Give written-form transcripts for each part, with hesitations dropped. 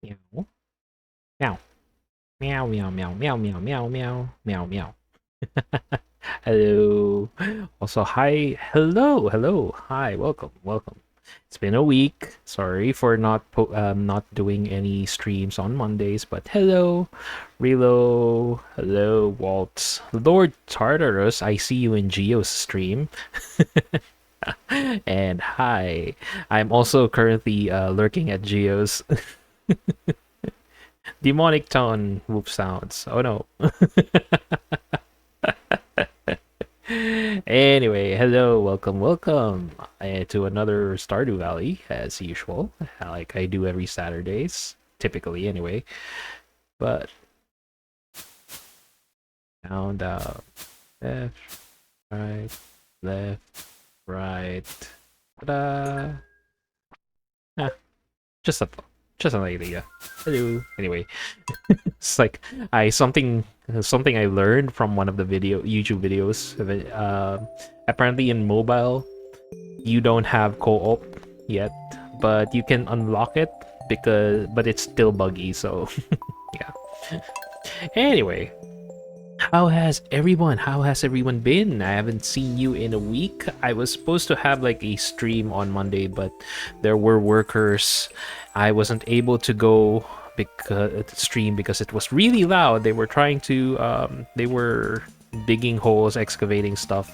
Meow. Meow. Meow, meow, meow, meow, meow, meow, meow, meow, meow. Hello. Also, hi. Hello. Hello. Hi. Welcome. Welcome. It's been a week. Sorry for not doing any streams on Mondays, but hello, Relo. Hello, Waltz. Lord Tartarus. I see you in Geo's stream. And hi. I'm also currently lurking at Geo's. Demonic tone whoop sounds. Oh no. Anyway, hello, welcome, welcome to another Stardew Valley, as usual, like I do every Saturdays, typically anyway. But down, down, left, right, left, right. Ta-da! Ah, just a just an idea. Hello. Anyway, it's like something I learned from one of the YouTube videos. Apparently in mobile, you don't have co-op yet, but you can unlock it but it's still buggy. So yeah. Anyway, How has everyone been? I haven't seen you in a week. I was supposed to have like a stream on Monday, but there were workers. I wasn't able to go because it was really loud. They were trying to they were digging holes, excavating stuff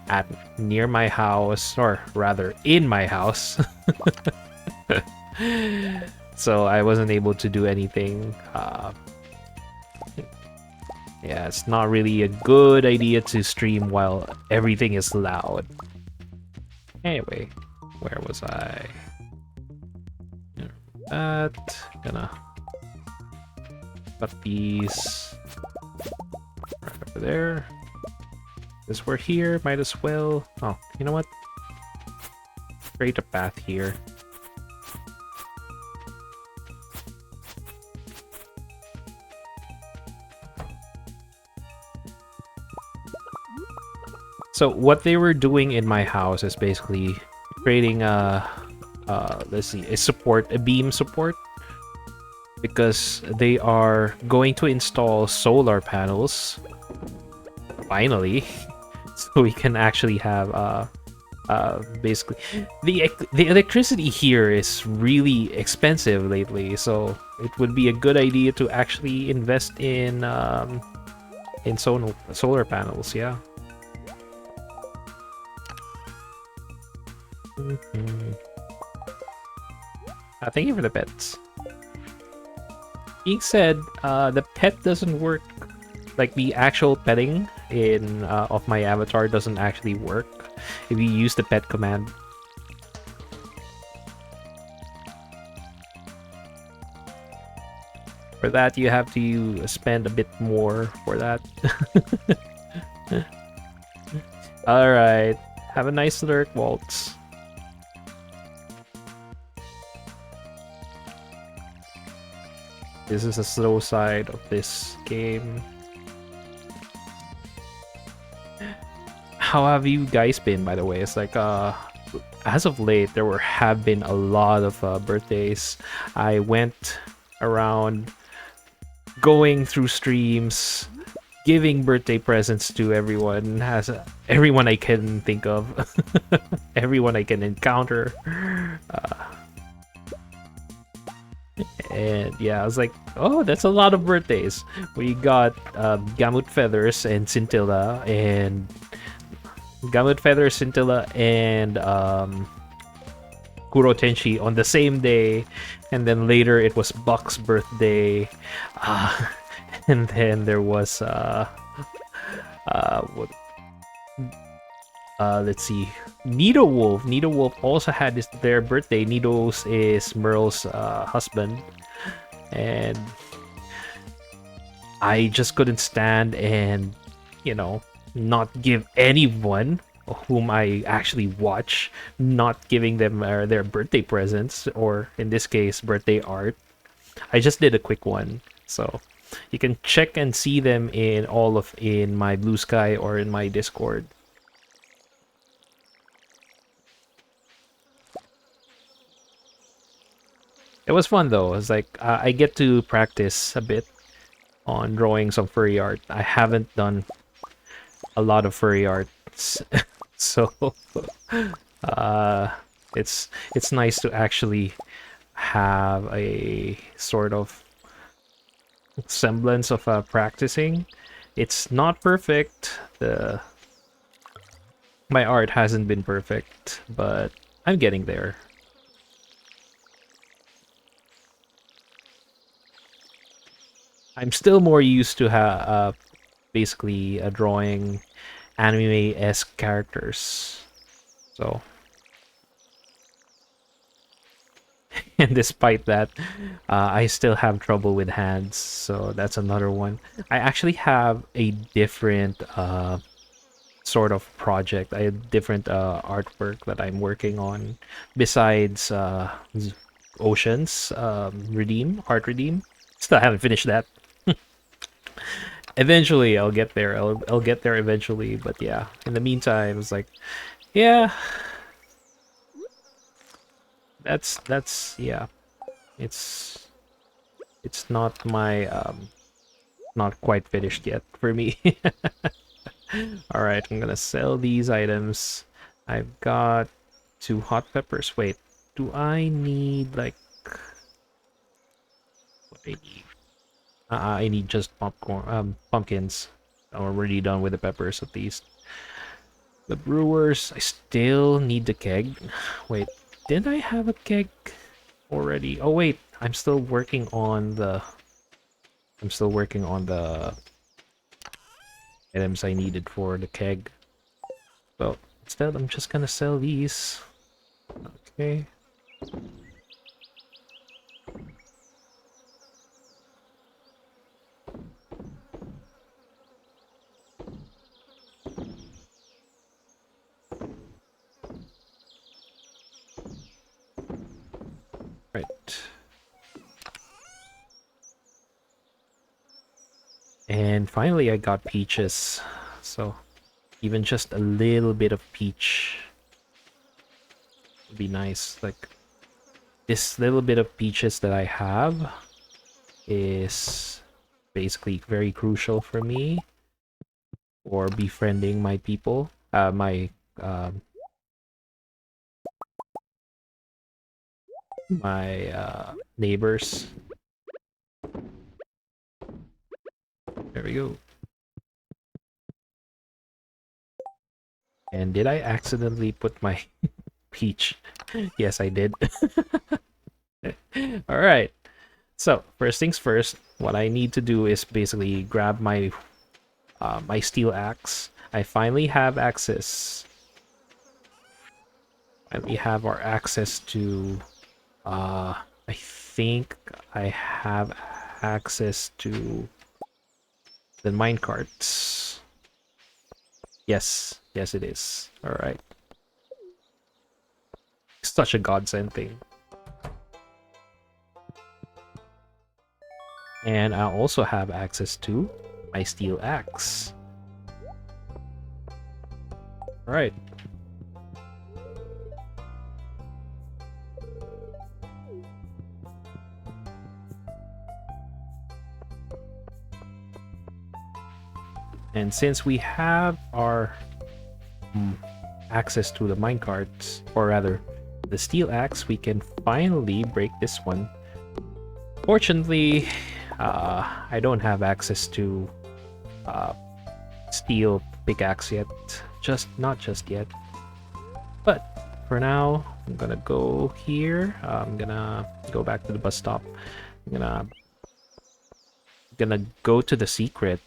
at near my house, or rather in my house. So I wasn't able to do anything. Yeah, it's not really a good idea to stream while everything is loud. Anyway, where was I? That, gonna put these right over there. This we're here, might as well. Oh, you know what? Create a path here. So what they were doing in my house is basically creating let's see, a beam support, because they are going to install solar panels finally, so we can actually have basically the electricity here is really expensive lately, so it would be a good idea to actually invest in solar panels. Yeah. Thank you for the pets. Being said, the pet doesn't work. Like the actual petting in of my avatar doesn't actually work if you use the pet command. For that, you have to spend a bit more for that. All right, have a nice lurk, Waltz. This is the slow side of this game. How have you guys been, by the way? It's like, as of late, have been a lot of birthdays. I went around going through streams, giving birthday presents to everyone I can think of, everyone I can encounter. And yeah, I was like, oh, that's a lot of birthdays. We got Gamut Feathers and Scintilla, and Kuro Tenshi on the same day, and then later it was Buck's birthday, and then there was let's see, Nido Wolf. Nido Wolf also had their birthday. Nido's is Merle's husband, and I just couldn't stand and not give anyone whom I actually watch, not giving them their birthday presents, or in this case, birthday art. I just did a quick one, so you can check and see them in my Blue Sky or in my Discord. It was fun though. It's like I get to practice a bit on drawing some furry art. I haven't done a lot of furry arts, so uh, it's nice to actually have a sort of semblance of practicing. It's not perfect. The My art hasn't been perfect, but I'm getting there. I'm still more used to basically drawing anime-esque characters. So, and despite that, I still have trouble with hands. So that's another one. I actually have a different sort of project, a different artwork that I'm working on besides Oceans Redeem, Art Redeem. Still haven't finished that. Eventually, I'll get there. I'll get there eventually. But yeah, in the meantime, it's like, yeah, that's yeah, it's not my not quite finished yet for me. All right, I'm gonna sell these items. I've got 2 hot peppers. Wait, do I need like what I need? I need just popcorn, pumpkins. I'm already done with the peppers at least. The brewers, I still need the keg. Wait, did I have a keg already? Oh wait, I'm still working on the items I needed for the keg. So instead, I'm just gonna sell these. Okay. Right. And finally, I got peaches. So even just a little bit of peach would be nice. Like this little bit of peaches that I have is basically very crucial for me for befriending my people, my neighbors. There we go. And did I accidentally put my peach? Yes, I did. All right. So first things first, what I need to do is basically grab my my steel axe. I finally have access. We have our access to. I think I have access to the minecarts. Yes, yes, it is. All right. Such a godsend thing. And I also have access to my steel axe. All right. And since we have our access to the minecarts, or rather, the steel axe, we can finally break this one. Fortunately, I don't have access to steel pickaxe yet. Not just yet. But for now, I'm gonna go here. I'm gonna go back to the bus stop. I'm gonna go to the secret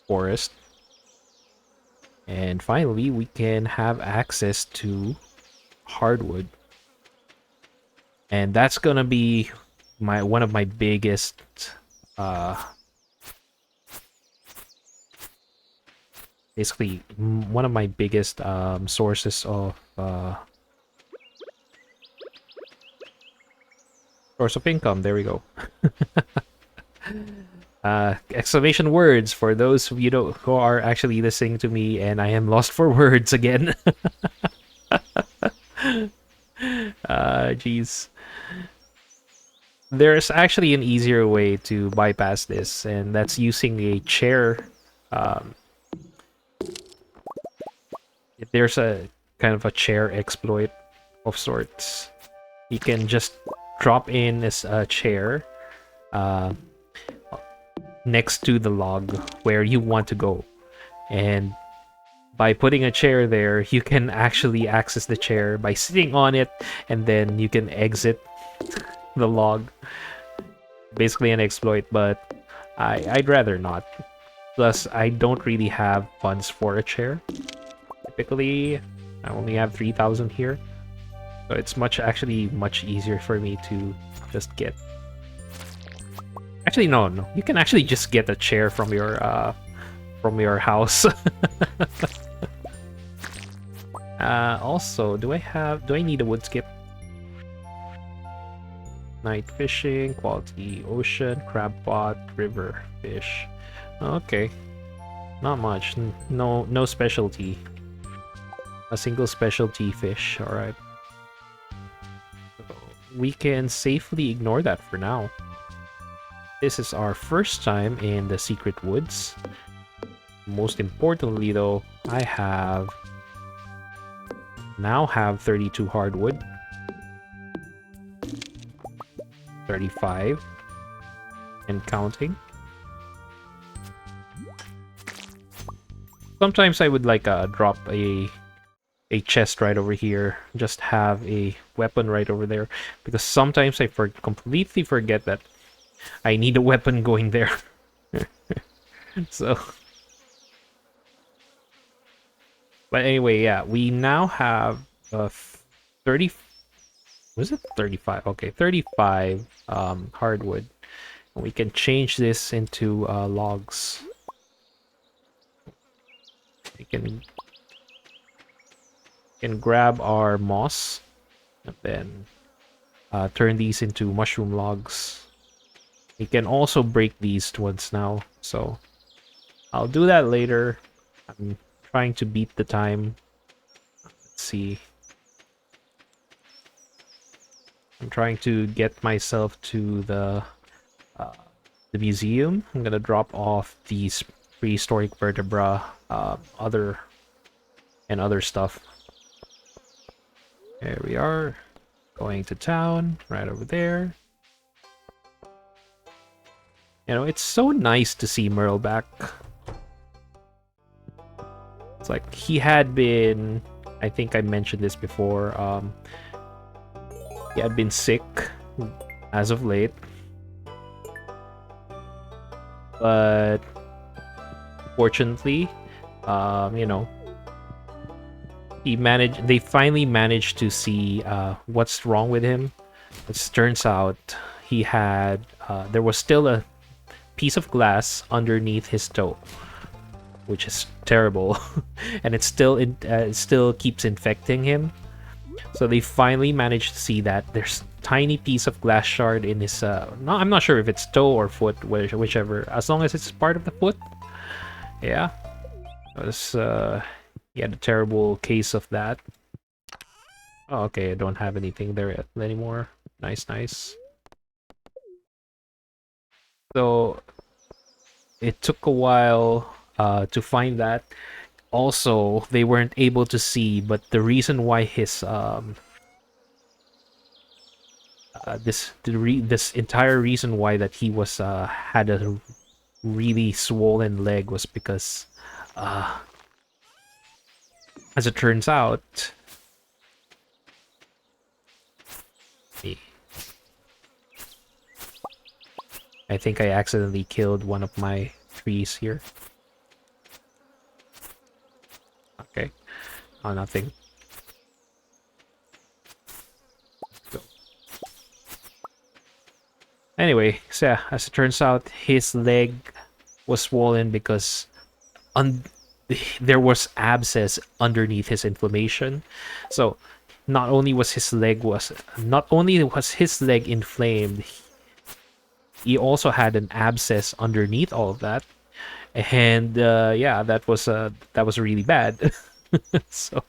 forest. And finally, we can have access to hardwood. And that's gonna be one of my biggest basically one of my biggest sources of source of income. There we go. Exclamation words for those of you who are actually listening to me, and I am lost for words again. Jeez. There's actually an easier way to bypass this, and that's using a chair. Um, there's a kind of a chair exploit of sorts. You can just drop in as a chair uh, next to the log where you want to go. And by putting a chair there, you can actually access the chair by sitting on it, and then you can exit the log. Basically an exploit, but I'd rather not. Plus, I don't really have funds for a chair. Typically, I only have 3,000 here. So it's actually much easier for me to just get... Actually, no. You can actually just get a chair from your house. Also, do I need a wood skip? Night fishing, quality ocean, crab pot, river fish. Okay. Not much. No specialty. A single specialty fish, alright. So we can safely ignore that for now. This is our first time in the secret woods. Most importantly though, I now have 32 hardwood. 35 and counting. Sometimes I would like drop a chest right over here, just have a weapon right over there, because sometimes I completely forget that I need a weapon going there. So, but anyway, yeah, we now have 30. Was it 35? Okay, 35 hardwood. We can change this into logs. We can grab our moss and then turn these into mushroom logs. We can also break these ones now, so I'll do that later. I'm trying to beat the time. Let's see. I'm trying to get myself to the museum. I'm gonna drop off these prehistoric vertebra, other stuff. There we are. Going to town, right over there. You know, it's so nice to see Merle back. It's like he had been, I think I mentioned this before, he had been sick as of late. But fortunately, you know, they finally managed to see what's wrong with him. It turns out he had, there was still a piece of glass underneath his toe, which is terrible. And it still keeps infecting him. So they finally managed to see that there's a tiny piece of glass shard in his no, I'm not sure if it's toe or foot, whichever, as long as it's part of the foot. Yeah, it was he had a terrible case of that. Oh, okay, I don't have anything there anymore. Nice. So it took a while to find that. Also, they weren't able to see, but the reason why his this entire reason why that he was had a really swollen leg was because as it turns out, I think I accidentally killed one of my trees here. Okay. Oh, nothing. Go. Anyway, so yeah, as it turns out, his leg was swollen because there was abscess underneath his inflammation. So not only was his leg inflamed, he also had an abscess underneath all of that. And yeah, that was really bad. So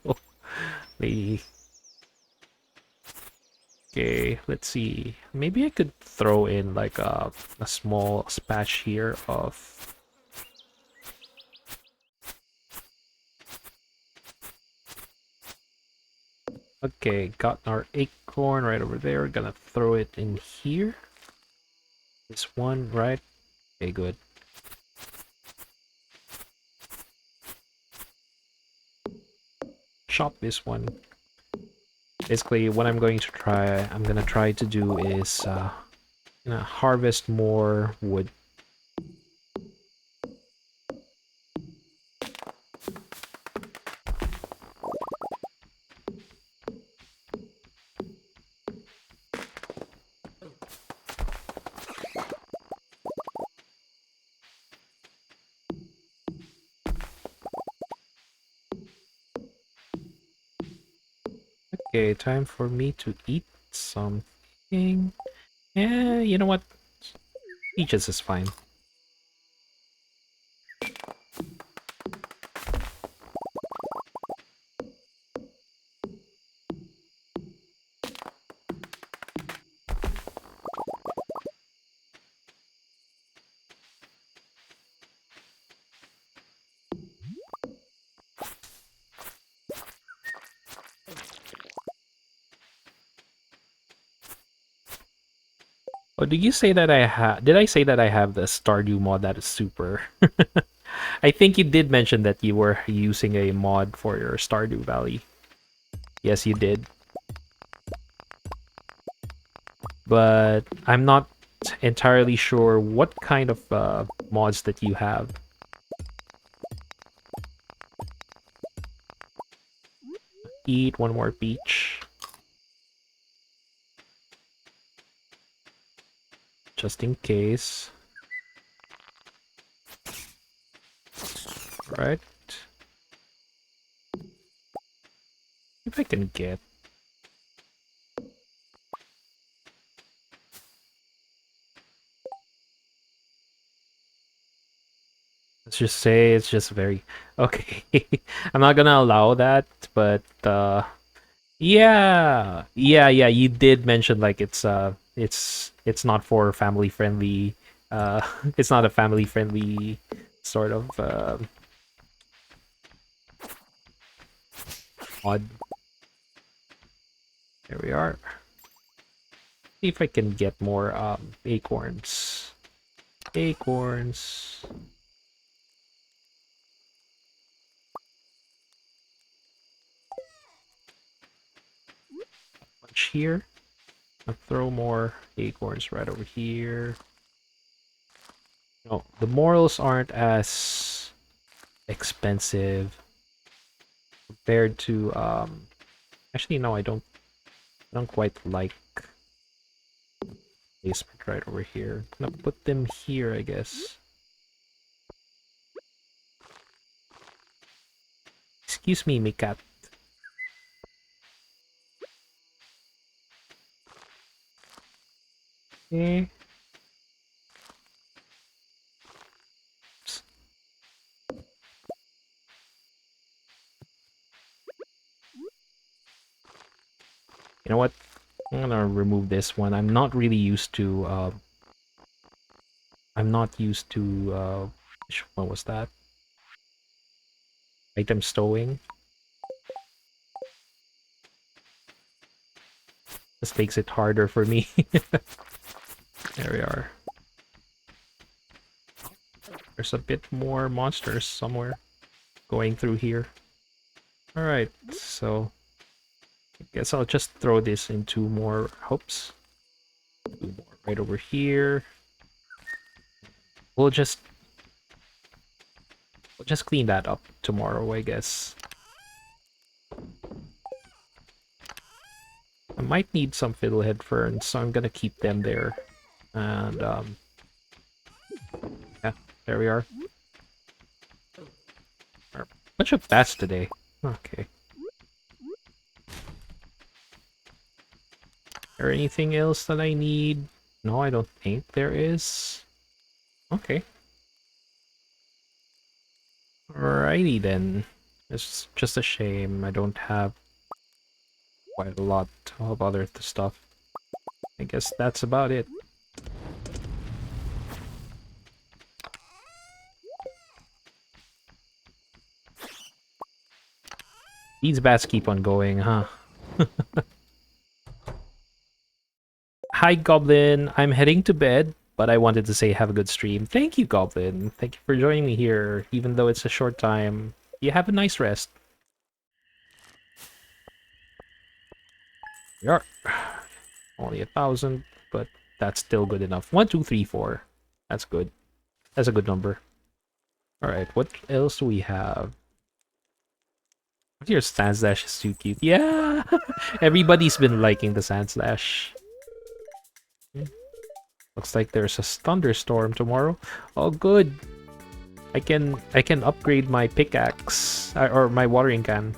they Okay, let's see. Maybe I could throw in like a small splash here of... Okay, got our acorn right over there. Gonna throw it in here. This one, right? Okay, good. Chop this one. Basically, what I'm gonna try to do is harvest more wood. Okay, time for me to eat something. Yeah, you know what? Peaches is fine. Oh, did you say that I have? Did I say that I have the Stardew mod that is super? I think you did mention that you were using a mod for your Stardew Valley. Yes, you did. But I'm not entirely sure what kind of mods that you have. Eat one more peach. Just in case. Right. If I can get... Let's just say it's just very... Okay. I'm not gonna allow that, but yeah. Yeah, you did mention like it's not for family friendly it's not a family friendly sort of mod. There we are. See if I can get more acorns. Acorns. Bunch here. I'll throw more acorns right over here. No, the morals aren't as expensive compared to actually no, I don't quite like placement right over here. I'm gonna put them here, I guess. Excuse me, cat. Okay. You know what? I'm gonna remove this one. I'm not used to which one was that? Item stowing. This makes it harder for me. There we are. There's a bit more monsters somewhere going through here. Alright, so I guess I'll just throw this into more hopes. Two more right over here. We'll just clean that up tomorrow, I guess. I might need some fiddlehead ferns, so I'm gonna keep them there. And yeah, there we are. Bunch of bats today. Okay. Is there anything else that I need? No, I don't think there is. Okay. Alrighty then. It's just a shame I don't have quite a lot of other stuff. I guess that's about it. These bats keep on going, huh? Hi, Goblin. I'm heading to bed, but I wanted to say have a good stream. Thank you, Goblin. Thank you for joining me here, even though it's a short time. You have a nice rest. Yeah. Only 1,000, but that's still good enough. 1, 2, 3, 4. That's good. That's a good number. Alright, what else do we have? Your Sand Slash is too cute. Yeah! Everybody's been liking the Sand Slash. Looks like there's a thunderstorm tomorrow. Oh, good. I can upgrade my pickaxe or my watering can.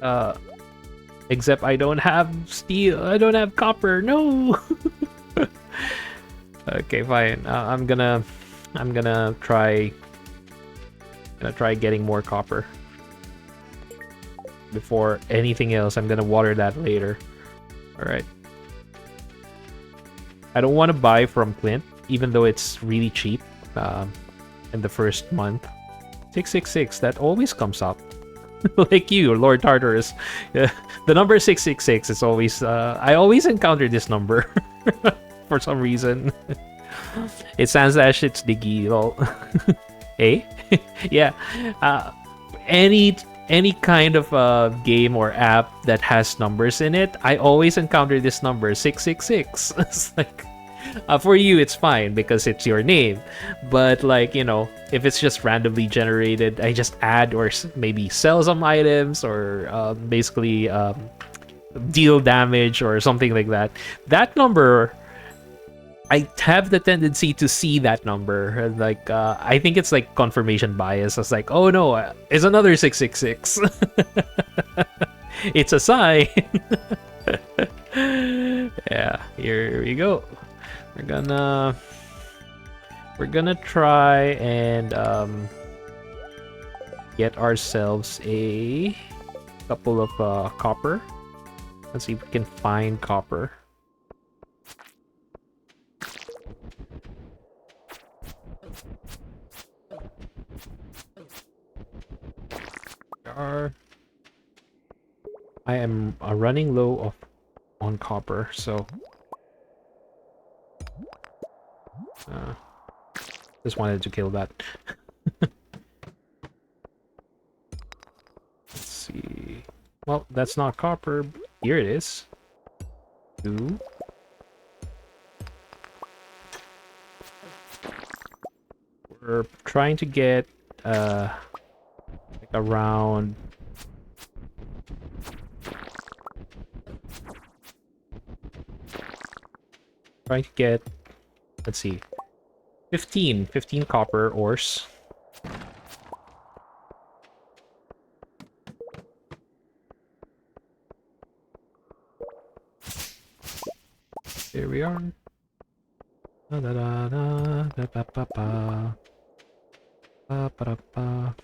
Uh, except I don't have steel. I don't have copper. No. Okay, fine. I'm gonna try getting more copper. Before anything else, I'm gonna water that later. All right. I don't want to buy from Clint, even though it's really cheap in the first month. 666, that always comes up. Like you, Lord Tartarus. The number 666 is always... I always encounter this number for some reason. It sounds like it's Diggy, lol. Eh? Yeah. Any kind of game or app that has numbers in it, I always encounter this number 666. It's like for you it's fine because it's your name, but like, you know, if it's just randomly generated, I just add or maybe sell some items or basically deal damage or something like that. That number, I have the tendency to see that number. Like, I think it's like confirmation bias. It's like, oh no, it's another 666. It's a sign. Yeah, here we go. We're gonna try and get ourselves a couple of copper. Let's see if we can find copper. I am running low on copper, so just wanted to kill that. Let's see. Well, that's not copper. Here it is. 2. We're trying to get like around let's see, 15 copper ores. Here we are. Da, da, da, da, da, ba, ba, ba. Ba, ba, da, ba.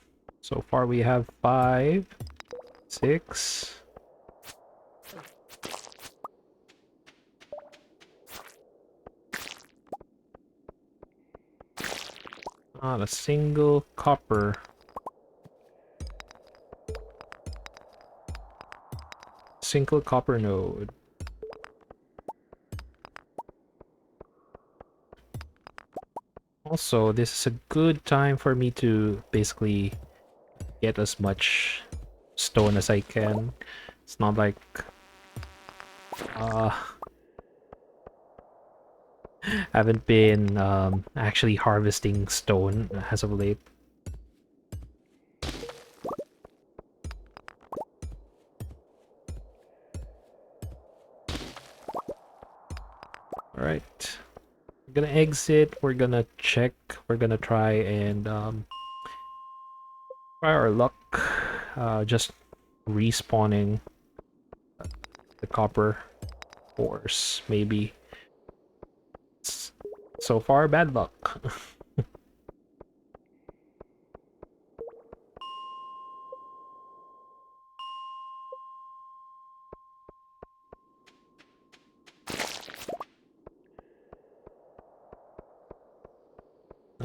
So far we have 5, 6. Not a single copper. Single copper node. Also, this is a good time for me to basically get as much stone as I can. It's not like haven't been actually harvesting stone as of late. Alright. We're gonna exit, we're gonna check, we're gonna try and try our luck. Just respawning the copper ores, maybe. So far, bad luck.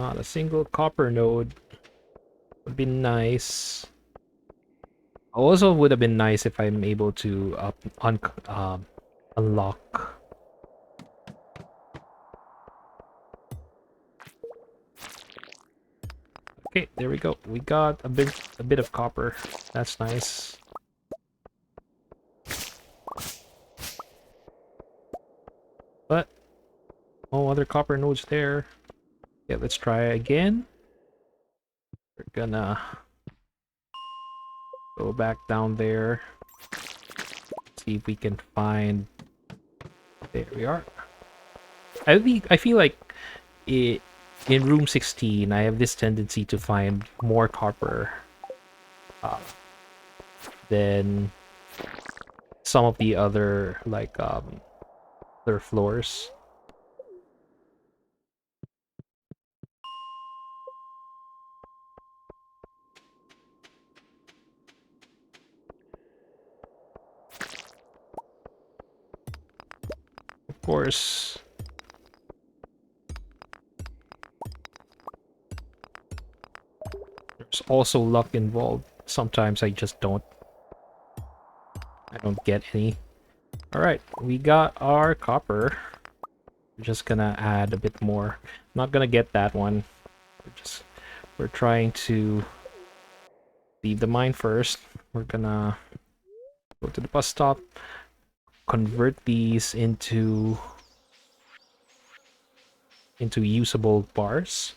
Not a single copper node. Would be nice. Also, would have been nice if I'm able to unlock. Okay, there we go. We got a bit of copper. That's nice. But no other copper nodes there. Yeah, let's try again. We're gonna go back down there. See if we can find. There we are. I feel like it in room 16. I have this tendency to find more copper uh, than some of the other other floors. Of course. There's also luck involved. Sometimes I just don't. I don't get any. Alright, we got our copper. We're just gonna add a bit more. Not gonna get that one. We're trying to leave the mine first. We're gonna go to the bus stop, convert these into usable bars.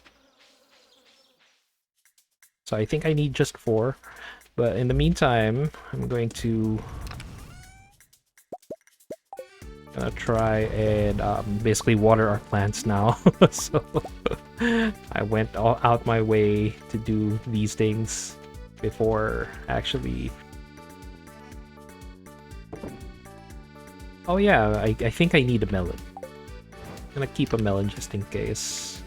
So I think I need just 4, but in the meantime, I'm going to try and basically water our plants now. So I went all out my way to do these things before actually. Oh yeah, I think I need a melon. I'm gonna keep a melon just in case.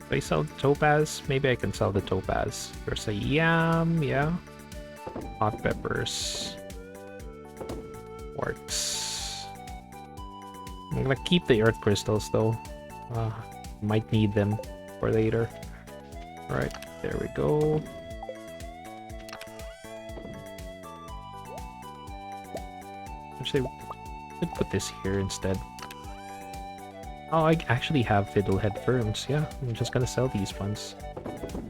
Do I sell the topaz? Maybe I can sell the topaz. There's a yam, yeah. Hot peppers. Works. I'm gonna keep the earth crystals though. Might need them for later. Alright, there we go. Actually, I could put this here instead. Oh, I actually have fiddlehead ferns. Yeah, I'm just gonna sell these ones.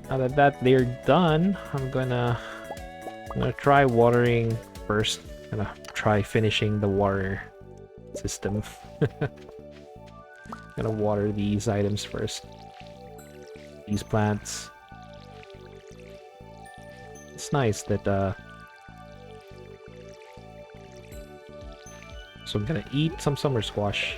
Now that they're done, I'm gonna try watering first. Gonna try finishing the water system. Gonna water these items first. These plants. It's nice that so I'm gonna eat some summer squash.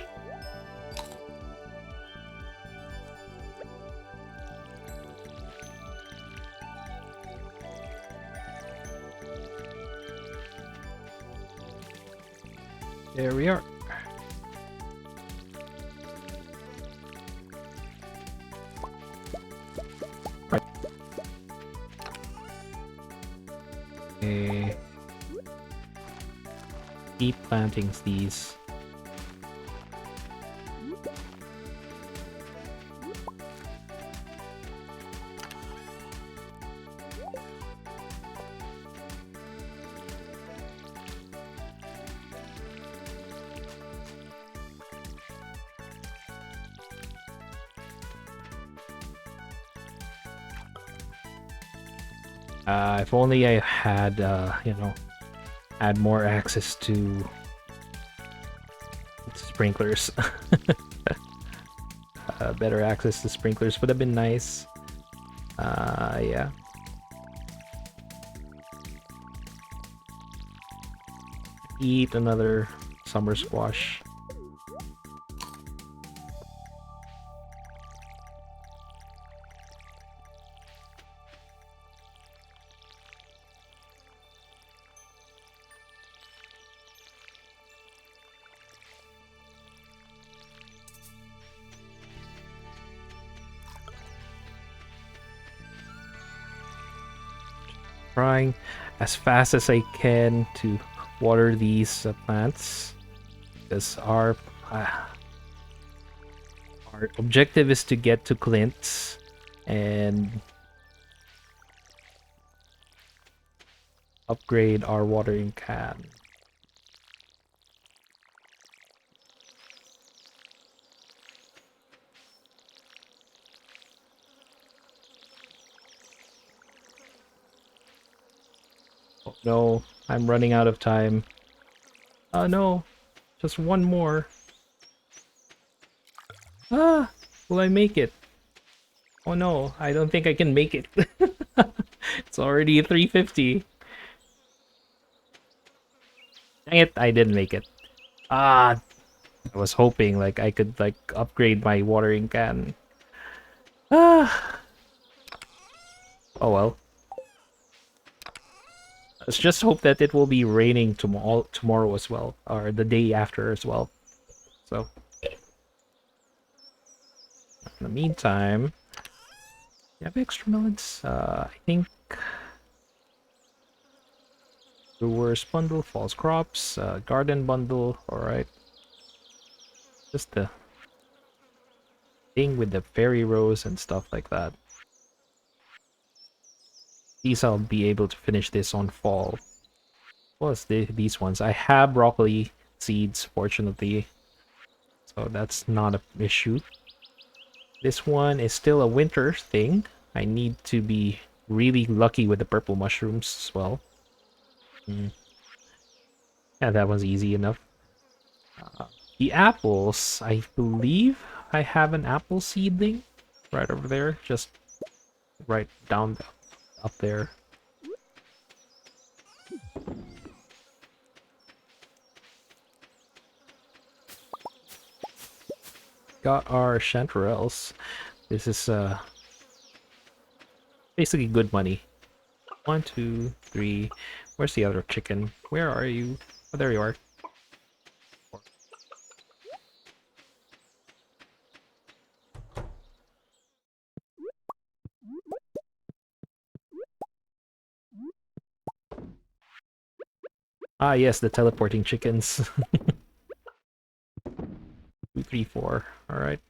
There we are. Right. Okay. Keep planting these. If only I had, had more access to sprinklers. Better access to sprinklers would have been nice. Yeah. Eat another summer squash. Trying as fast as I can to water these plants. because our objective is to get to Clint's and upgrade our watering can. Oh no, I'm running out of time. Oh no, just one more. Ah, will I make it? Oh no, I don't think I can make it. It's already 350. Dang it, I didn't make it. Ah, I was hoping like I could like upgrade my watering can. Ah, oh well. Let's just hope that it will be raining tomorrow as well, or the day after as well. So, in the meantime, you have extra melons? I think Brewers bundle, false crops, garden bundle. All right, just the thing with the fairy rose and stuff like that. These I'll be able to finish this on fall. Plus these ones. I have broccoli seeds, fortunately, so that's not an issue. This one is still a winter thing. I need to be really lucky with the purple mushrooms as well. Yeah, that was easy enough. The apples, I believe I have an apple seedling right over there, just right down up there. Got our chanterelles. This is basically good money. 1, 2, 3. Where's the other chicken? Where are you? Oh, there you are. Ah, yes, the teleporting chickens. 2, 3, 4. All right,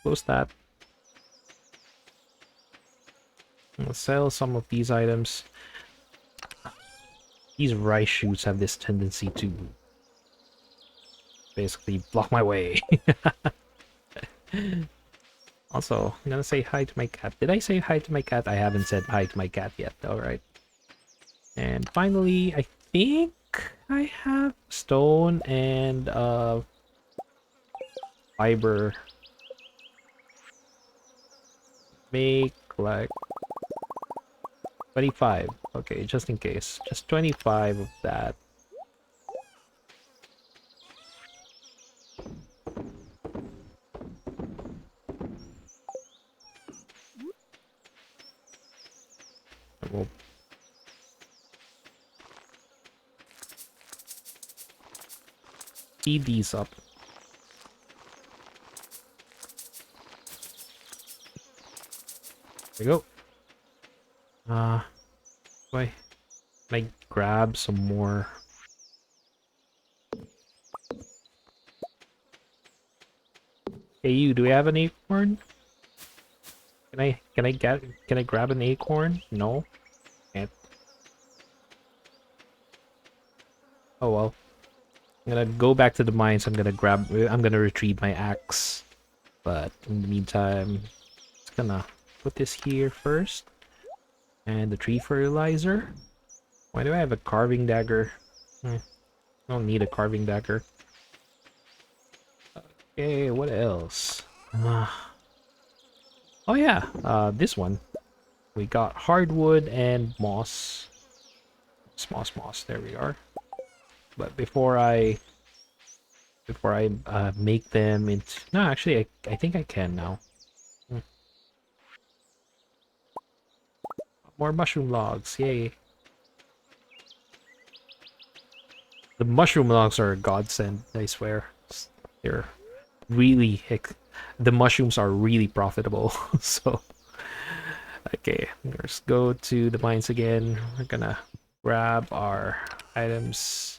close that. Let's sell some of these items. These rice shoots have this tendency to basically block my way. Also, I'm gonna say hi to my cat. Did I say hi to my cat? I haven't said hi to my cat yet. Alright. And finally, I think I have stone and fiber. Make like 25. Okay, just in case. Just 25 of that. We'll speed these up. There we go. Why? Can I grab some more? Hey you, do we have an acorn? Can I grab an acorn? No? Can't. Oh well. I'm gonna go back to the mines. I'm gonna retrieve my axe. But in the meantime, just gonna put this here first. And the tree fertilizer. Why do I have a carving dagger? I don't need a carving dagger. Okay, what else? Oh yeah, this one. We got hardwood and moss. Moss. There we are. But before I make them into... No, actually, I think I can now. More mushroom logs, yay. The mushroom logs are a godsend, I swear. They're really... The mushrooms are really profitable, so... Okay, let's go to the mines again. We're gonna grab our items.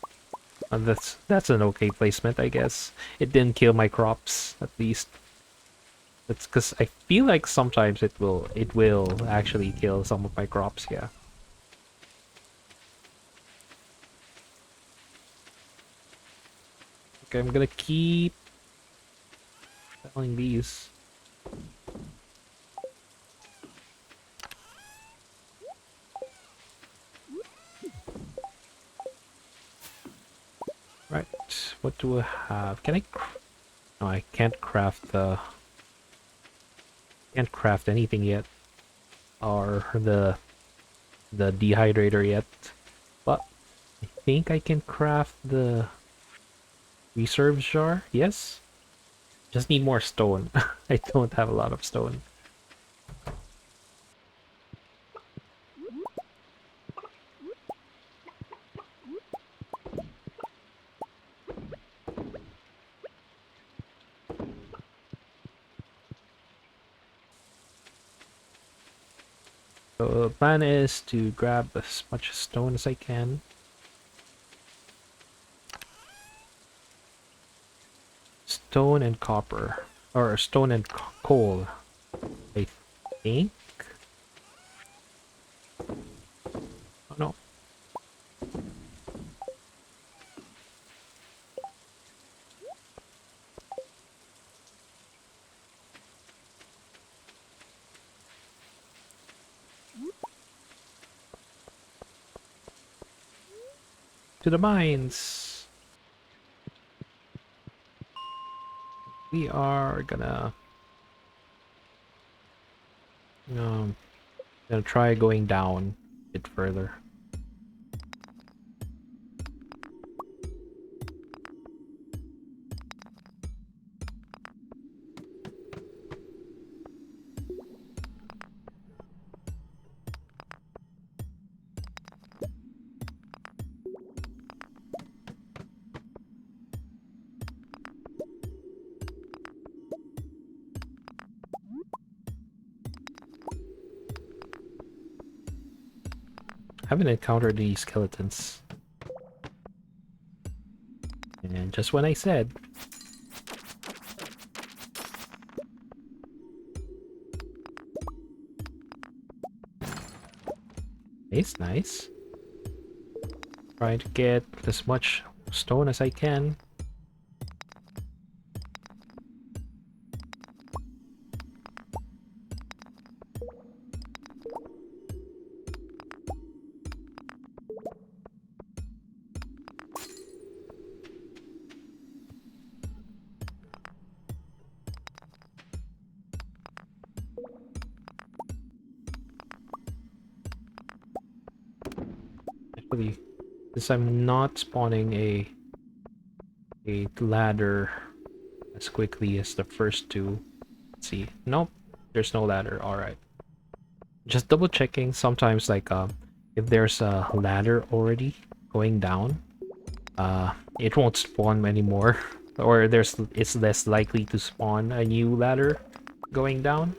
That's an okay placement, I guess. It didn't kill my crops, at least. That's because I feel like sometimes it will actually kill some of my crops. Yeah. Okay, I'm gonna keep selling these. Right. What do I have? Can I? No, I can't craft the. Can't craft anything yet, or the dehydrator yet. But I think I can craft the reserve jar. Yes. Just need more stone. I don't have a lot of stone. So the plan is to grab as much stone as I can. Stone and copper. Or stone and coal, I think. Oh no. To the mines! We are um gonna try going down a bit further. Haven't encountered any skeletons. And just when I said, it's nice. Trying to get as much stone as I can. Actually, since I'm not spawning a ladder as quickly as the first two. Let's see. Nope, there's no ladder. All right. Just double checking. Sometimes like if there's a ladder already going down, it won't spawn anymore, or it's less likely to spawn a new ladder going down.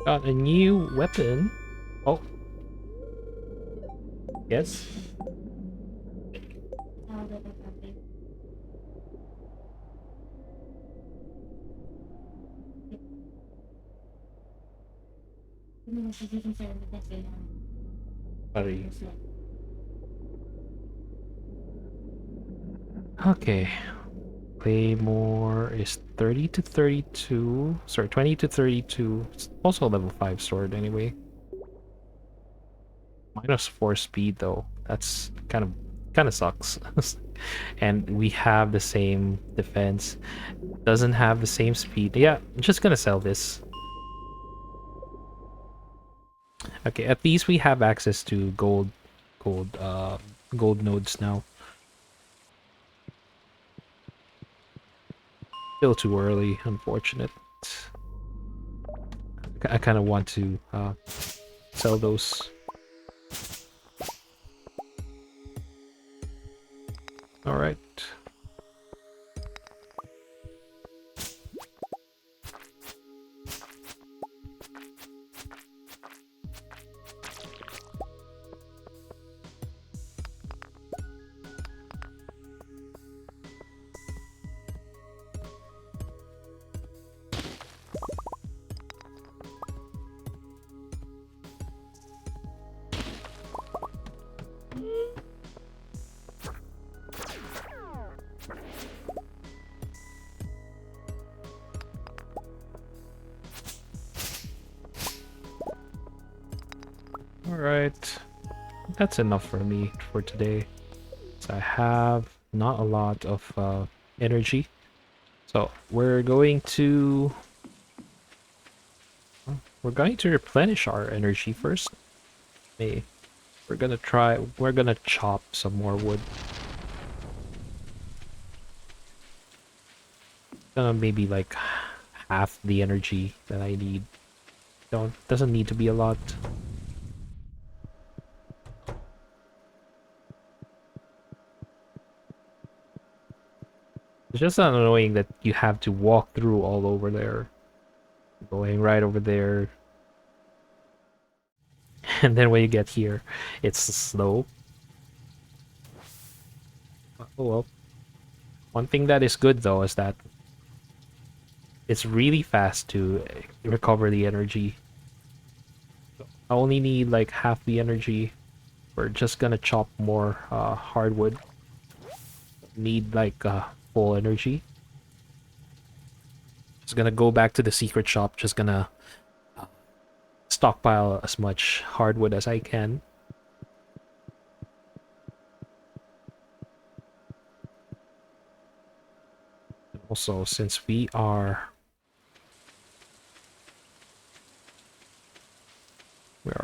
Got a new weapon. Oh, yes. Sorry. Okay. Claymore is 30 to 32. Sorry, 20 to 32. It's also a level 5 sword anyway. -4 speed though. That's kind of sucks. And we have the same defense. Doesn't have the same speed. Yeah, I'm just gonna sell this. Okay, at least we have access to gold, gold nodes now. Still too early, unfortunate. I kind of want to sell those. All right. All right. That's enough for me for today. So I have not a lot of energy. So we're going to replenish our energy first. Hey, we're gonna chop some more wood. Maybe like half the energy that I need. Doesn't need to be a lot. It's just annoying that you have to walk through all over there. Going right over there. And then when you get here, it's slow. Oh well. One thing that is good though is that it's really fast to recover the energy. I only need like half the energy. We're just gonna chop more hardwood. Need like full energy. Just gonna go back to the secret shop. Just gonna stockpile as much hardwood as I can. Also, since we are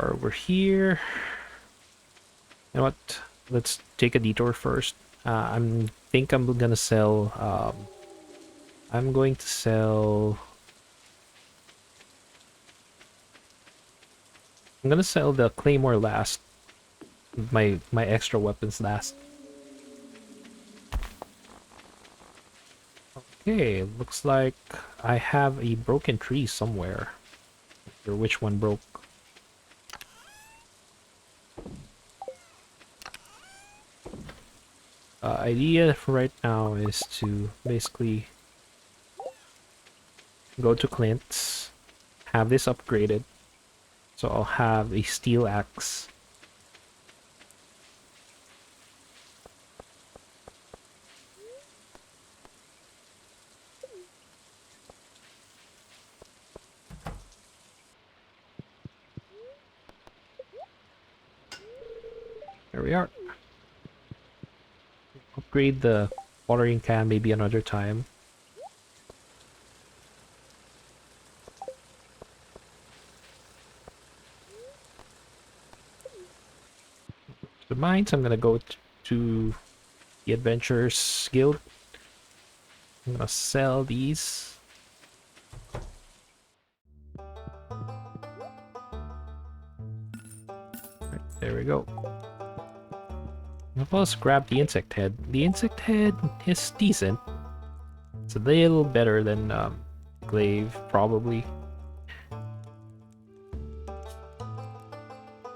over here. You know what? Let's take a detour first. I'm think I'm gonna sell. I'm going to sell. I'm gonna sell the claymore last. My extra weapons last. Okay, looks like I have a broken tree somewhere. Or which one broke? Idea for right now is to basically go to Clint's, have this upgraded. So I'll have a steel axe. There we are. Upgrade the watering can maybe another time. The mines, I'm gonna go to the Adventurers Guild. I'm gonna sell these. Right, there we go. Let's grab the insect head. The insect head is decent. It's a little better than glaive, probably.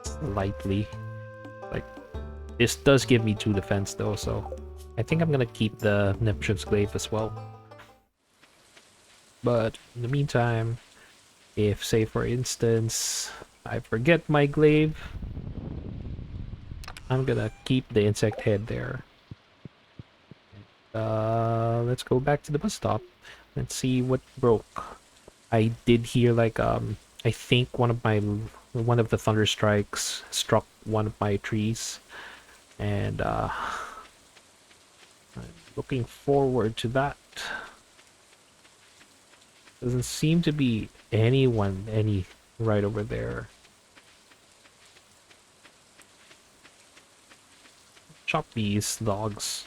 Slightly. Like, this does give me 2 defense though, so I think I'm gonna keep the Neptune's glaive as well. But in the meantime, if say for instance I forget my glaive, I'm gonna keep the insect head there. Let's go back to the bus stop. Let's see what broke. I did hear like I I think one of the thunder strikes struck one of my trees, and I'm looking forward to that. Doesn't seem to be any right over there. Chop these dogs.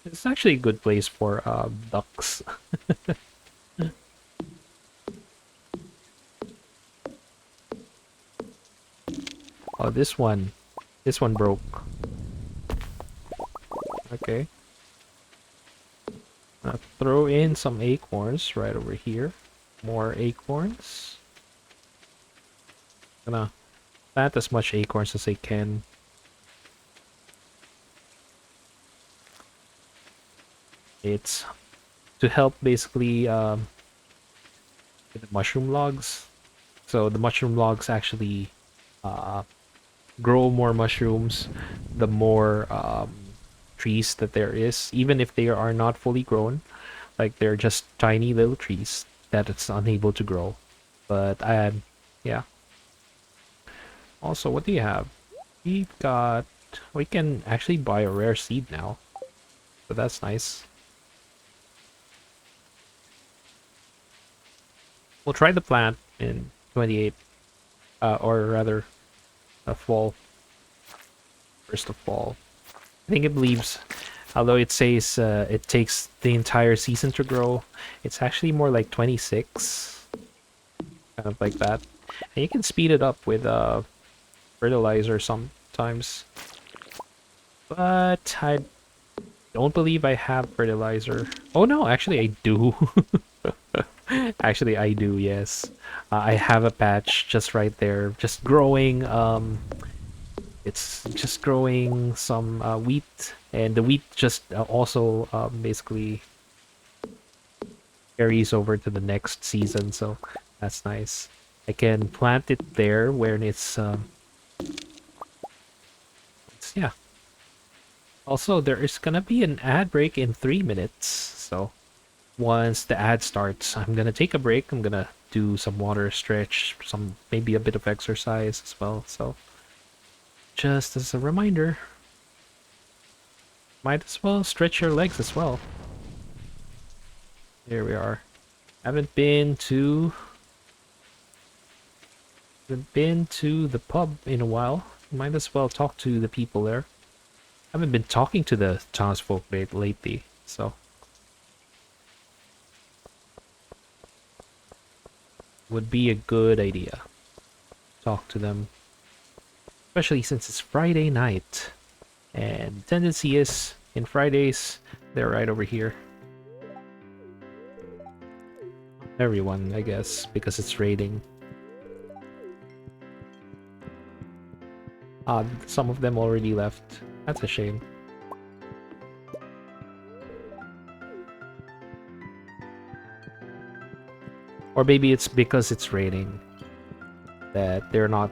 It's actually a good place for ducks. Oh, this one broke. Okay. Throw in some acorns right over here. More acorns. Gonna plant as much acorns as I can. It's to help basically with the mushroom logs. So the mushroom logs actually uh, grow more mushrooms the more trees that there is, even if they are not fully grown. Like they're just tiny little trees that it's unable to grow. But yeah. Also, what do you have? We've got. We can actually buy a rare seed now, so that's nice. We'll try the plant in 28, or rather, fall. First of fall. I think it believes, although it says it takes the entire season to grow, it's actually more like 26, kind of like that. And you can speed it up with fertilizer sometimes. But I don't believe I have fertilizer. Oh no, actually I do. Actually I do, yes. I have a patch just right there, just growing it's just growing some wheat, and the wheat just also basically carries over to the next season, so that's nice. I can plant it there where it's yeah. Also, there is gonna be an ad break in 3 minutes, so once the ad starts, I'm gonna take a break. I'm gonna do some water stretch, some maybe a bit of exercise as well. So just as a reminder, might as well stretch your legs as well. Here we are. Haven't been to the pub in a while. Might as well talk to the people there. Haven't been talking to the townsfolk lately, so would be a good idea. Talk to them, especially since it's Friday night, and tendency is in Fridays they're right over here. Everyone, I guess, because it's raiding. Some of them already left. That's a shame. Or maybe it's because it's raining that they're not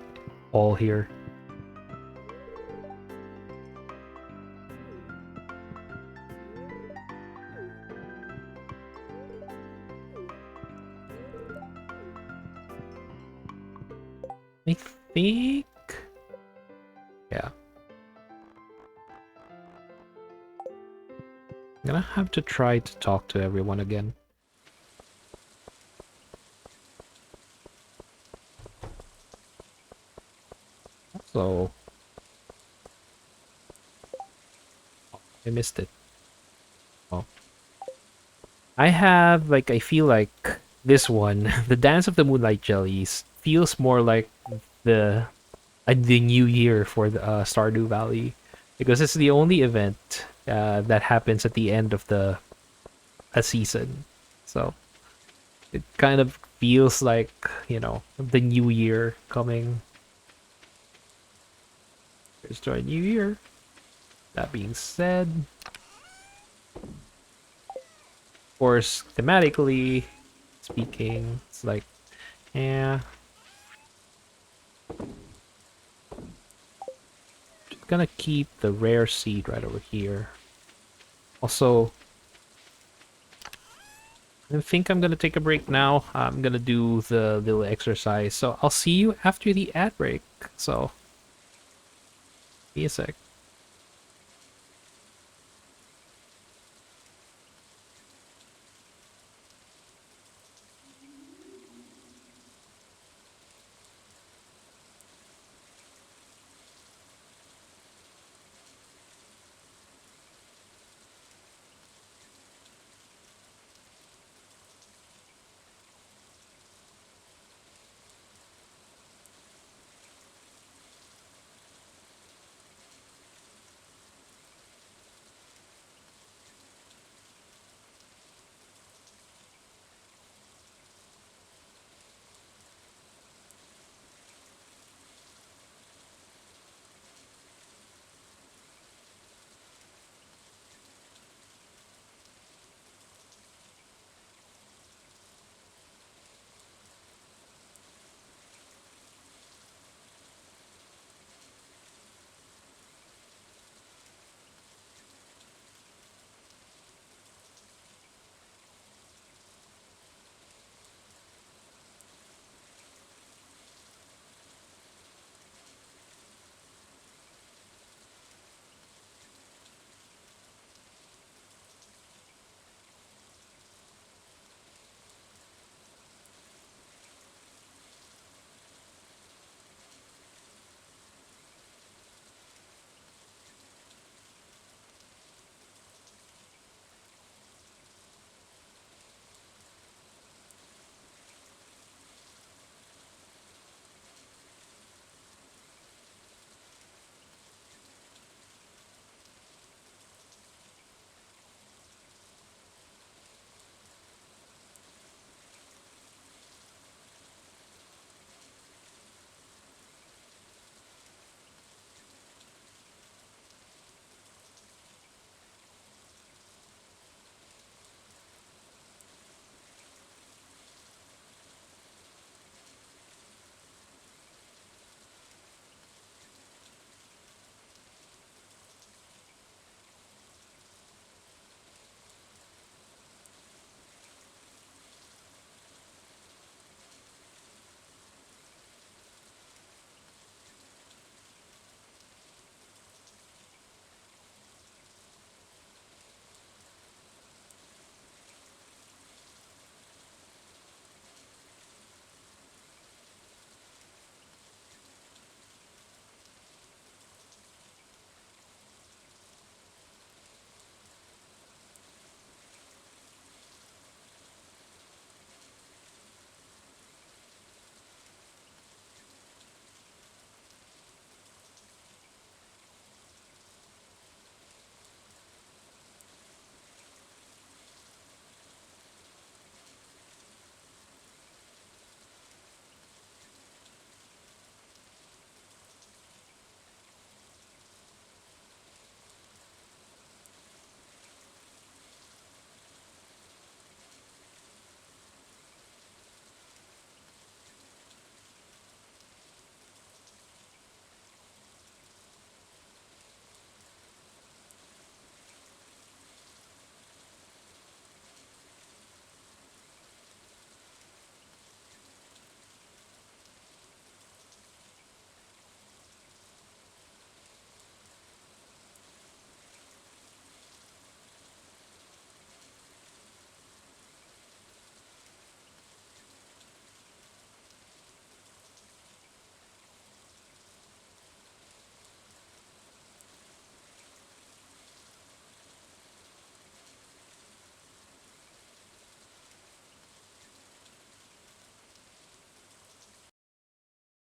all here. I think... yeah. I'm gonna have to try to talk to everyone again. So... I missed it. Oh. I have, like, I feel like this one, the Dance of the Moonlight Jellies, feels more like the new year for the Stardew Valley, because it's the only event that happens at the end of a season. So it kind of feels like, the new year coming. Here's to a new year. That being said, of course, thematically speaking, it's like, yeah, just gonna keep the rare seed right over here. Also, I think I'm gonna take a break now. I'm gonna do the little exercise, so I'll see you after the ad break. So, be a sec.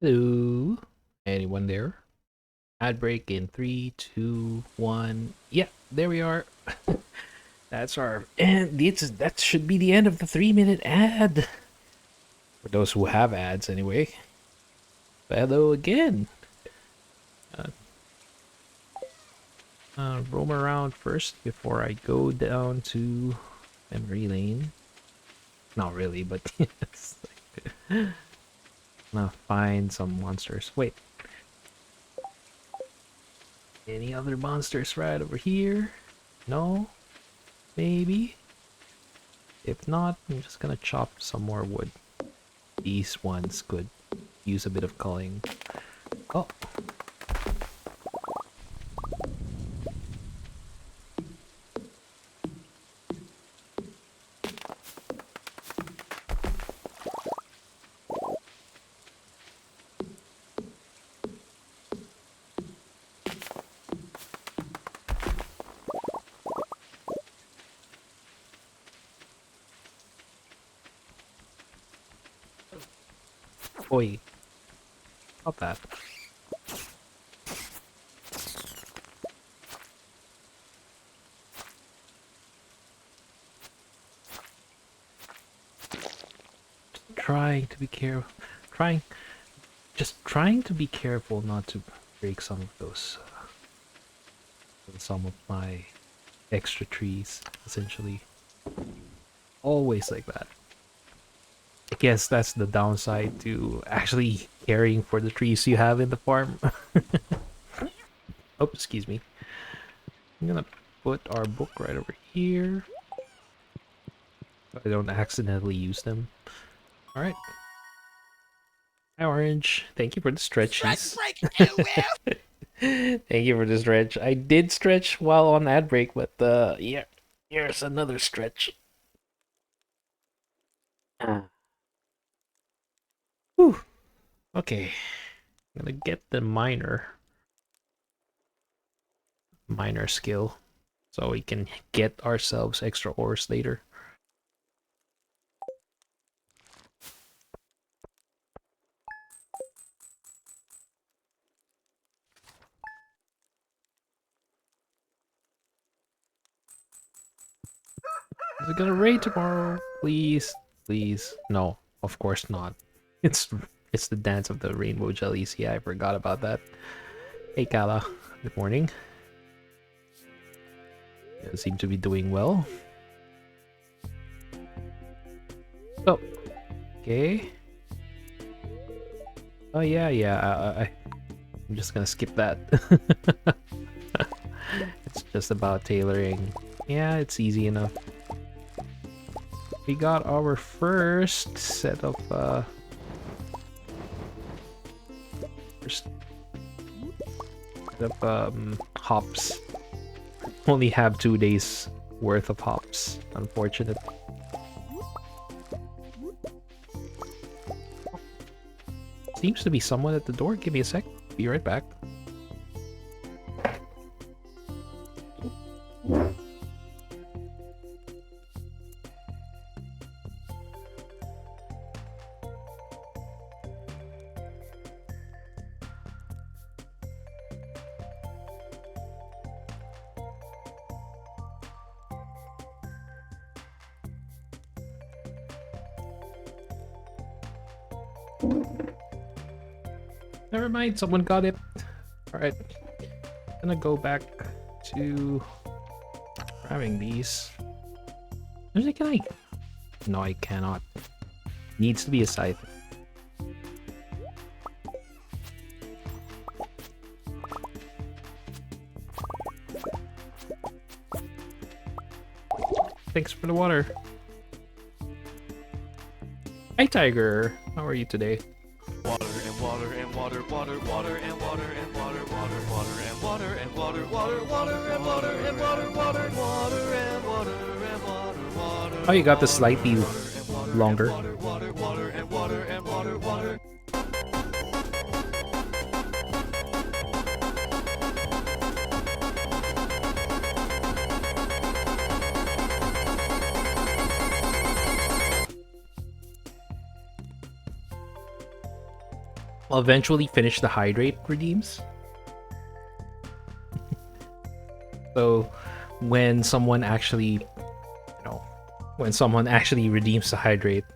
Hello, anyone there? Ad break in three, two, one. Yeah, there we are. That's our and that should be the end of the 3 minute ad. For those who have ads, anyway. Hello again. roam around first before I go down to memory lane. Not really, but yes. I'm gonna find some monsters. Wait. Any other monsters right over here? No? Maybe? If not, I'm just gonna chop some more wood. These ones could use a bit of culling. Oh! Oi! Not that. Trying to be careful. Trying to be careful not to break some of those, some of my extra trees, essentially. Always like that. I guess that's the downside to actually caring for the trees you have in the farm. Oh, excuse me. I'm gonna put our book right over here, so I don't accidentally use them. Alright. Hi, Orange. Thank you for the stretchies. Thank you for the stretch. I did stretch while on ad break, but yeah, here's another stretch. Whew. Okay. I'm gonna get the miner skill so we can get ourselves extra ores later. Is it gonna rain tomorrow? Please, please. No, of course not. It's the dance of the rainbow jellies. Yeah, I forgot about that. Hey Kala, good morning. You seem to be doing well. Oh, okay. Oh yeah, yeah. I'm just gonna skip that. It's just about tailoring. Yeah, it's easy enough. We got our first set of hops. Only have 2 days worth of hops. Unfortunate. Seems to be someone at the door. Give me a sec. Be right back. Never mind, someone got it. Alright. Gonna go back to grabbing these. Can I? No, I cannot. Needs to be a scythe. Thanks for the water. Hi, Tiger. How are you today? Water and water and water, water, water and water and water, water, water and water and water, water, water and water and water, water, water and water and water, water. Oh, you got the slightly longer. Water, water, water and water and water, water. I'll eventually finish the hydrate redeems. So when someone actually, when someone actually redeems the hydrate,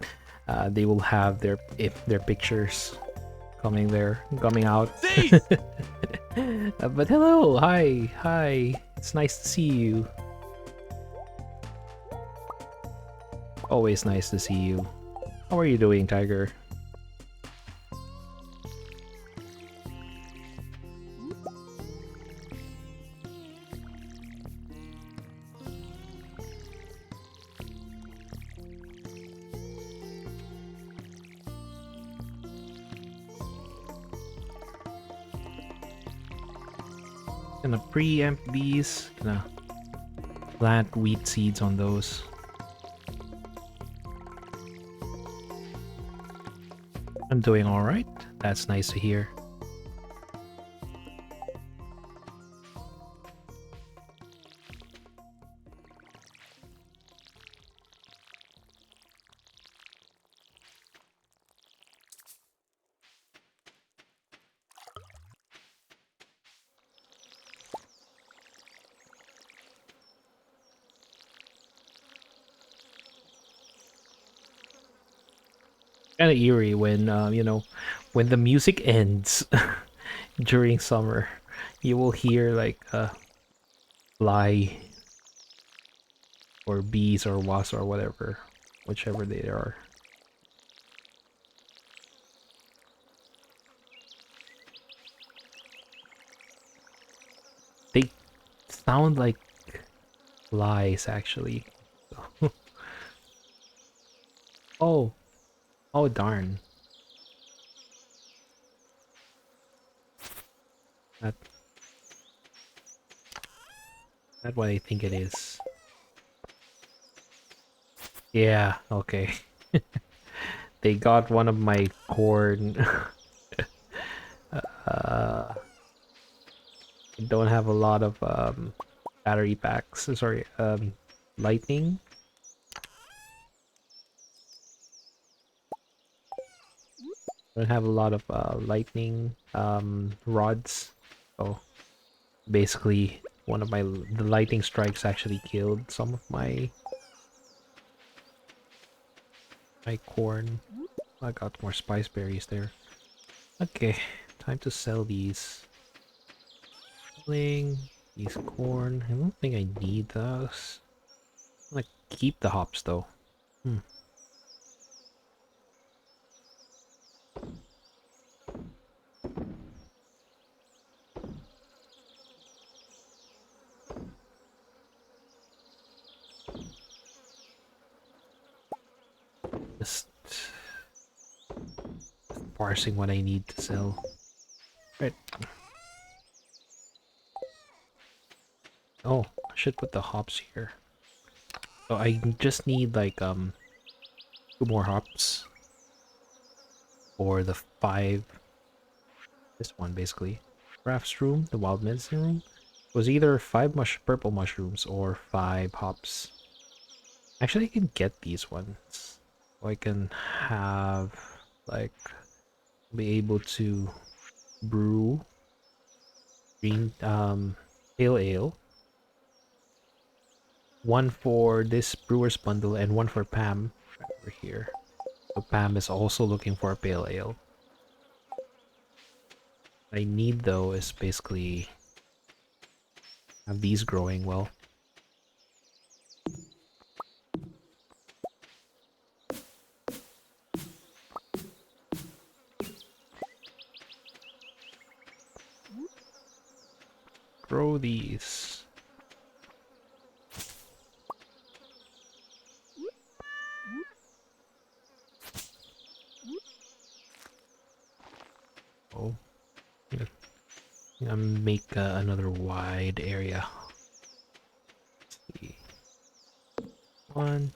they will have their pictures coming out. But hello, hi. It's nice to see you. Always nice to see you. How are you doing, Tiger? Gonna preempt these. Gonna plant wheat seeds on those. I'm doing alright. That's nice to hear. Kind of eerie when, when the music ends during summer. You will hear like a fly or bees or wasps or whatever, whichever they are. They sound like flies, actually. Oh, oh darn. That, that's what I think it is. Yeah, okay. They got one of my corn. I don't have a lot of battery packs. Sorry, lightning. Don't have a lot of lightning rods. So basically, one of the lightning strikes actually killed some of my corn. I got more spice berries there. Okay, time to sell these. Selling these corn. I don't think I need those. I'm gonna keep the hops though. Hmm. Just parsing what I need to sell. Right. Oh, I should put the hops here. So I just need like 2 more hops for the 5. This one basically. Craft's room, the wild medicine room, was either 5 purple mushrooms or 5 hops. Actually, I can get these ones. So I can have like be able to brew green pale ale. One for this brewer's bundle and one for Pam over here. So Pam is also looking for a pale ale. What I need though is basically have these growing well. Grow these. Oh, I'm gonna make another wide area. Let's see. One.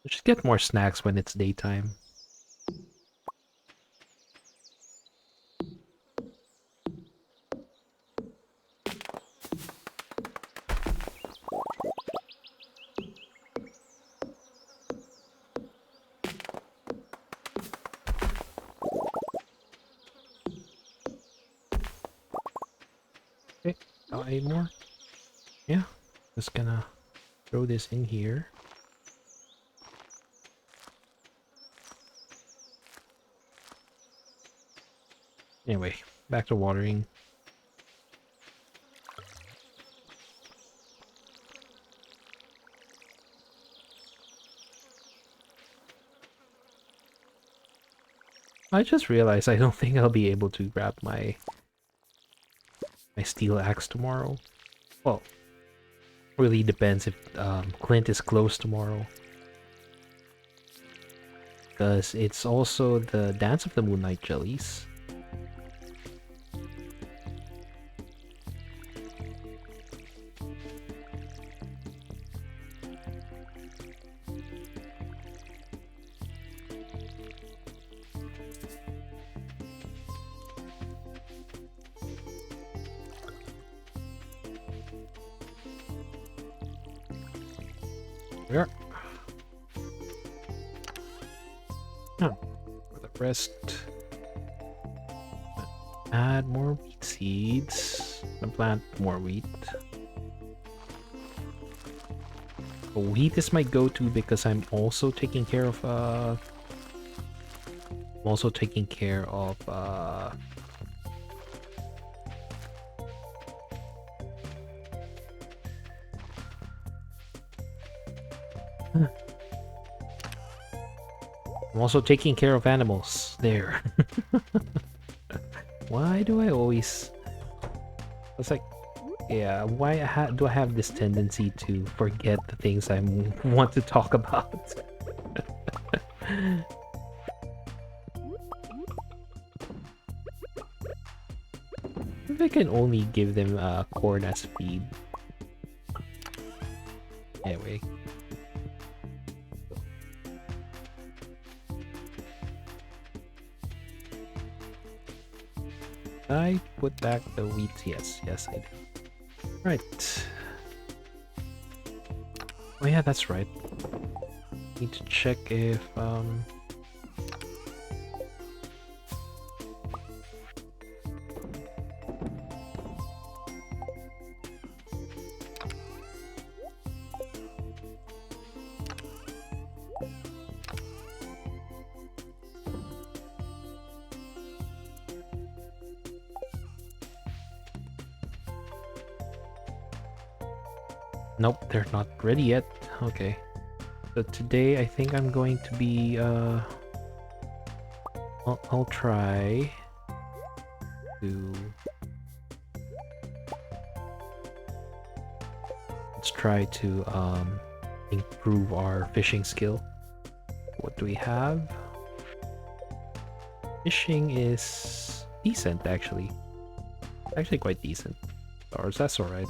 Just get more snacks when it's daytime. Okay, got 8 more. Yeah, just gonna throw this in here. Anyway, back to watering. I just realized I don't think I'll be able to grab my steel axe tomorrow. Well, really depends if Clint is closed tomorrow. Because it's also the Dance of the Moonlight Jellies. There. Oh, for the rest, add more wheat seeds and plant more wheat. But wheat is my go-to because I'm also taking care of I'm also taking care of animals. There. Why do I always... It's like... Yeah, why do I have this tendency to forget the things I want to talk about? If I can only give them corn as feed. Anyway. I put back the wheat? Yes, yes I do. Right. Oh yeah, that's right. Need to check if nope, they're not ready yet. Okay. So today I think I'm going to be I'll try to improve our fishing skill. What do we have? Fishing is decent actually. Actually quite decent. Or that's alright.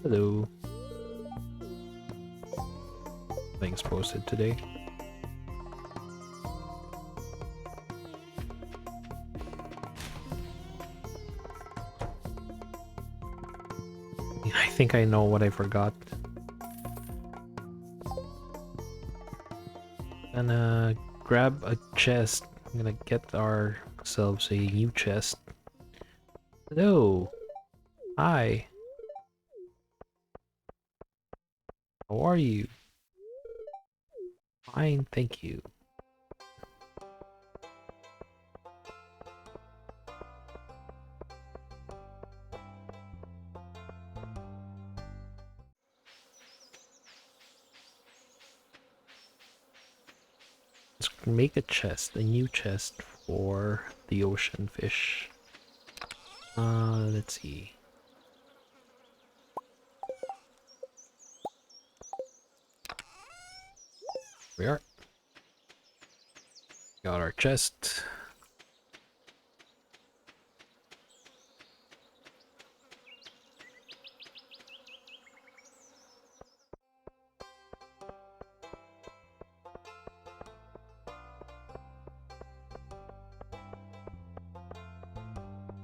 Hello. Things posted today. I think I know what I forgot. Gonna grab a chest. I'm gonna get ourselves a new chest. Hello. Hi. How are you? Fine, thank you. Let's make a chest, a new chest for the ocean fish. Let's see. We are. Got our chest.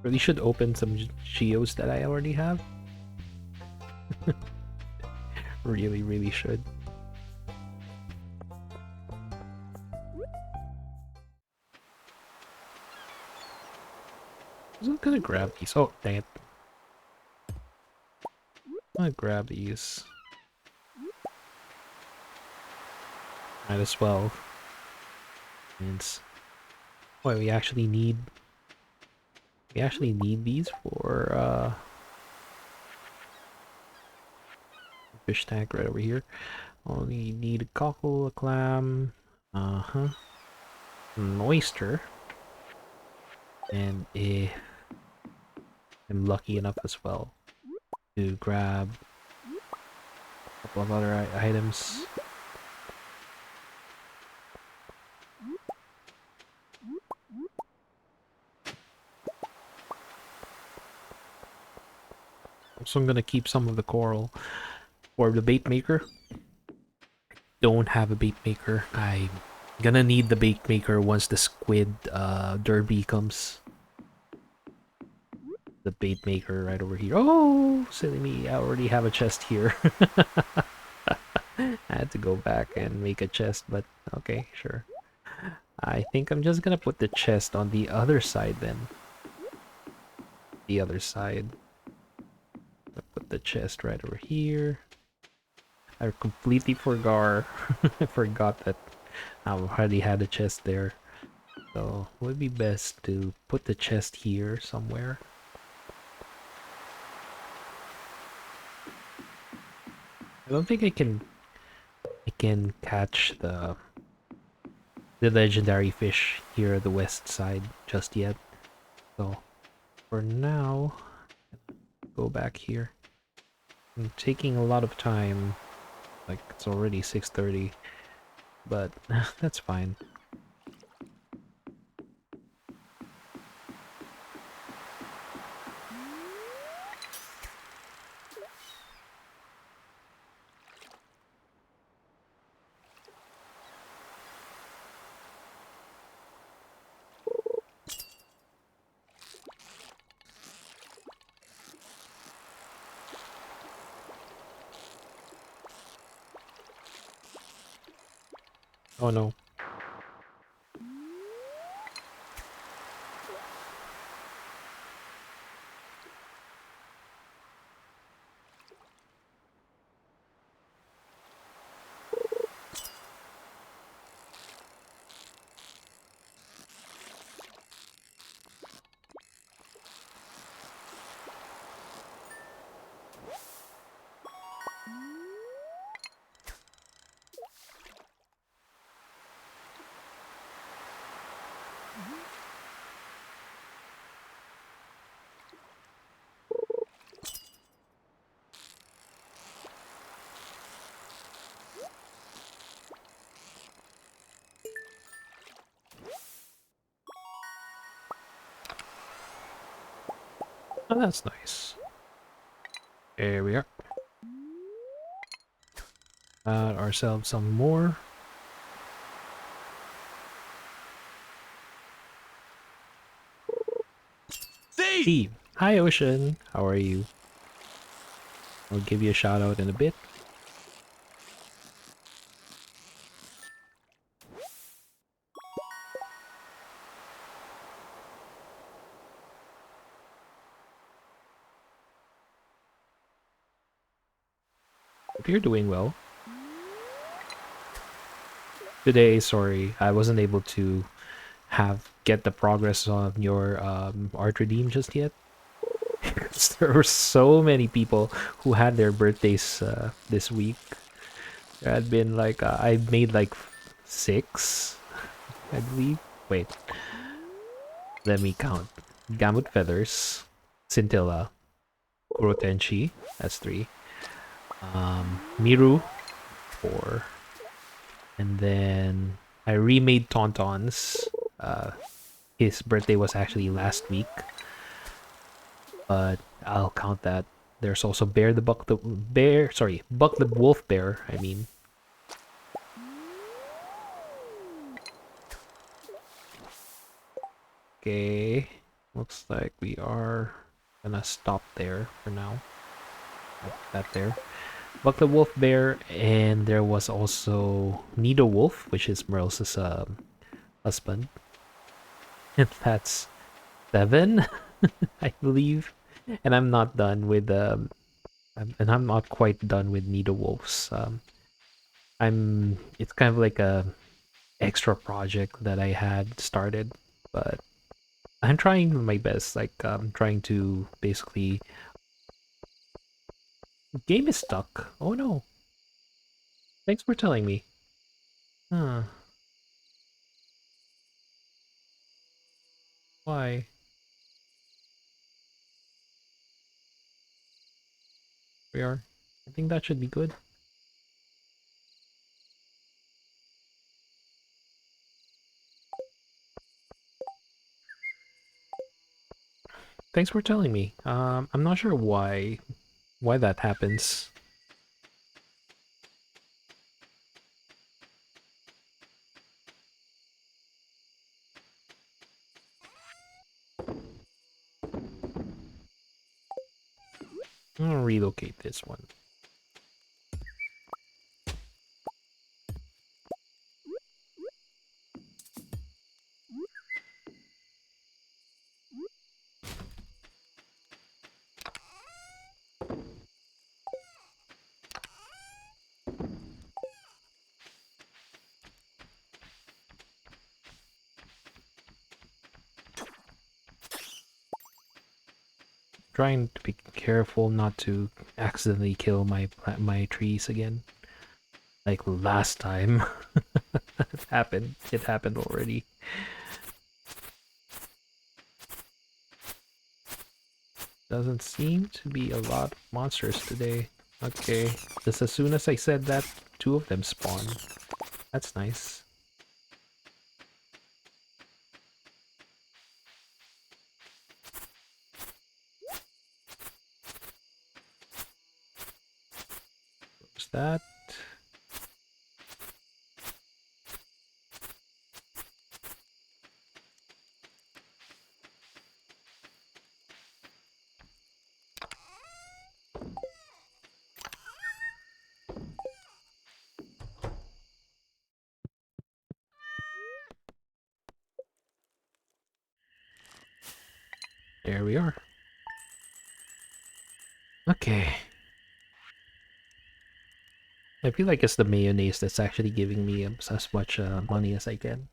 Really should open some geos that I already have. Really should. I was gonna grab these. Oh, dang it. I'm gonna grab these. Might as well. It's... Wait, we actually need these for fish tank right over here. Only need a cockle, a clam, an oyster, and if I'm lucky enough as well to grab a couple of other items. Also, I'm gonna keep some of the coral for the bait maker. Don't have a bait maker. I'm gonna need the bait maker once the squid derby comes. The bait maker right over here. Oh, silly me! I already have a chest here. I had to go back and make a chest, but okay, sure. I think I'm just gonna put the chest on the other side then. The other side. I'll put the chest right over here. I completely forgot. I forgot that I already had a chest there. So it would be best to put the chest here somewhere. I don't think I can catch the legendary fish here at the west side just yet. So for now, go back here. I'm taking a lot of time. Like it's already 6:30, but that's fine. Oh no. Oh, that's nice. There we are. Got ourselves some more. Steve! Hi, Ocean! How are you? I'll give you a shout out in a bit. Hope you're doing well. Today, sorry, I wasn't able to get the progress on your art redeem just yet. There were so many people who had their birthdays this week. There had been like I made like 6, I believe. Wait, let me count. Gamut Feathers, Scintilla, Kurotenshi, that's 3. Miru, 4. And then I remade Tauntauns. His birthday was actually last week, but I'll count that. There's also Buck the Wolf Bear, I mean. Okay, looks like we are gonna stop there for now. That there. Buck the Wolf Bear, and there was also Nido Wolf, which is Merle's husband. And that's 7, I believe. And I'm not done with I'm not quite done with Nido Wolves. It's kind of like a extra project that I had started, but I'm trying my best. Like I'm trying to basically game is stuck. Oh no. Thanks for telling me. Huh. Why? We are. I think that should be good. Thanks for telling me. I'm not sure why that happens. I'm gonna relocate this one. Trying to be careful not to accidentally kill my trees again. Like last time. It happened. It happened already. Doesn't seem to be a lot of monsters today. Okay, just as soon as I said that, 2 of them spawn. That's nice. What's that? There we are. Okay. I feel like it's the mayonnaise that's actually giving me as much money as I can.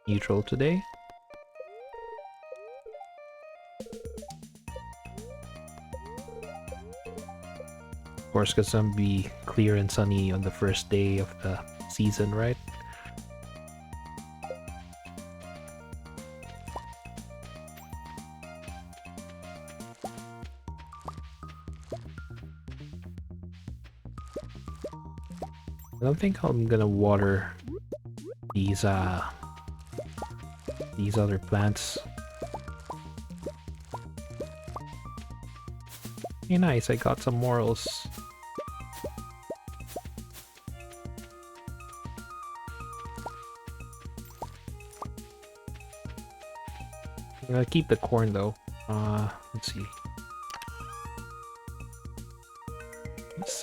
Neutral today. Of course, because I'm be clear and sunny on the first day of the season, right? I don't think I'm gonna water these other plants. Hey, nice, I got some morals. I'm gonna keep the corn though. Let's see. Let's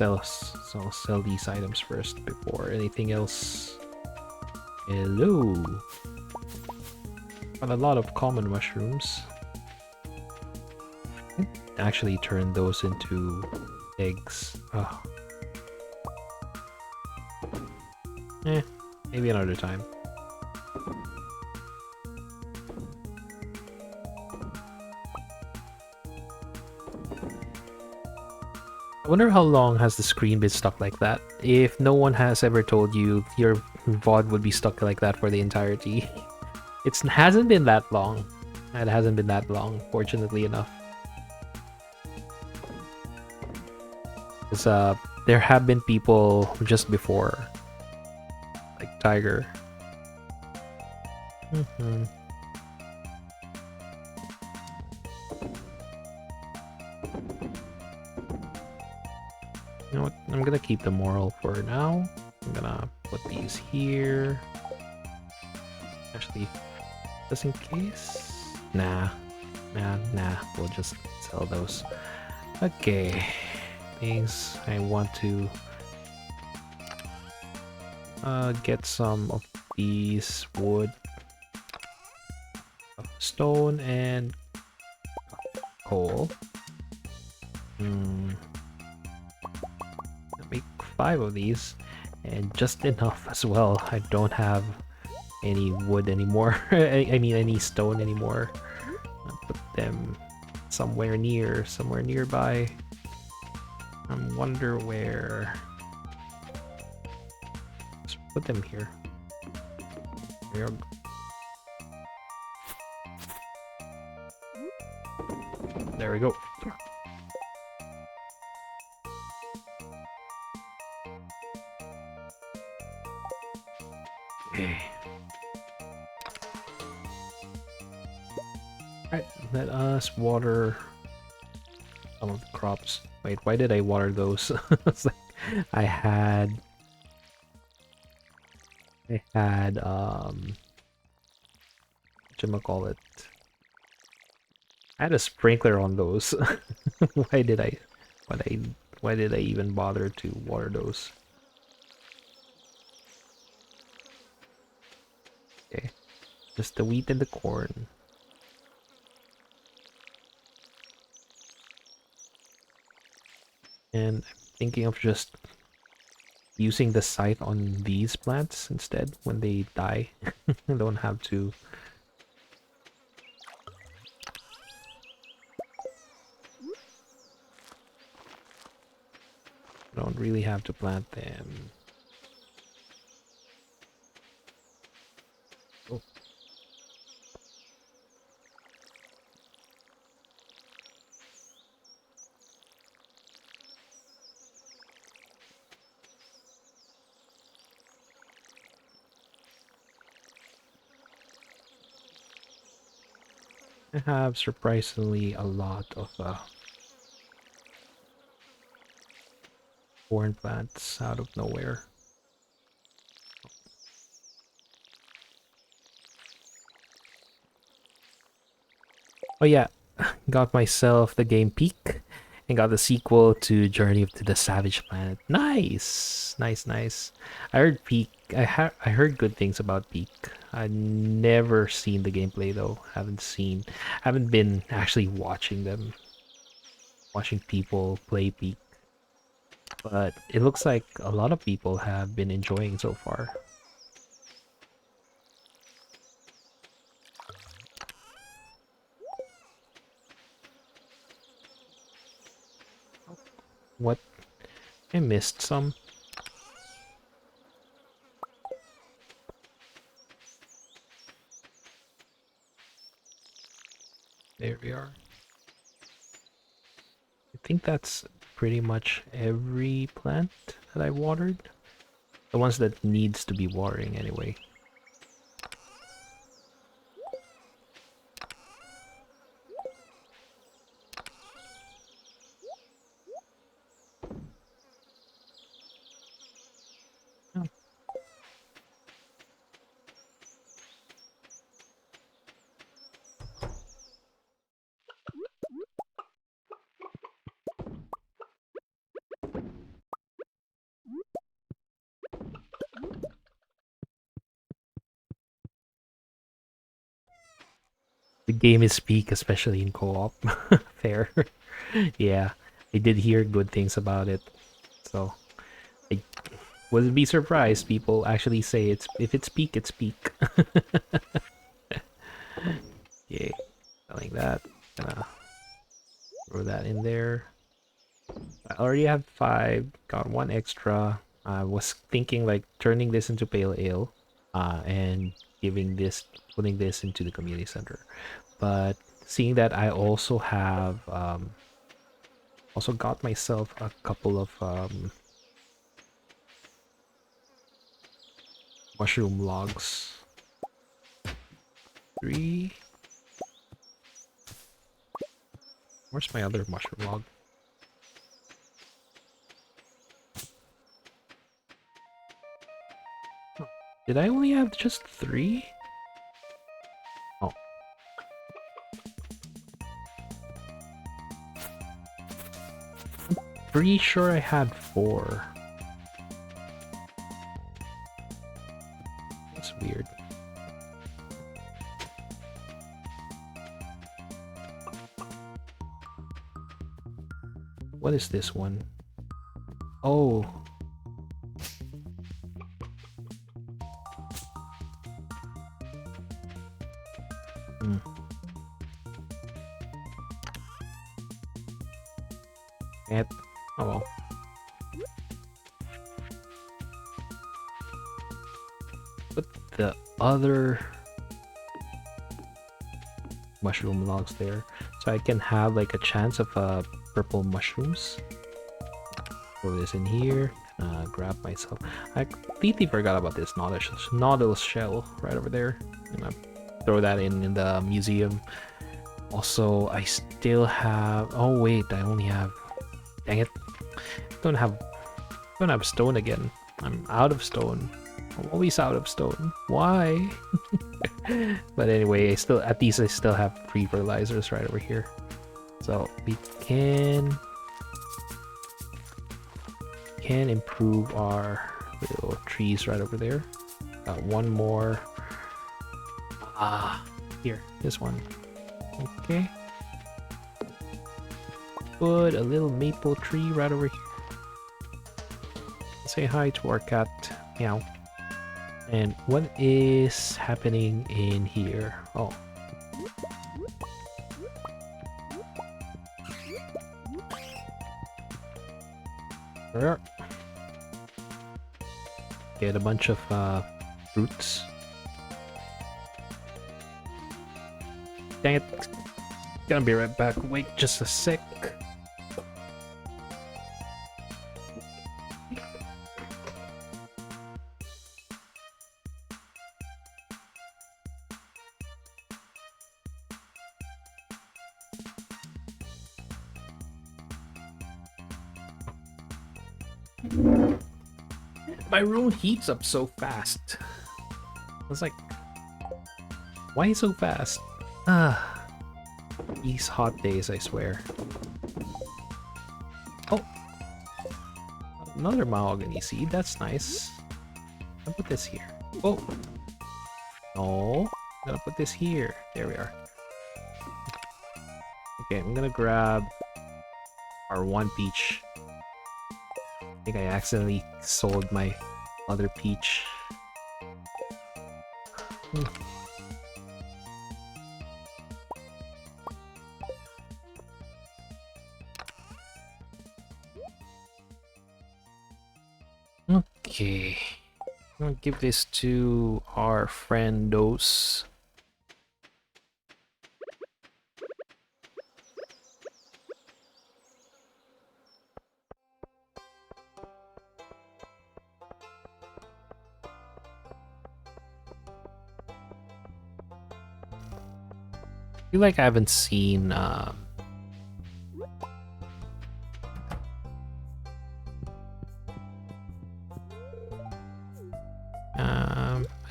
sell these items first before anything else. Hello. Got a lot of common mushrooms. Actually turn those into eggs. Oh. Maybe another time. I wonder how long has the screen been stuck like that? If no one has ever told you, your VOD would be stuck like that for the entirety. It hasn't been that long. It hasn't been that long, fortunately enough. Because there have been people just before. Like Tiger. You know what? I'm gonna keep the moral for now. I'm gonna put these here. Actually, just in case. Nah, Nah, we'll just sell those. Okay, things I want to get some of these wood, stone, and coal. Make 5 of these, and just enough as well. I don't have any wood anymore. I mean, any stone anymore. I'll put them somewhere nearby. I wonder where. Let's put them here. There. There we go. Okay. Alright, let us water some of the crops. Wait, why did I water those? It's like I had whatchamacallit? I had a sprinkler on those. Why did I why did I even bother to water those? Okay. Just the wheat and the corn. And I'm thinking of just using the scythe on these plants instead when they die. I don't have to. I don't really have to plant them. Oh. I have surprisingly a lot of corn plants out of nowhere. Oh yeah, got myself the game Peak and got the sequel to Journey to the Savage Planet. Nice, nice, nice. I heard Peak. I heard good things about Peak. I never seen the gameplay though. Haven't been actually watching people play Peak. But it looks like a lot of people have been enjoying so far. What? I missed some. There we are. I think that's pretty much every plant that I watered. The ones that needs to be watering anyway. Oh. The game is peak, especially in co-op. Fair. Yeah, I did hear good things about it. So I wouldn't be surprised people actually say it's if it's peak, it's peak. Yay. Selling that. Gonna throw that in there. I already have 5, got 1 extra. I was thinking like turning this into pale ale, and putting this into the community center. But seeing that I also have, also got myself a couple of mushroom logs. 3. Where's my other mushroom log? Did I only have just 3? Oh. pretty sure I had 4. That's weird. What is this one? Oh. Hmm. Yep. Oh well. Put the other mushroom logs there so I can have like a chance of purple mushrooms. Throw this in here. Grab myself. I completely forgot about this Nautilus shell right over there. I'm gonna throw that in the museum. Also, I still have. Oh wait, I only have. Dang it! Don't have stone again. I'm out of stone. I'm always out of stone. Why? But anyway, at least I still have 3 fertilizers right over here. So we can improve our little trees right over there. Got one more. Here, this one. Okay. Put a little maple tree right over here. Say hi to our cat. Meow. And what is happening in here? Oh. Get a bunch of fruits. Dang it. Gonna be right back. Wait just a sec. My room heats up so fast. I was like, why so fast? These hot days, I swear. Oh, another mahogany seed. That's nice. I'll put this here. Oh, no, I'm gonna put this here. There we are. Okay, I'm gonna grab our 1 peach. I think I accidentally sold my other peach. Okay. I'm gonna give this to our friendos. I feel like I haven't seen might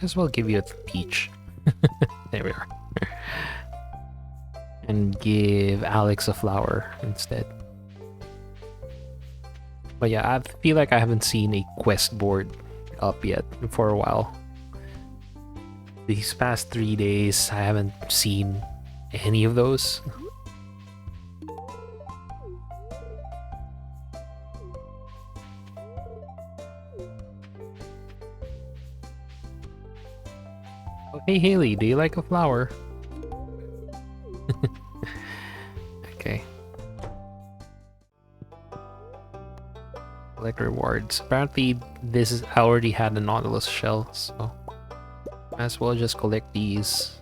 as well give you a peach. There we are. And give Alex a flower instead. But yeah, I feel like I haven't seen a quest board up yet for a while. These past 3 days, I haven't seen any of those. Oh, hey Haley, do you like a flower? Okay. Collect rewards. Apparently, I already had the Nautilus shell, so might as well just collect these.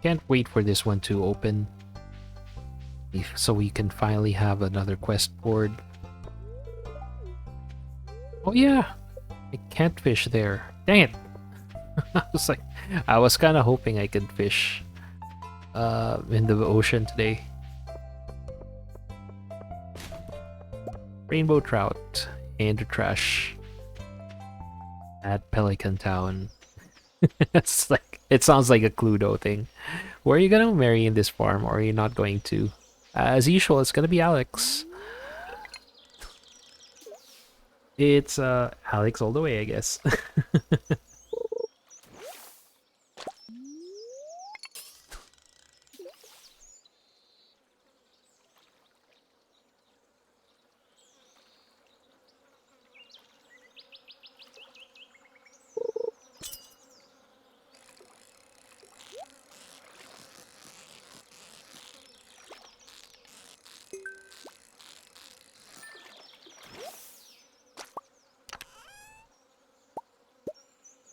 Can't wait for this one to open, so we can finally have another quest board. Oh yeah, I can't fish there. Dang it! I was kind of hoping I could fish in the ocean today. Rainbow trout and the trash at Pelican Town. It's like it sounds like a Cluedo thing. Where are you gonna marry in this farm, or are you not going to? As usual, it's gonna be Alex. It's Alex all the way, I guess.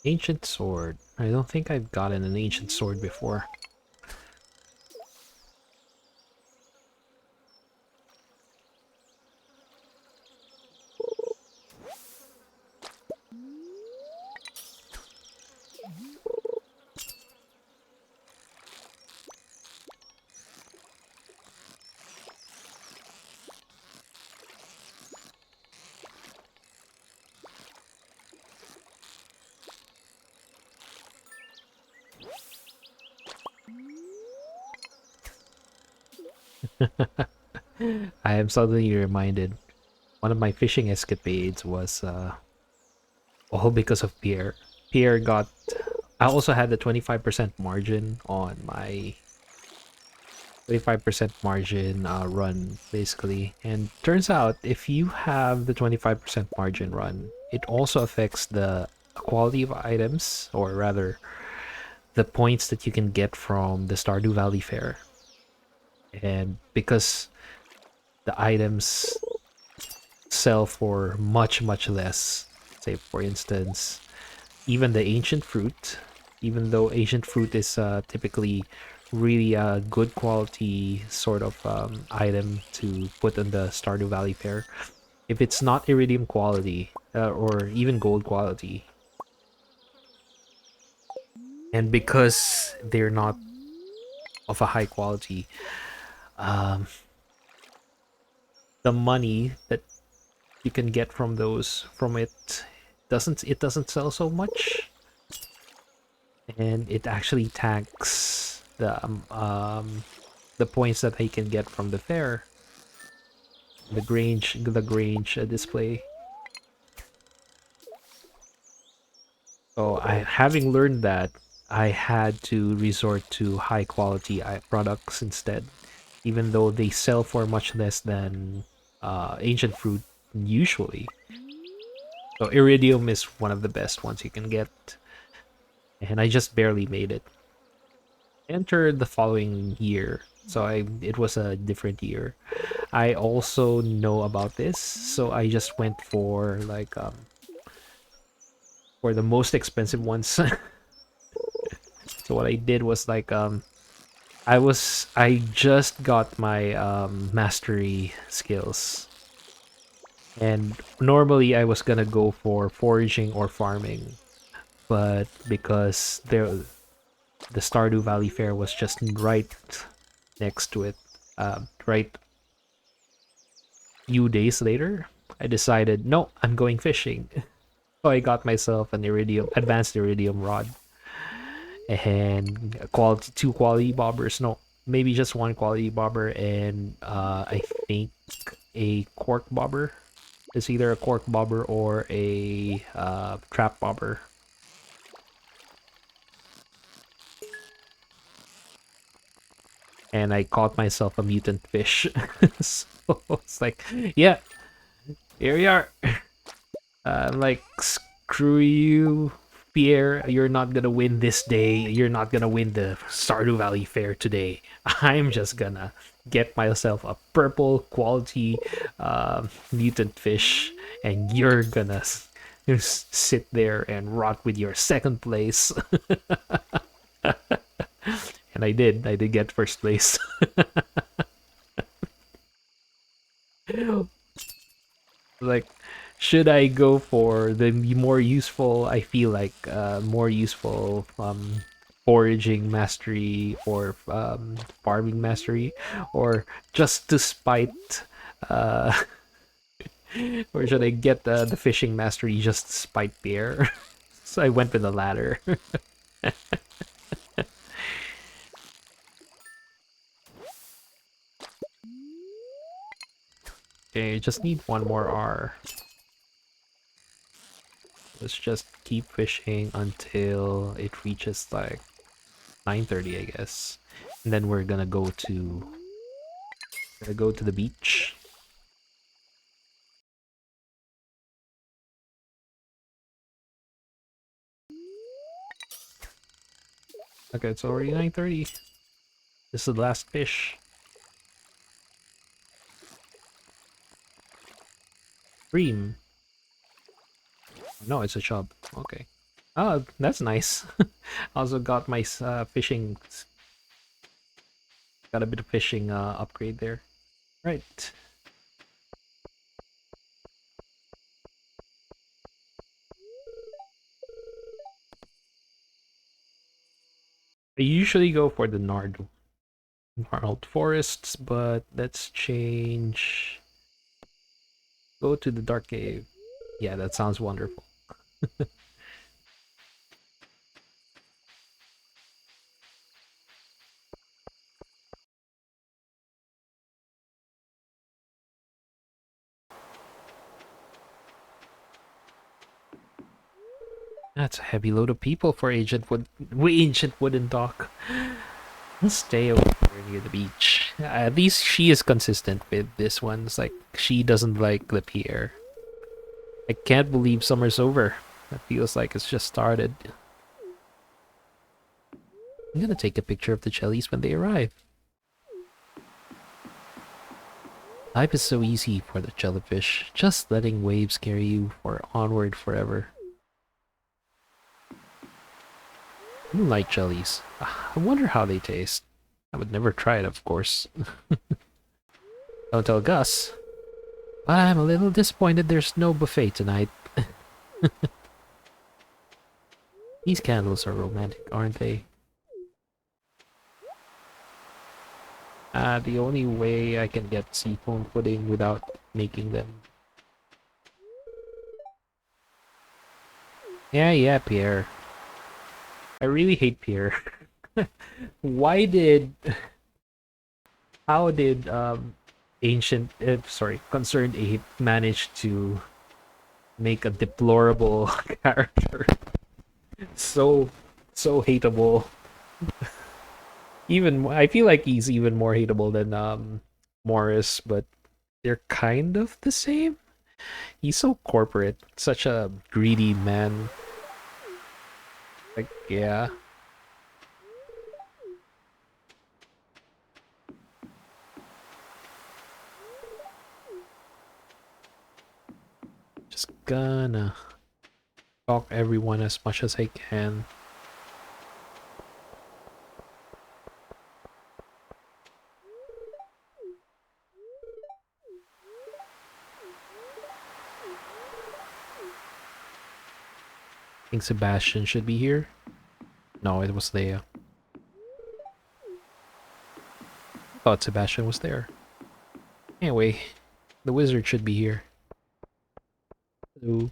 Ancient sword. I don't think I've gotten an ancient sword before. I am suddenly reminded one of my fishing escapades was all because of Pierre. Pierre got. I also had the 25% margin on my 25% margin run, basically. And turns out, if you have the 25% margin run, it also affects the quality of items, or rather, the points that you can get from the Stardew Valley Fair. And because the items sell for much, much less, say, for instance, even the ancient fruit, even though ancient fruit is typically really good quality sort of item to put on the Stardew Valley Fair, if it's not iridium quality or even gold quality, and because they're not of a high quality, um, the money that you can get from those from it doesn't sell so much, and it actually tax the points that I can get from the fair, the Grange display. So having learned that, I had to resort to high quality products instead, even though they sell for much less than ancient fruit usually. So iridium is one of the best ones you can get, and I just barely made it. Entered the following year, so it was a different year. I also know about this, so I just went for the most expensive ones. So what I did was I just got my mastery skills, and normally I was gonna go for foraging or farming, but because the Stardew Valley Fair was just right next to it, right few days later, I decided no, I'm going fishing. So I got myself an advanced iridium rod, and two quality bobbers. No, maybe just one quality bobber, and I think a cork bobber. It's either a cork bobber or a trap bobber. And I caught myself a mutant fish. So it's like, yeah, here we are. I'm like, screw you, Pierre. You're not gonna win this day. You're not gonna win the Stardew Valley Fair today. I'm just gonna get myself a purple quality mutant fish, and you're gonna sit there and rot with your second place. And I did. I did get first place. Like, should I go for the more useful, I feel like more useful foraging mastery or farming mastery, or just to spite uh or should I get the fishing mastery just to spite bear? So I went with the latter. Okay, just need one more R. Let's just keep fishing until it reaches like 9:30, I guess. And then we're gonna go to the beach. Okay, it's already 9:30. This is the last fish. Bream. No, it's a chub. Okay. Oh, that's nice. Also got my fishing. Got a bit of fishing upgrade there. Right. I usually go for the gnarled forests, but let's change. Go to the dark cave. Yeah, that sounds wonderful. That's a heavy load of people for Ancient Wooden Dock. Let's stay over here near the beach. At least she is consistent with this one. It's like she doesn't like the pier. I can't believe summer's over. It feels like it's just started. I'm gonna take a picture of the jellies when they arrive. Life is so easy for the jellyfish, just letting waves carry you onward forever. Moonlight jellies. I wonder how they taste. I would never try it, of course. Don't tell Gus. But I'm a little disappointed there's no buffet tonight. These candles are romantic, aren't they? The only way I can get seafoam pudding without making them. Yeah, Pierre. I really hate Pierre. Why did... How did, Concerned Ape manage to make a deplorable character so hateable? Even I feel like he's even more hateable than Morris, but they're kind of the same. He's so corporate, such a greedy man. Like, yeah. Just gonna talk everyone as much as I can. I think Sebastian should be here. No, it was Leia. I thought Sebastian was there. Anyway, the wizard should be here. Hello.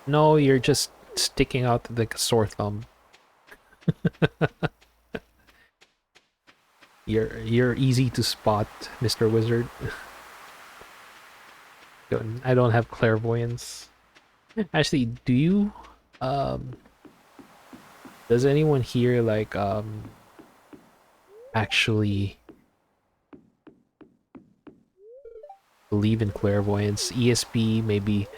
No, you're just sticking out like a sore thumb. You're easy to spot, Mr. Wizard. I don't have clairvoyance. Actually, do you um does anyone here like actually believe in clairvoyance? ESP maybe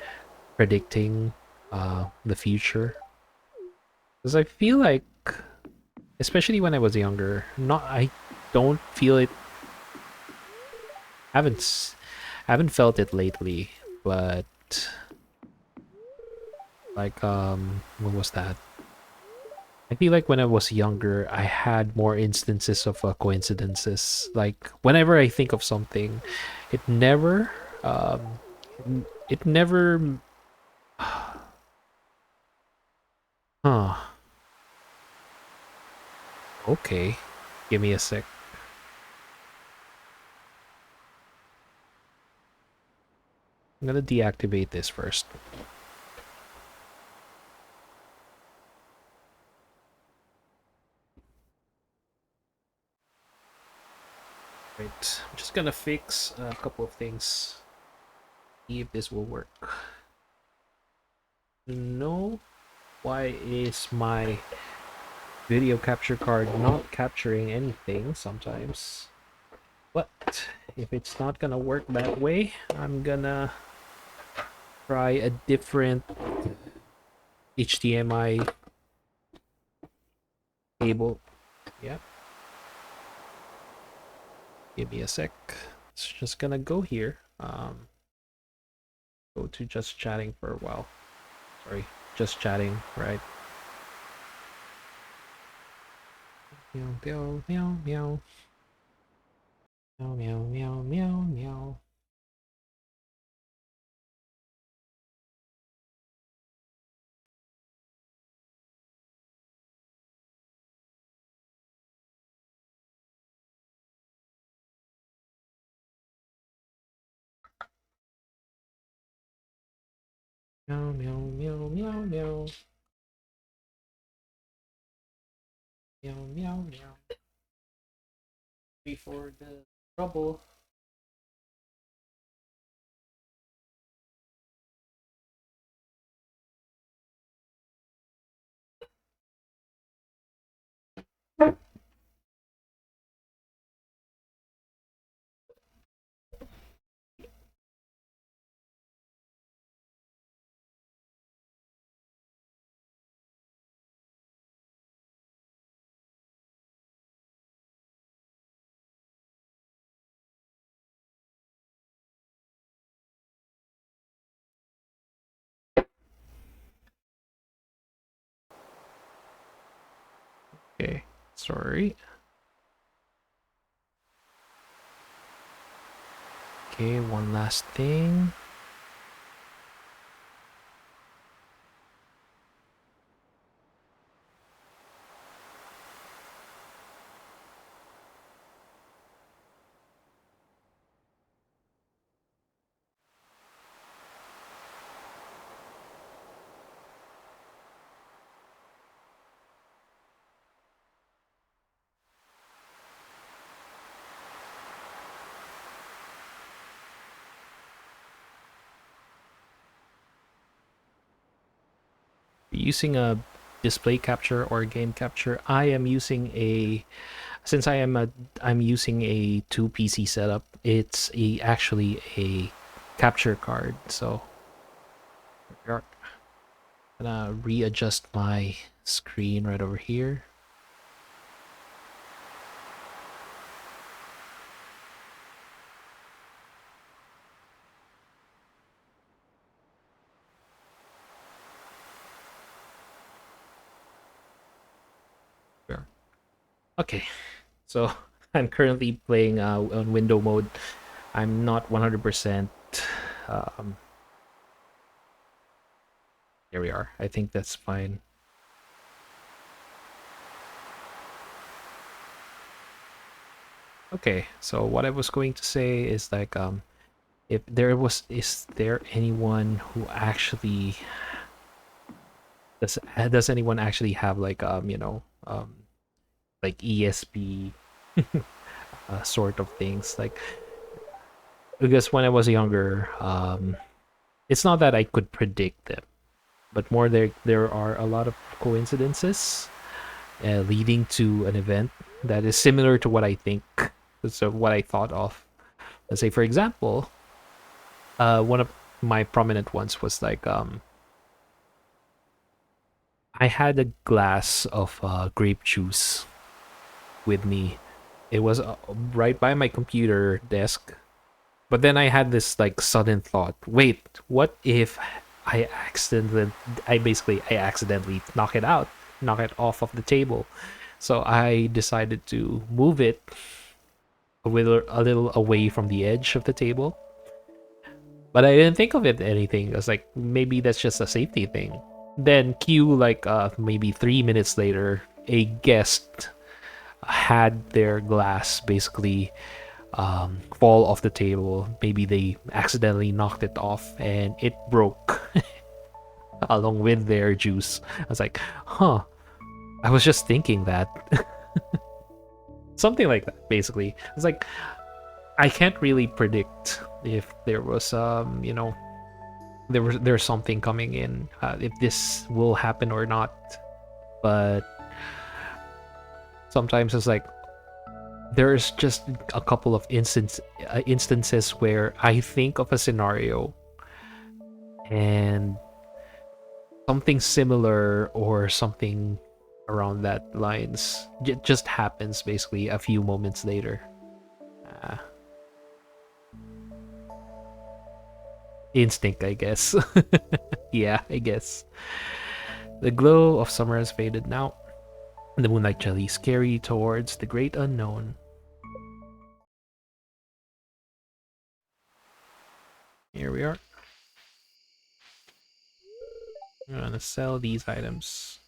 predicting the future? Because I feel like, especially when I was younger, not I don't feel it. Haven't felt it lately, but like when was that? I feel like when I was younger, I had more instances of coincidences. Like whenever I think of something, it never, um, it never, huh? Okay, give me a sec. I'm gonna deactivate this first. Alright, I'm just gonna fix a couple of things. See if this will work. No, why is my video capture card not capturing anything sometimes? But if it's not gonna work that way, I'm gonna try a different HDMI cable. Yep. Give me a sec. It's just gonna go here. Go to just chatting for a while. Sorry, just chatting, right? Meow, meow, meow, meow. Meow, meow, meow, meow, meow. Meow, meow, meow, meow, meow. Meow, meow, meow. Before the trouble. Okay, sorry. Okay, one last thing. Using a display capture or game capture, I am using a since I'm using a two PC setup. It's actually a capture card. So I'm gonna readjust my screen right over here. There. Okay, so I'm currently playing on window mode. I'm not 100%. Um, There we are. I think that's fine. Okay, so what I was going to say is like if there was is there anyone who actually does anyone actually have like like ESP sort of things like because when I was younger it's not that I could predict them but more there are a lot of coincidences leading to an event that is similar to what I think so what I thought of. Let's say for example one of my prominent ones was like I had a glass of grape juice with me. It was right by my computer desk. But then I had this like sudden thought. Wait, what if I accidentally knock it off of the table. So I decided to move it a little away from the edge of the table. But I didn't think of it anything. I was like, maybe that's just a safety thing. Then cue like maybe 3 minutes later, a guest had their glass basically fall off the table. Maybe they accidentally knocked it off and it broke along with their juice. I was like, huh, I was just thinking that. Something like that, basically. It's like, I can't really predict if there was there's something coming in, if this will happen or not. But sometimes it's like there's just a couple of instances where I think of a scenario and something similar or something around that lines just happens basically a few moments later. uh, Instinct, I guess. Yeah, I guess. The glow of summer has faded now. The moonlight jellies carry towards the great unknown. Here we are. I'm gonna sell these items.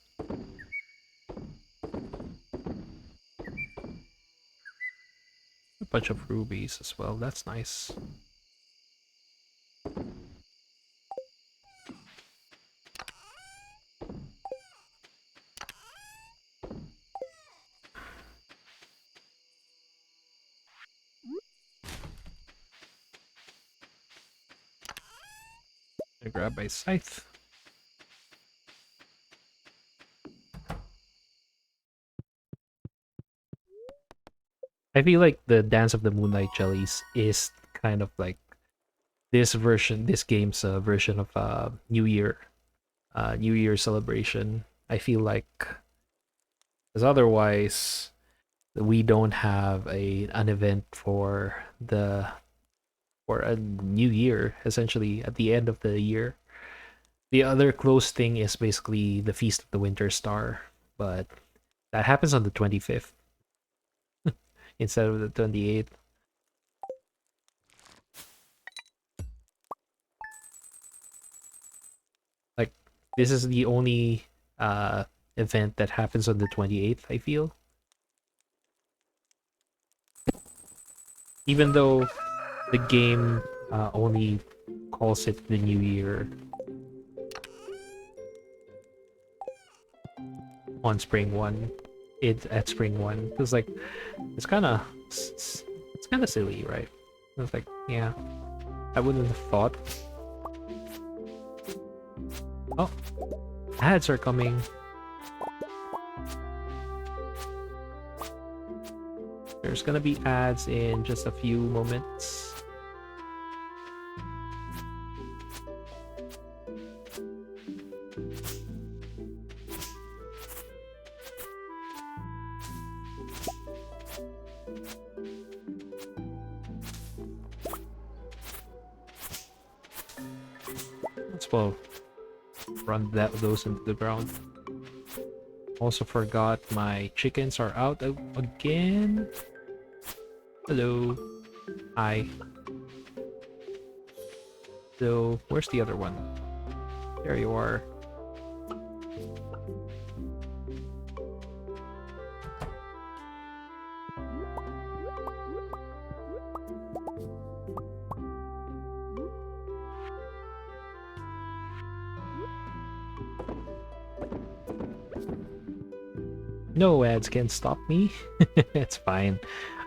A bunch of rubies as well. That's nice. I grab my scythe. I feel like the Dance of the Moonlight Jellies is kind of like this game's version of New Year celebration. I feel like, because otherwise we don't have an event for a new year, essentially at the end of the year. The other close thing is basically the Feast of the Winter Star, but that happens on the 25th instead of the 28th. Like, this is the only event that happens on the 28th, I feel. Even though the game only calls it the New Year on Spring 1. It at Spring 1. It's like, it's kind of it's kind of silly, right? It's like, yeah, I wouldn't have thought. Oh, ads are coming. There's gonna be ads in just a few moments. Let's well run those into the ground. Also forgot my chickens are out again. Hello. Hi. So, where's the other one? There you are. No ads can stop me. It's fine.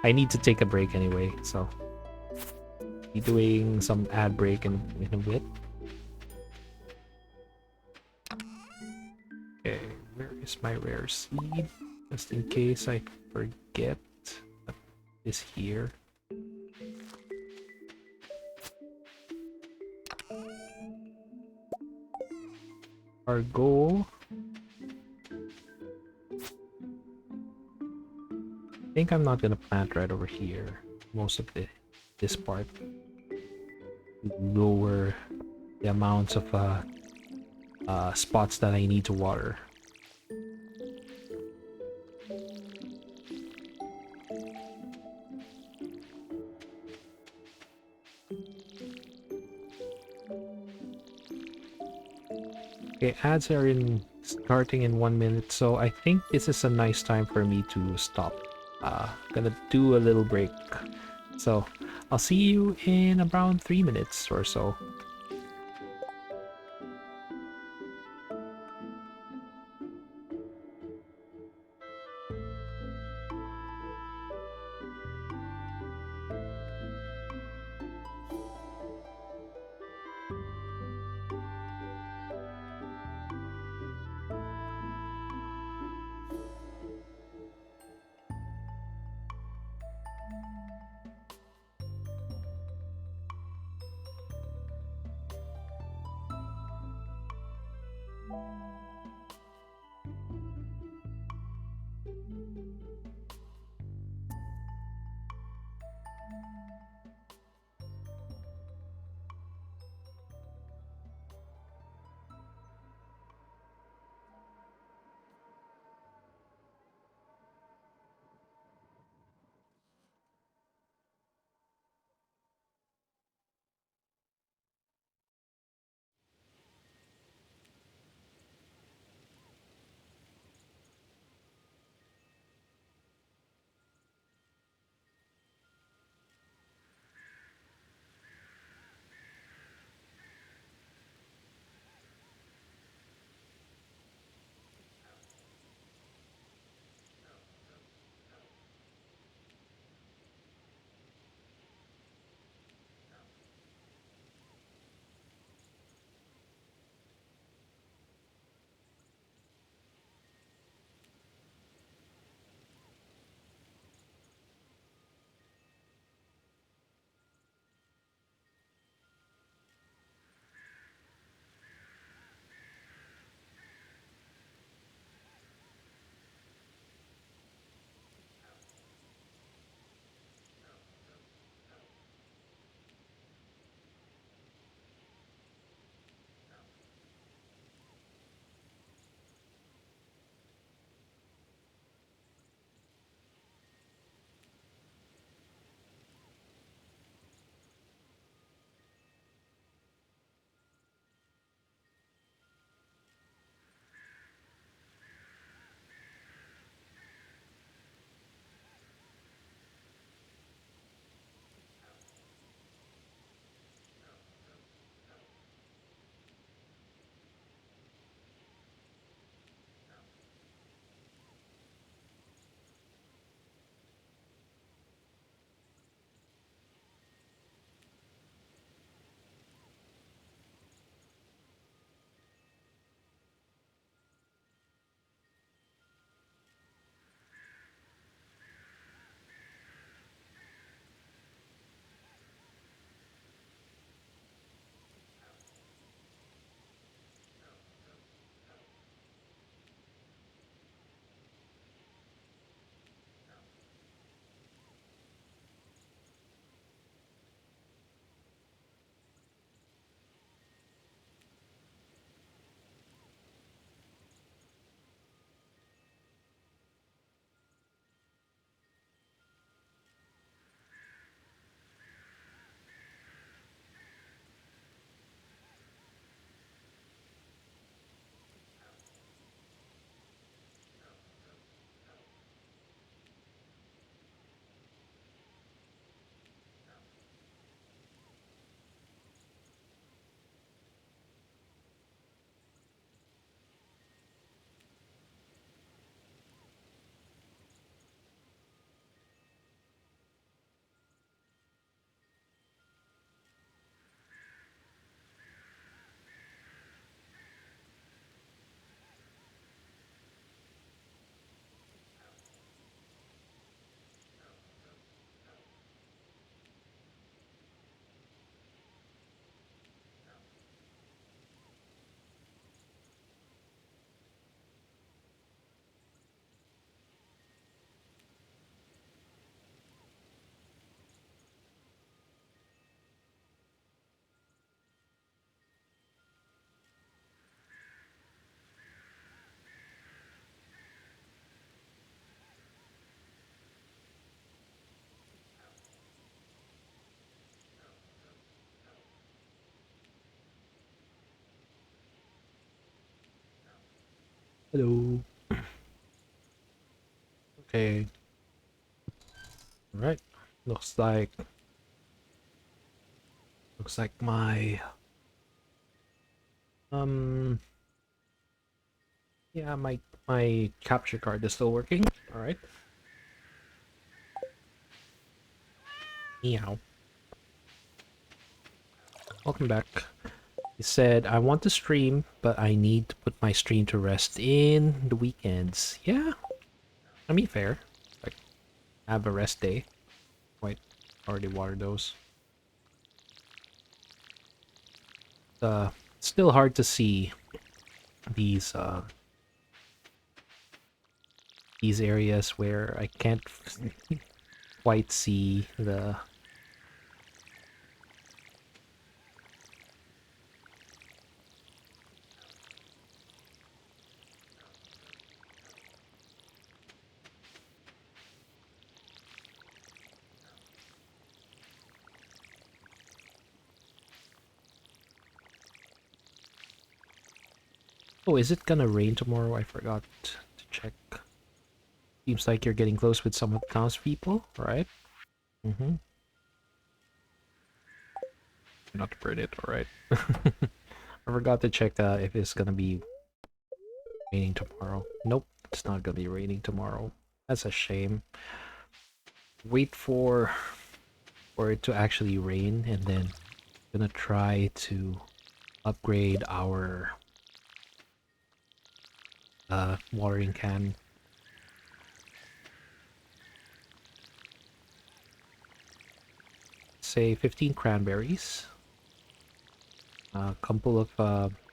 I need to take a break anyway, so be doing some ad break in a bit. Okay, where is my rare seed? Just in case I forget. Is here. Our goal. I think I'm not gonna plant right over here. Most of this part. Lower the amounts of spots that I need to water. Okay, ads are starting in 1 minute, so I think this is a nice time for me to stop. Gonna do a little break. So I'll see you in around 3 minutes or so. Hello. Okay. All right. Looks like my um yeah, my capture card is still working. All right. Meow. Welcome back. He said, I want to stream, but I need to put my stream to rest in the weekends. Yeah, I mean, fair. Like, have a rest day. Quite already watered those. Uh, still hard to see these areas where I can't quite see the. Oh, is it gonna rain tomorrow? I forgot to check. Seems like you're getting close with some of the townspeople, right? Mm-hmm. Not to burn it, alright. I forgot to check if it's gonna be raining tomorrow. Nope, it's not gonna be raining tomorrow. That's a shame. Wait for it to actually rain, and then gonna try to upgrade our watering can. Say 15 cranberries, a couple of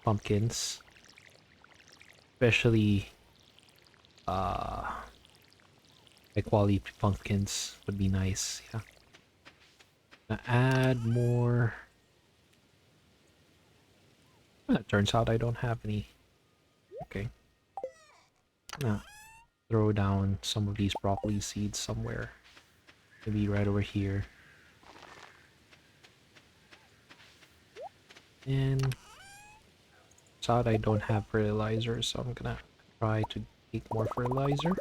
pumpkins, especially high quality pumpkins would be nice. Yeah. Gonna add more. It turns out I don't have any. Okay. Throw down some of these broccoli seeds somewhere. Maybe right over here. And out I don't have fertilizer, so I'm gonna try to take more fertilizer.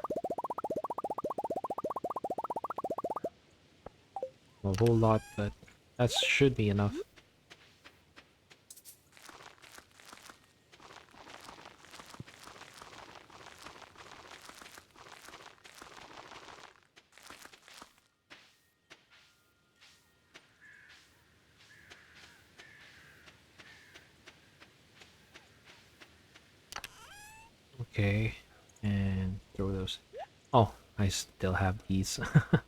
A whole lot, but that should be enough. Okay, and throw those. Oh, I still have these.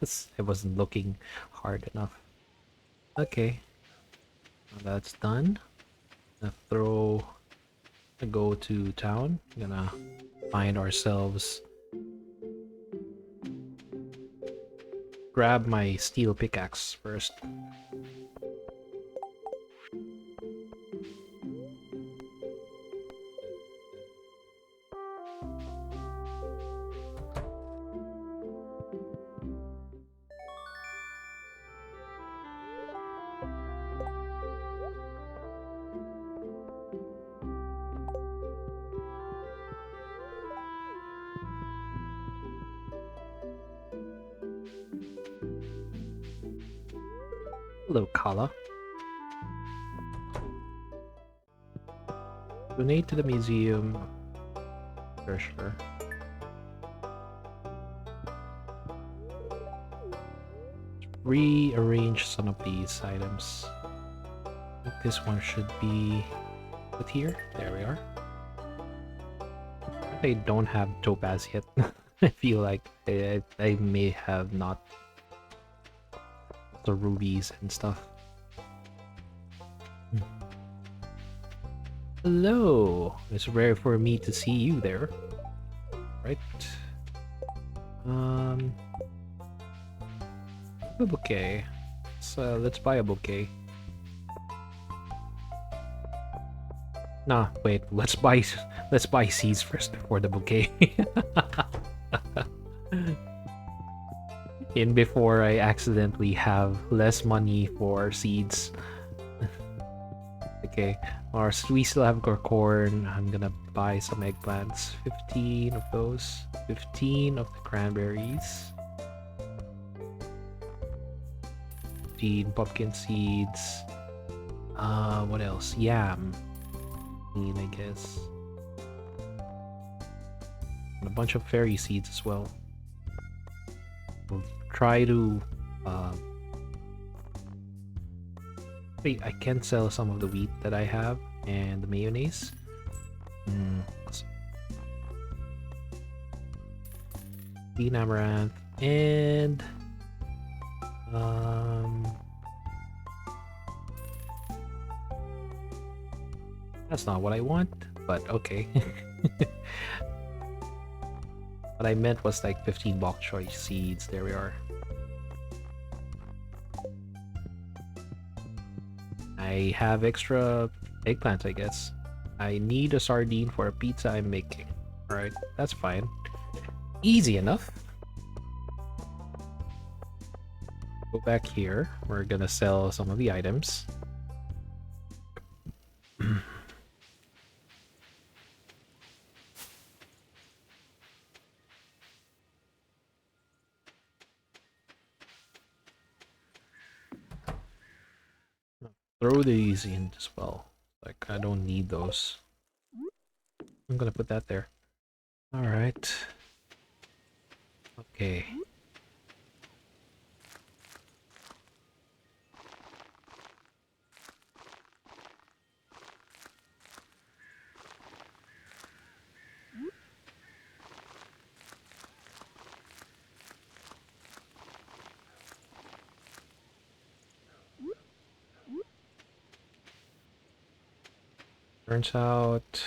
I wasn't looking hard enough. Okay, now that's done. Go to town. Gonna find ourselves. Grab my steel pickaxe first. Hello, Kala. Donate to the museum. For sure. Rearrange some of these items. I think this one should be put here. There we are. I don't have topaz yet. I feel like I may have not the rubies and stuff. Hello! It's rare for me to see you there. Right. A bouquet. So let's buy a bouquet. Nah, wait. Let's buy seeds first before the bouquet. In before I accidentally have less money for seeds. Okay, or we still have our corn. I'm gonna buy some eggplants. 15 of those. 15 of the cranberries. 15 pumpkin seeds. What else? Yam. I guess. And a bunch of fairy seeds as well. We'll try to wait, I can sell some of the wheat that I have and the mayonnaise. Green amaranth and That's not what I want, but okay. What I meant was like 15 bok choy seeds. There we are. I have extra eggplants, I guess. I need a sardine for a pizza I'm making. Alright, that's fine. Easy enough. Go back here. We're gonna sell some of the items. Throw these in as well. Like, I don't need those. I'm gonna put that there. Alright. Okay. Turns out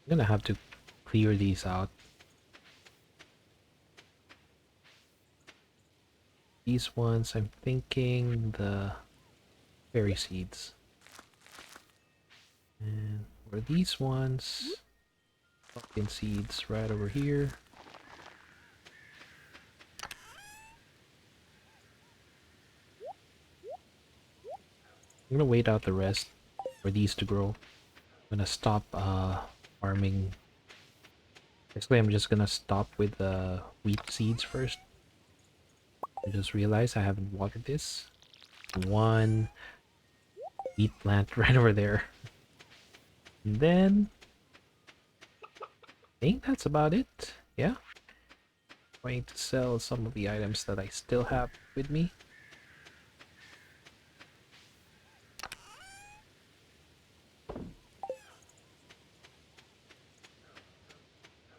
I'm gonna have to clear these out. These ones, I'm thinking the berry seeds. And for these ones, pumpkin seeds right over here. I'm gonna wait out the rest for these to grow. I'm gonna stop farming. Basically, I'm just gonna stop with the wheat seeds first. I just realized I haven't watered this. One wheat plant right over there. And then I think that's about it. Yeah. Going to sell some of the items that I still have with me.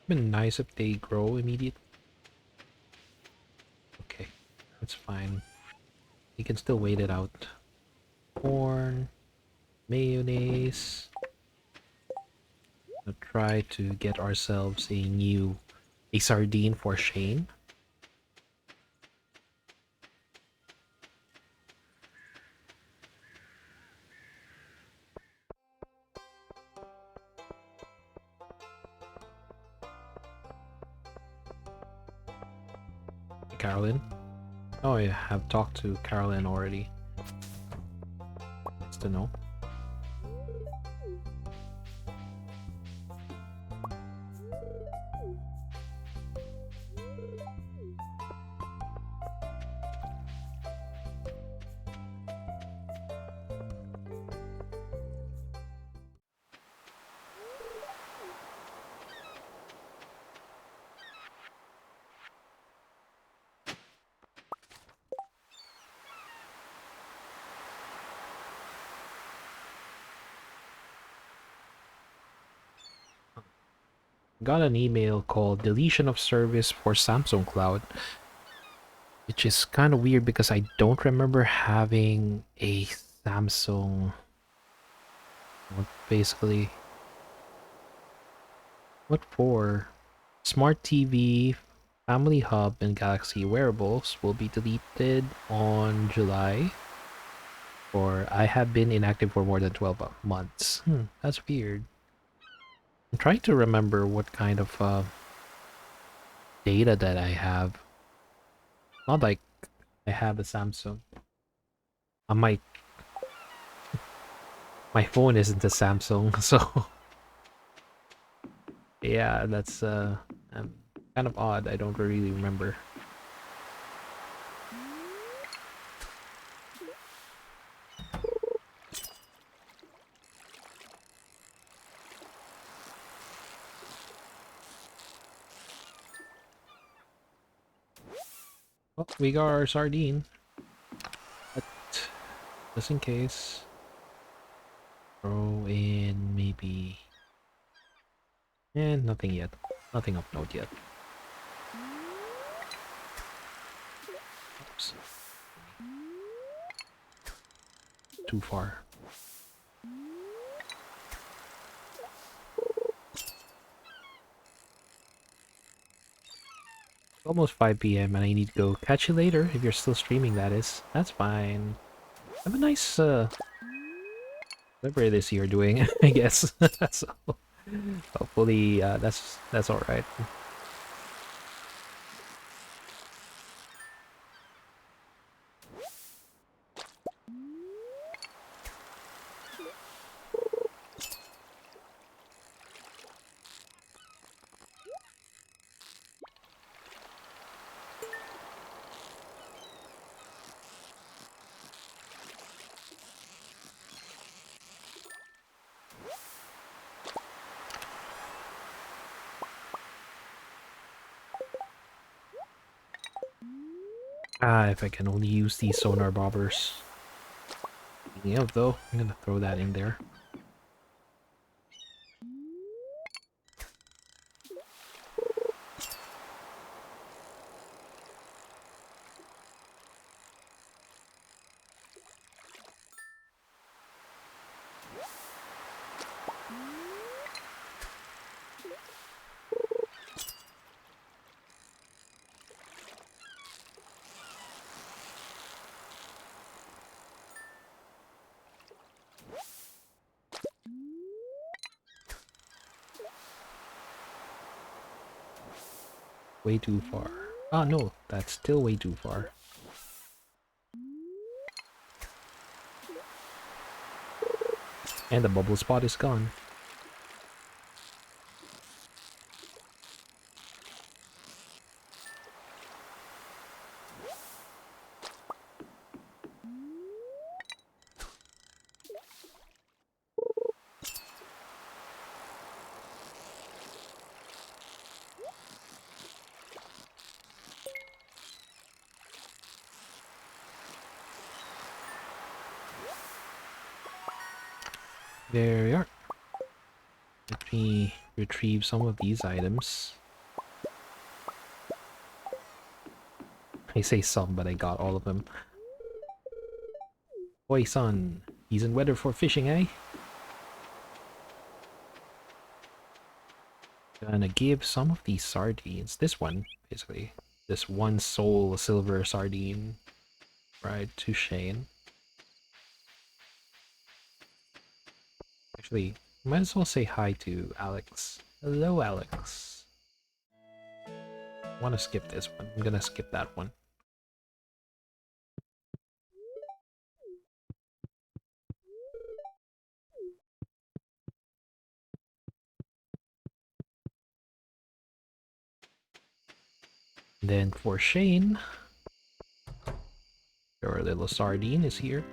Been nice if they grow immediately. Okay, that's fine. You can still wait it out. Corn, mayonnaise. We'll try to get ourselves a sardine for Shane. Carolyn. Oh, I have talked to Carolyn already. Nice to know. Got an email called deletion of service for Samsung Cloud, which is kind of weird because I don't remember having a Samsung. Basically, what for? Smart TV, Family Hub, and Galaxy wearables will be deleted on July. Or I have been inactive for more than 12 months. That's weird. I'm trying to remember what kind of data that I have. Not like I have a Samsung. My my phone isn't a Samsung, so yeah, that's kind of odd. I don't really remember. Well, we got our sardine, but just in case, throw in maybe. And nothing yet. Nothing of note yet. Oops. Too far. almost 5 p.m. and I need to go. Catch you later if you're still streaming, that is. That's fine. Have a nice, whatever it is you're doing, I guess. So, hopefully, that's alright. Ah, if I can only use these sonar bobbers. Speaking of, though, I'm gonna throw that in there. Way too far. Ah, no, that's still way too far. And the bubble spot is gone. There we are. Let me retrieve some of these items. I say some, but I got all of them. Boy, son, he's in weather for fishing, eh? Gonna give some of these sardines, this one, basically, this one soul silver sardine, right, to Shane. Actually, might as well say hi to Alex. Hello, Alex. I want to skip this one. I'm gonna skip that one. Then for Shane, your little sardine is here.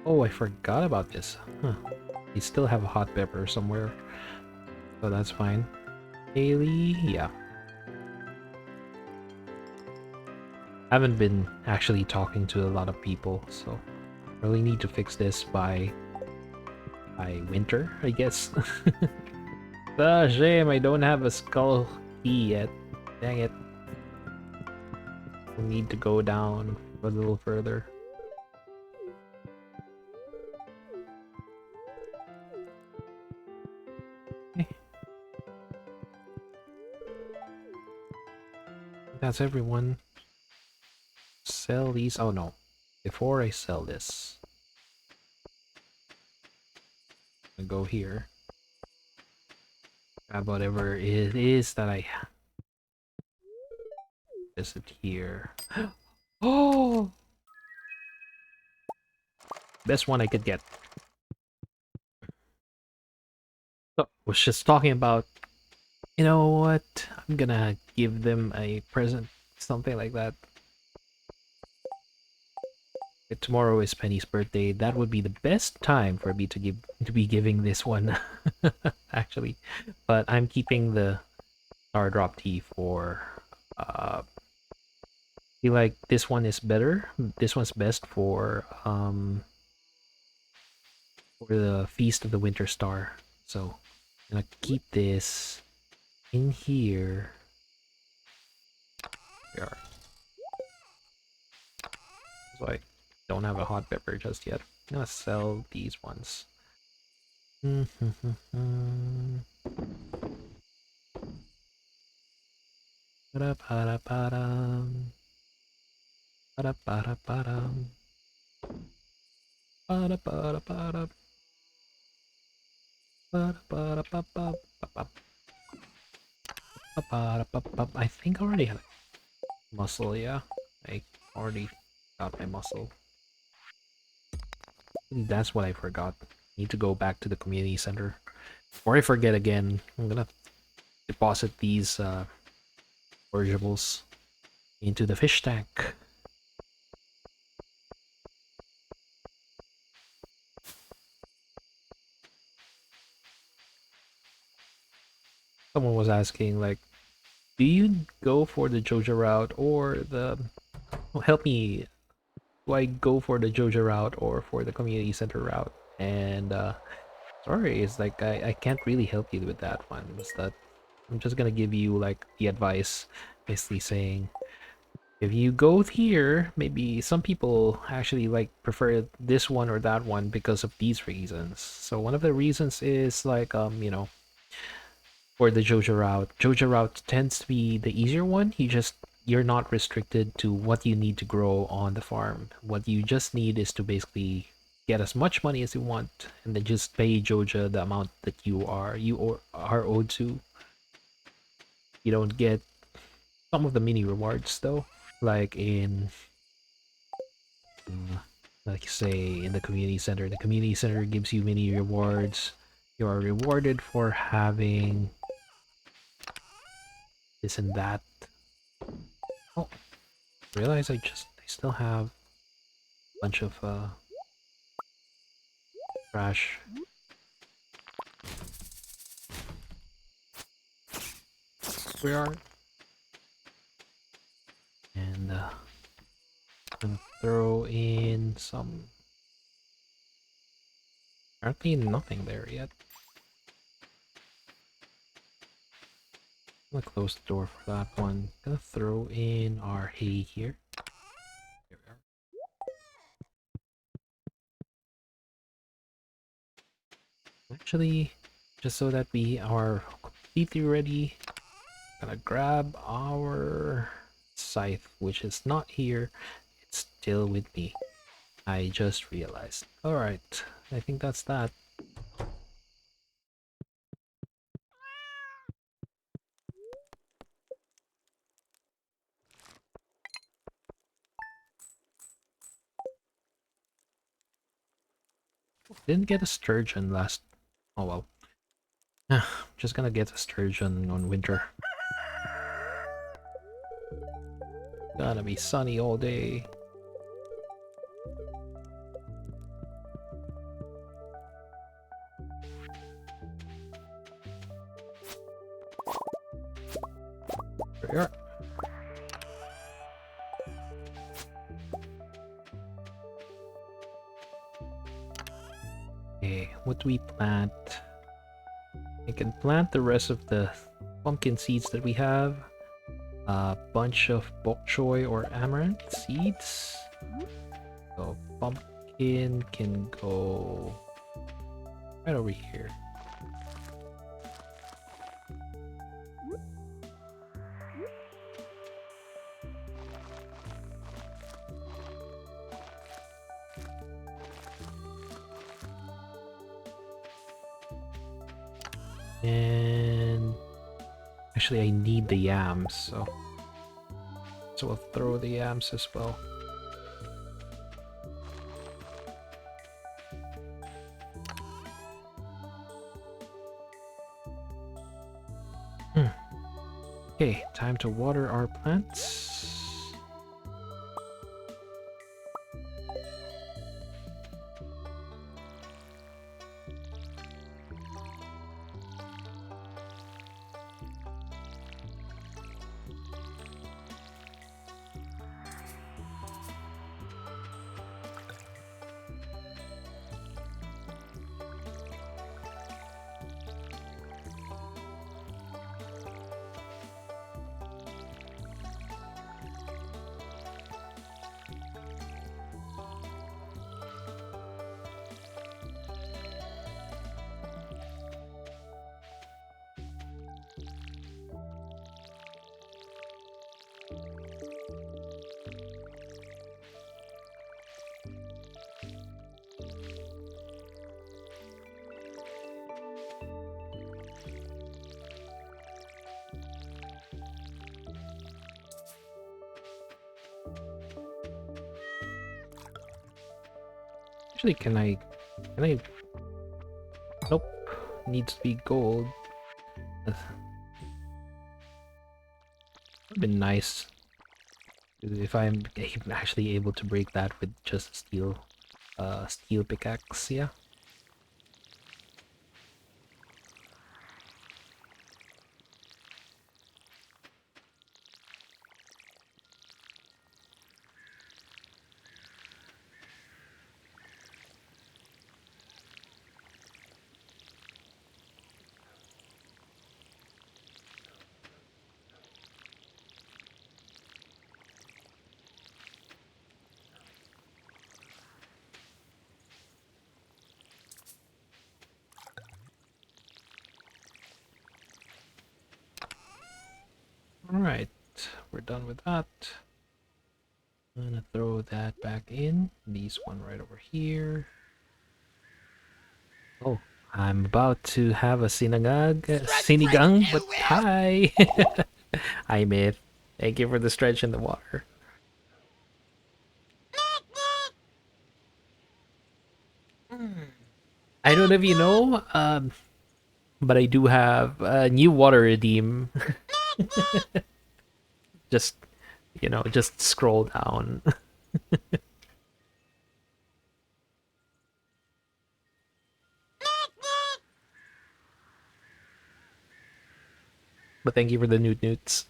Oh, I forgot about this. Huh. You still have a hot pepper somewhere, so that's fine. Haley, yeah. Haven't been actually talking to a lot of people, so really need to fix this by winter, I guess. Ah, shame I don't have a skull key yet. Dang it. We need to go down a little further. Okay. That's everyone. Sell these. Oh no. Before I sell this, I go here. Grab whatever it is that I visit here. Oh! Best one I could get. So, was just talking about, you know what? I'm gonna give them a present. Something like that. Tomorrow is Penny's birthday. That would be the best time for me to be giving this one, actually. But I'm keeping the Star Drop Tea for. Feel like this one is better. This one's best for the Feast of the Winter Star. So I'm gonna keep this in here. There. So I don't have a hot pepper just yet. I'm gonna sell these ones. Ba-da-ba-da-ba-dum. Ba-da-ba-da-ba-dum. Ba-da-ba-da-ba-dum. Ba-da-ba-da-ba-ba-ba-ba. Ba-ba-da-ba-ba. I think I already had a muscle, yeah. I already got my muscle. That's what I forgot. Need to go back to the community center. Before I forget again, I'm gonna deposit these forageables into the fish tank. Someone was asking, like, do you go for the Joja route or the... Well, help me. Do I go for the Joja route or for the community center route? And sorry, it's like I can't really help you with that one. It's that I'm just gonna give you like the advice, basically saying if you go here, maybe some people actually like prefer this one or that one because of these reasons. So one of the reasons is like for the Joja route. Joja route tends to be the easier one. You're not restricted to what you need to grow on the farm. What you just need is to basically get as much money as you want and then just pay Joja the amount that are owed to. You don't get some of the mini rewards though. Like uh, like say in the community center. The community center gives you mini rewards. You are rewarded for having this and that. Oh, realize I still have a bunch of trash. We are, and I'm gonna throw in some. Apparently nothing there yet. I'm gonna close the door for that one. Gonna throw in our hay here. There we are. Actually, just so that we are completely ready, gonna grab our scythe, which is not here. It's still with me. I just realized. Alright, I think that's that. Didn't get a sturgeon last... Oh well. Just gonna get a sturgeon on winter. Gonna be sunny all day. There we are. Okay, what do we plant? I can plant the rest of the pumpkin seeds that we have. A bunch of bok choy or amaranth seeds. So pumpkin can go right over here. And actually I need the yams, so I'll throw the yams as well. Okay, time to water our plants. Actually, can I, nope, needs to be gold. Would've been nice if I'm actually able to break that with just steel pickaxe, yeah. Alright, we're done with that. I'm gonna throw that back in. These one right over here. Oh, I'm about to have a sinigang, but hi! Hi, Myth. Thank you for the stretch in the water. I don't know if you know, but I do have a new water redeem. Just, just scroll down. But thank you for the newt newts.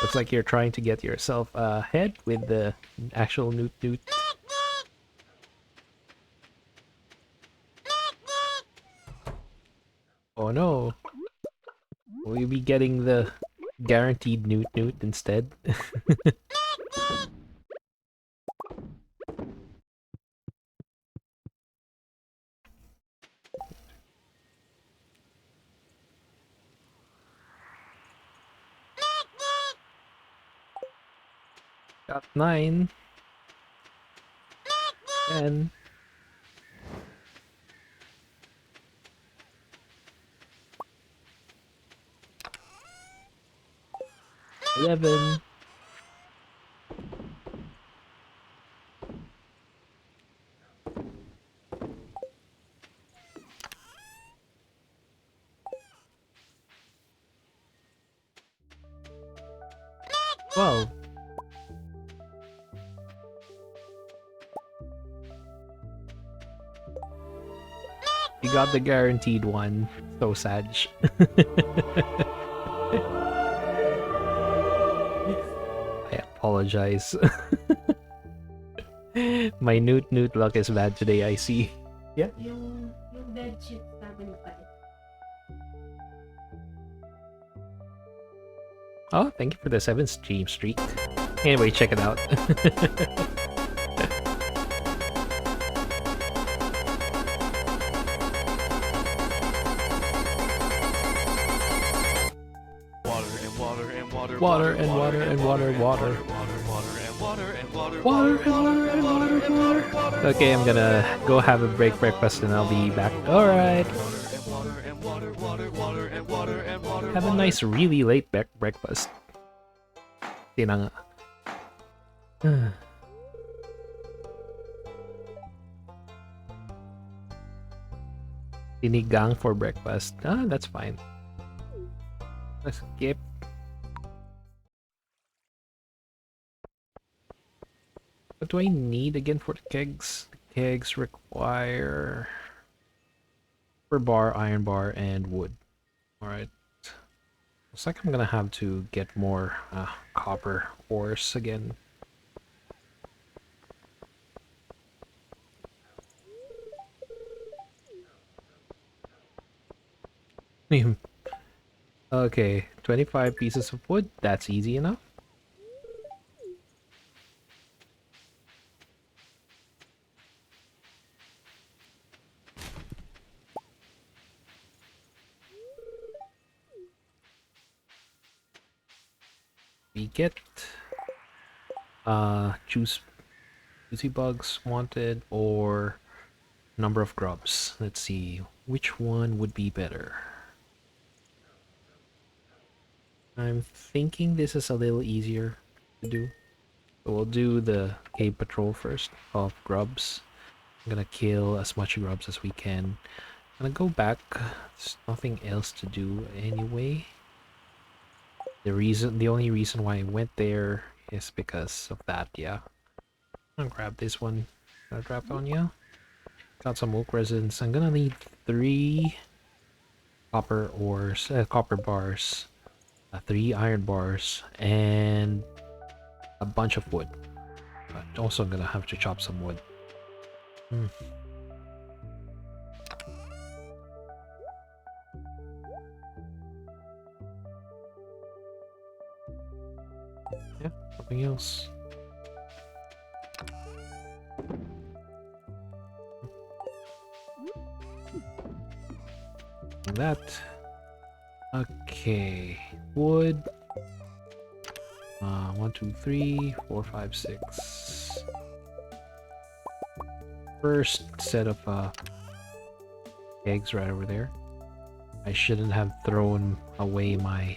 Looks like you're trying to get yourself ahead with the actual newt newt. Oh no. Will you be getting the guaranteed newt newt instead? Got 9. 10. 11. Well, you got the guaranteed one. So sad. I apologize. My newt newt luck is bad today, I see. Yeah. Yung bed sheets namin pa eh. Oh, thank you for the 7th stream streak. Anyway, check it out. Water and water and water, water. Water and water and water, water. Okay, I'm gonna go have a breakfast and I'll be back. Alright. Have a nice, really late breakfast. Di na nga. Sinigang for breakfast. Ah, that's fine. Let's skip. What do I need again for the kegs? The kegs require bar, iron bar, and wood. Alright. Looks like I'm gonna have to get more copper ores again. Okay, 25 pieces of wood. That's easy enough. We get juicy bugs wanted or number of grubs. Let's see which one would be better. I'm thinking this is a little easier to do. So we'll do the cave patrol first of grubs. I'm gonna kill as much grubs as we can. I'm gonna go back. There's nothing else to do anyway. The only reason why I went there is because of that, yeah. I'm gonna grab this one. Gonna drop on you. Got some oak resins. I'm gonna need 3 copper bars, 3 iron bars, and a bunch of wood. But also I'm gonna have to chop some wood. Hmm. Yeah, nothing else. That. Okay. Wood. 1, 2, 3, 4, 5, 6. First set of eggs right over there. I shouldn't have thrown away my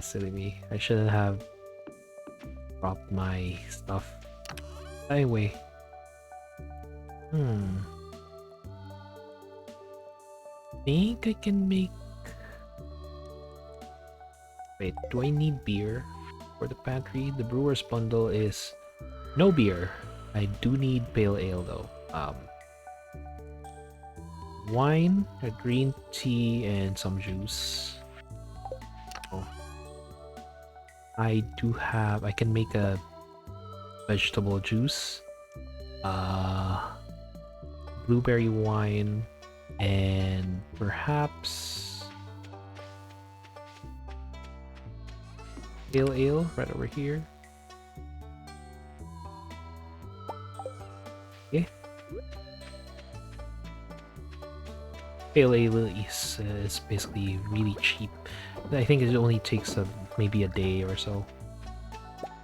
silly me. I shouldn't have dropped my stuff. Anyway. Think I can make... Wait, do I need beer for the pantry? The brewer's bundle is no beer. I do need pale ale though. Wine, a green tea, and some juice. Oh. I can make a vegetable juice. Blueberry wine, and perhaps pale ale right over here. Okay. Pale ale is basically really cheap. I think it only takes maybe a day or so.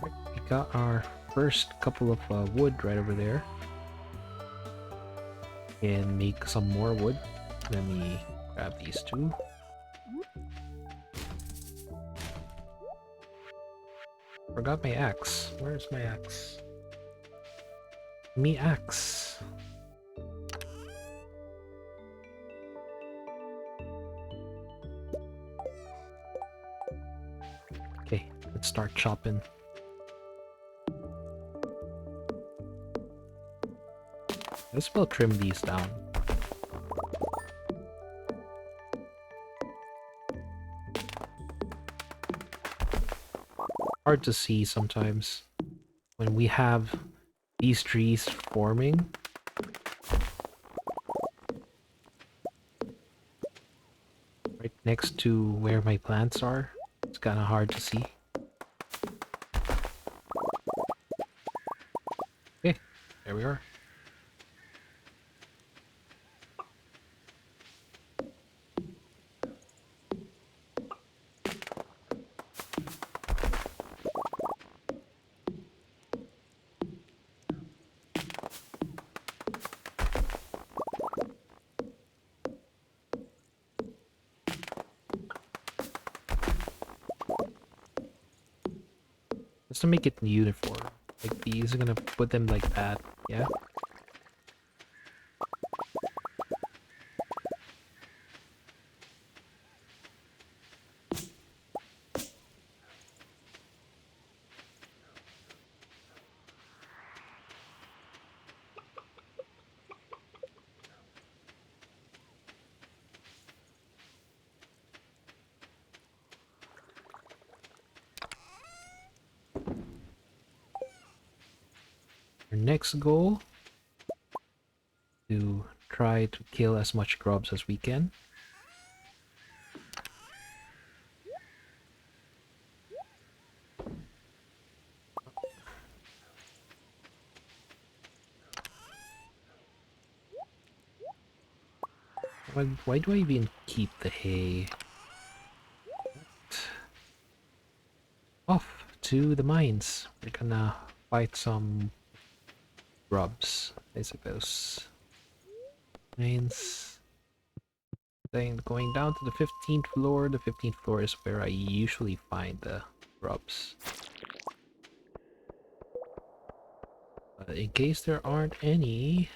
We got our first couple of wood right over there. And make some more wood. Let me grab these 2. Forgot my axe. Where's my axe? Me axe. Okay, let's start chopping. Let's well trim these down. Hard to see sometimes when we have these trees forming. Right next to where my plants are. It's kind of hard to see. Okay, there we are. Just to make it uniform. Like these are gonna put them like that, yeah? Our next goal, to try to kill as much grubs as we can. Why do I even keep the hay? Off to the mines. We're gonna fight some grubs, I suppose. Mines. Then going down to the 15th floor. The 15th floor is where I usually find the grubs. In case there aren't any,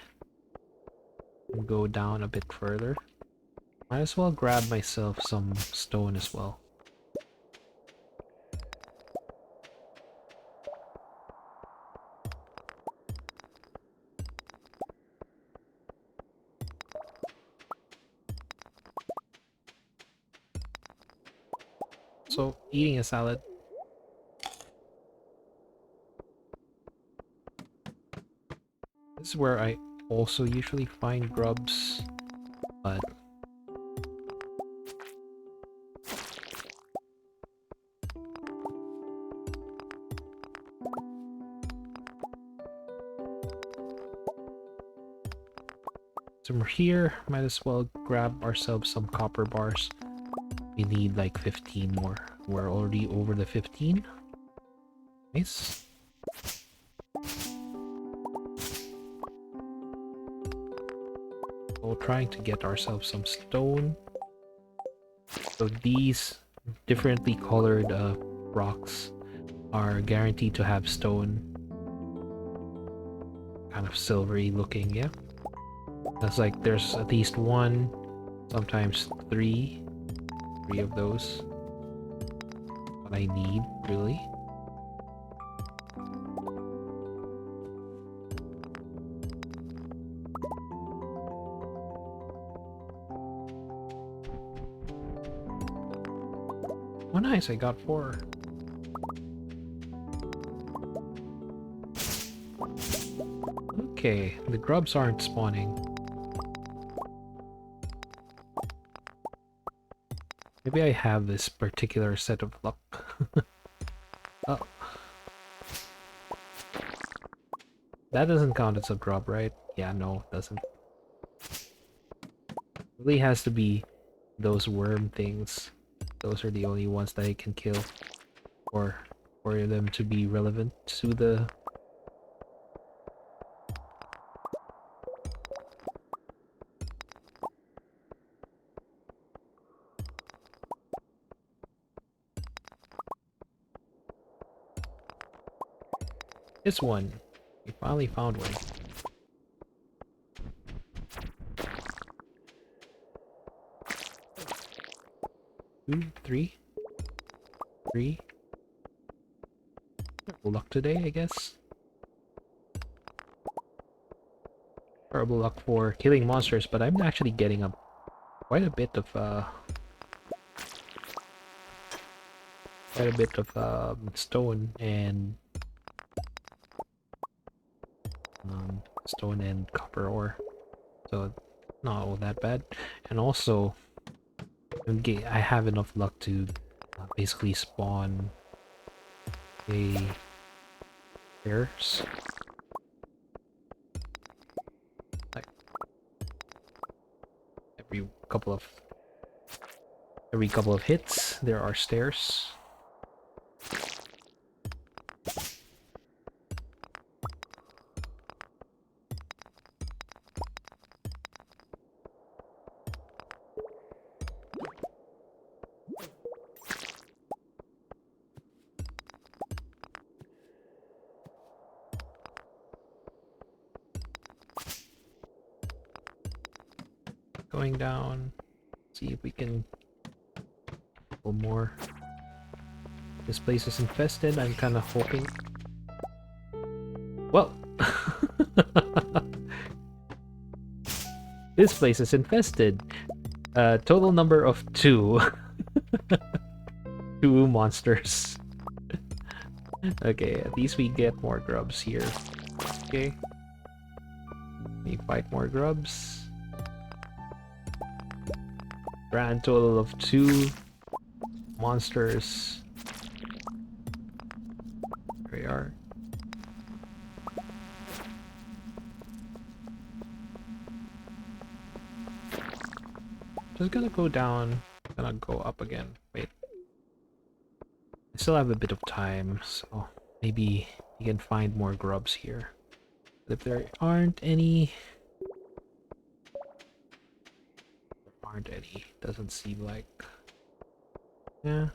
I'll go down a bit further. Might as well grab myself some stone as well. So, eating a salad. This is where I also usually find grubs, but so we're here, might as well grab ourselves some copper bars. We need like 15 more. We're already over the 15. Nice. We're trying to get ourselves some stone. So these differently colored rocks are guaranteed to have stone. Kind of silvery looking, yeah. That's like there's at least one, sometimes three of those. What I need, really. Oh nice, I got 4. Okay, the grubs aren't spawning. Maybe I have this particular set of luck. Oh. That doesn't count as a grub, right? Yeah, no, it doesn't. It really has to be those worm things. Those are the only ones that I can kill. Or for them to be relevant to the... This one. We finally found one. 2, 3. 3. Luck today, I guess. Terrible luck for killing monsters, but I'm actually getting quite a bit of stone and copper ore, so not all that bad. And also, I have enough luck to basically spawn a stairs. Like every couple of hits, there are stairs. Going down, see if we can pull more. This place is infested, I'm kind of hoping. Well, this place is infested. Total number of 2. 2 monsters. Okay, at least we get more grubs here. Okay. We fight more grubs. Grand total of 2 monsters. There we are. Just gonna go down, gonna go up again. Wait. I still have a bit of time, so maybe you can find more grubs here. But if there aren't any... doesn't seem like... Yeah.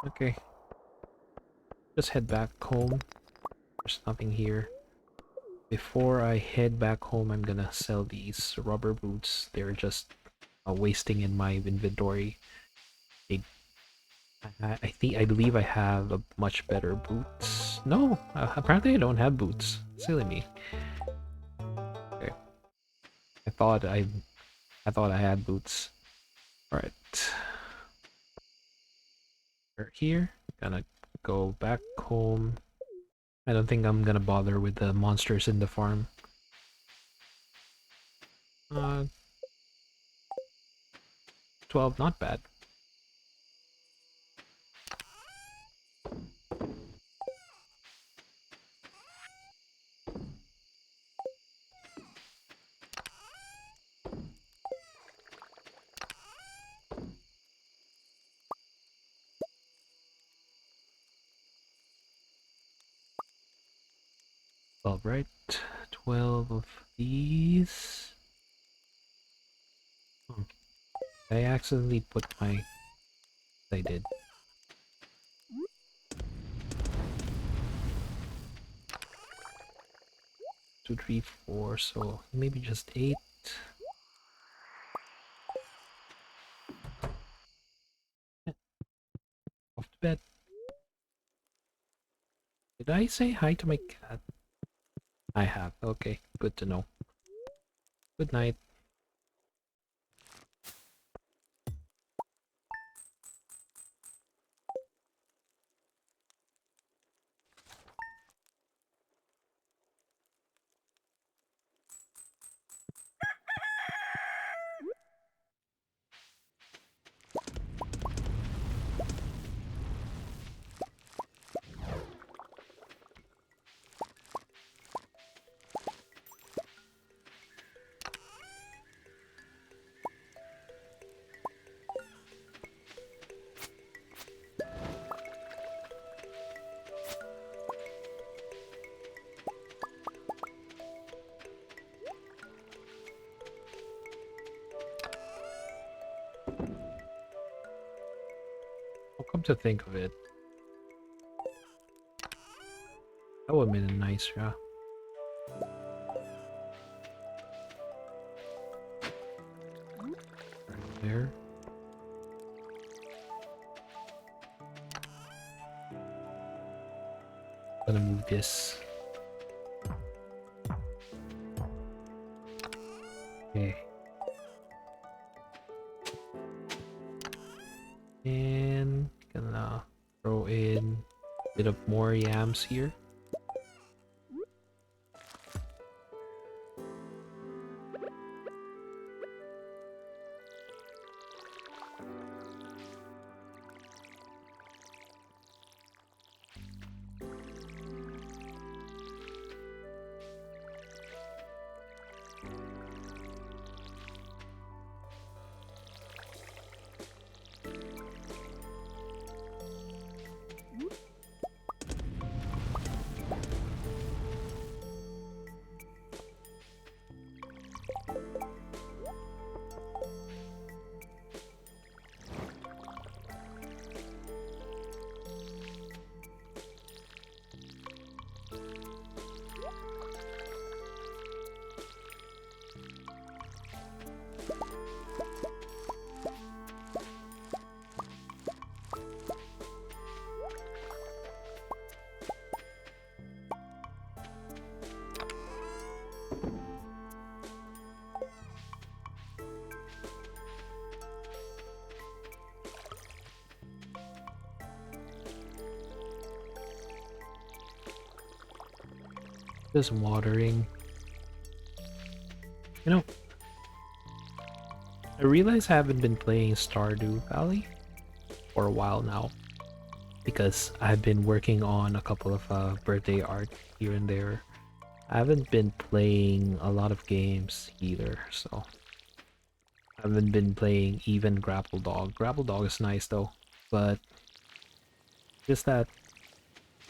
Okay. just head back home. There's nothing here. Before I head back home, I'm gonna sell these rubber boots. They're just wasting in my inventory. They, I believe I have a much better boots. No, apparently I don't have boots. Silly me. Okay, I thought I had boots. All right, we're here. Gonna go back home. I don't think I'm gonna bother with the monsters in the farm. Uh, 12, not bad. All right, 12 of these. Hmm. I accidentally put my... I did. 2, 3, 4, so maybe just 8. Off to bed. Did I say hi to my cat? I have. Okay, good to know. Good night. Well, come to think of it, that would have been nice, yeah. Right there. Gonna move this. Okay. And gonna throw in a bit of more yams here. Just watering. You know, I realize I haven't been playing Stardew Valley for a while now because I've been working on a couple of birthday art here and there. I haven't been playing a lot of games either, so I haven't been playing even Grapple Dog. Grapple Dog is nice though, but just that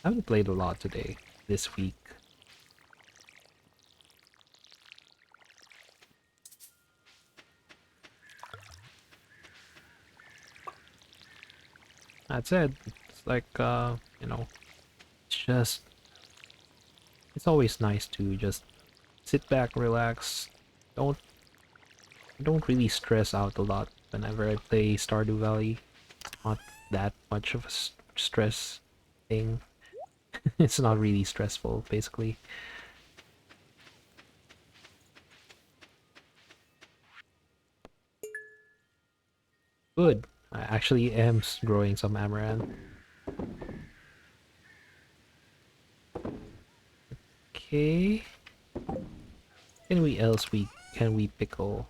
I haven't played a lot today, this week. That said, it's like, you know, just it's always nice to just sit back, relax. Don't don't really stress out a lot whenever I play Stardew Valley. It's not that much of a stress thing. It's not really stressful, basically. Good. I actually am growing some amaranth. Okay. Can we pickle?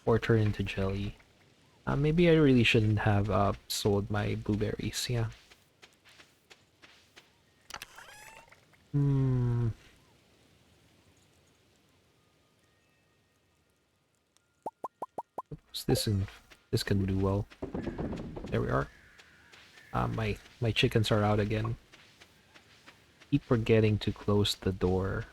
Or turn into jelly? Maybe I really shouldn't have sold my blueberries, yeah. Hmm. This can do well. There we are. My chickens are out again. Keep forgetting to close the door.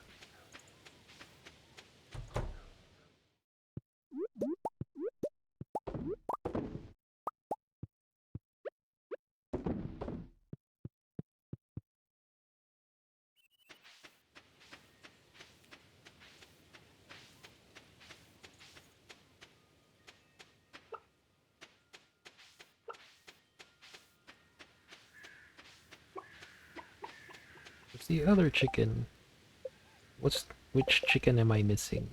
What's the other chicken? Which chicken am I missing?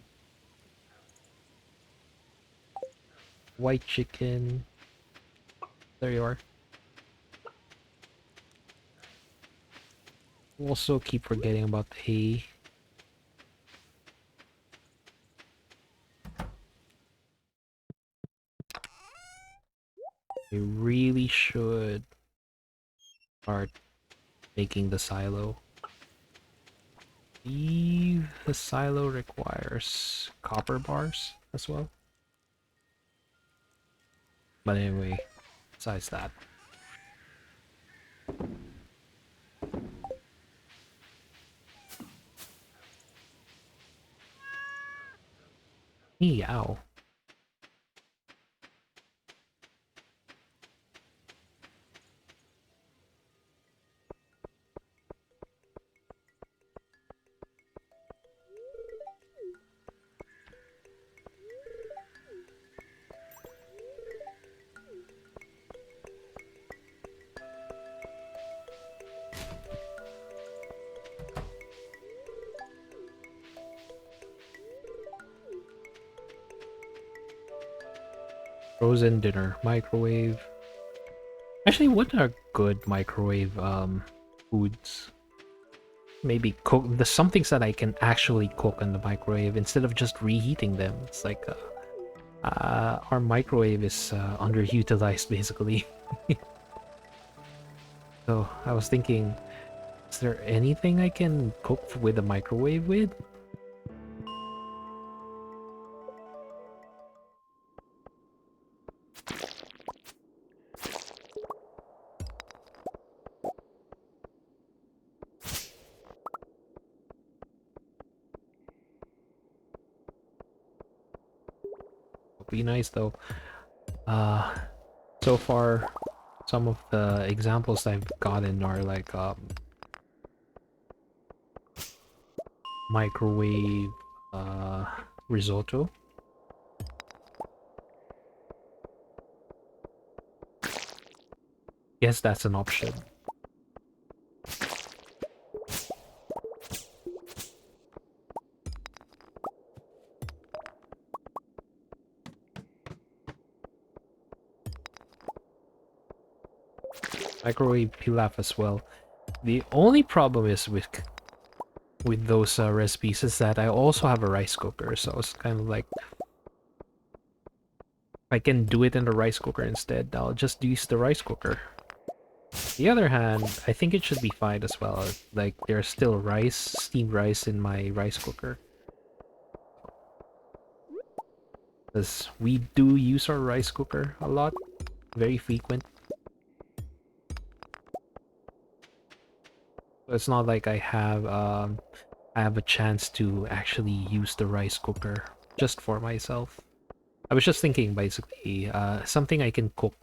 White chicken. There you are. Also keep forgetting about the hay. I really should start making the silo. The silo requires copper bars as well. But anyway, besides that. Meow. Frozen dinner, microwave. Actually, what are good microwave foods? Maybe cook the some things that I can actually cook in the microwave instead of just reheating them. It's like our microwave is underutilized basically. So I was thinking, is there anything I can cook with a microwave with? Would be nice though. Uh, so far, some of the examples I've gotten are like microwave uh, risotto. Yes, that's an option. Microwave pilaf as well. The only problem is with those recipes is that I also have a rice cooker, so it's kind of like I can do it in the rice cooker instead. I'll just use the rice cooker. The other hand, I think it should be fine as well. Like there's still rice, steamed rice in my rice cooker. Because we do use our rice cooker a lot, very frequent. So it's not like I have a chance to actually use the rice cooker just for myself. I was just thinking basically, something I can cook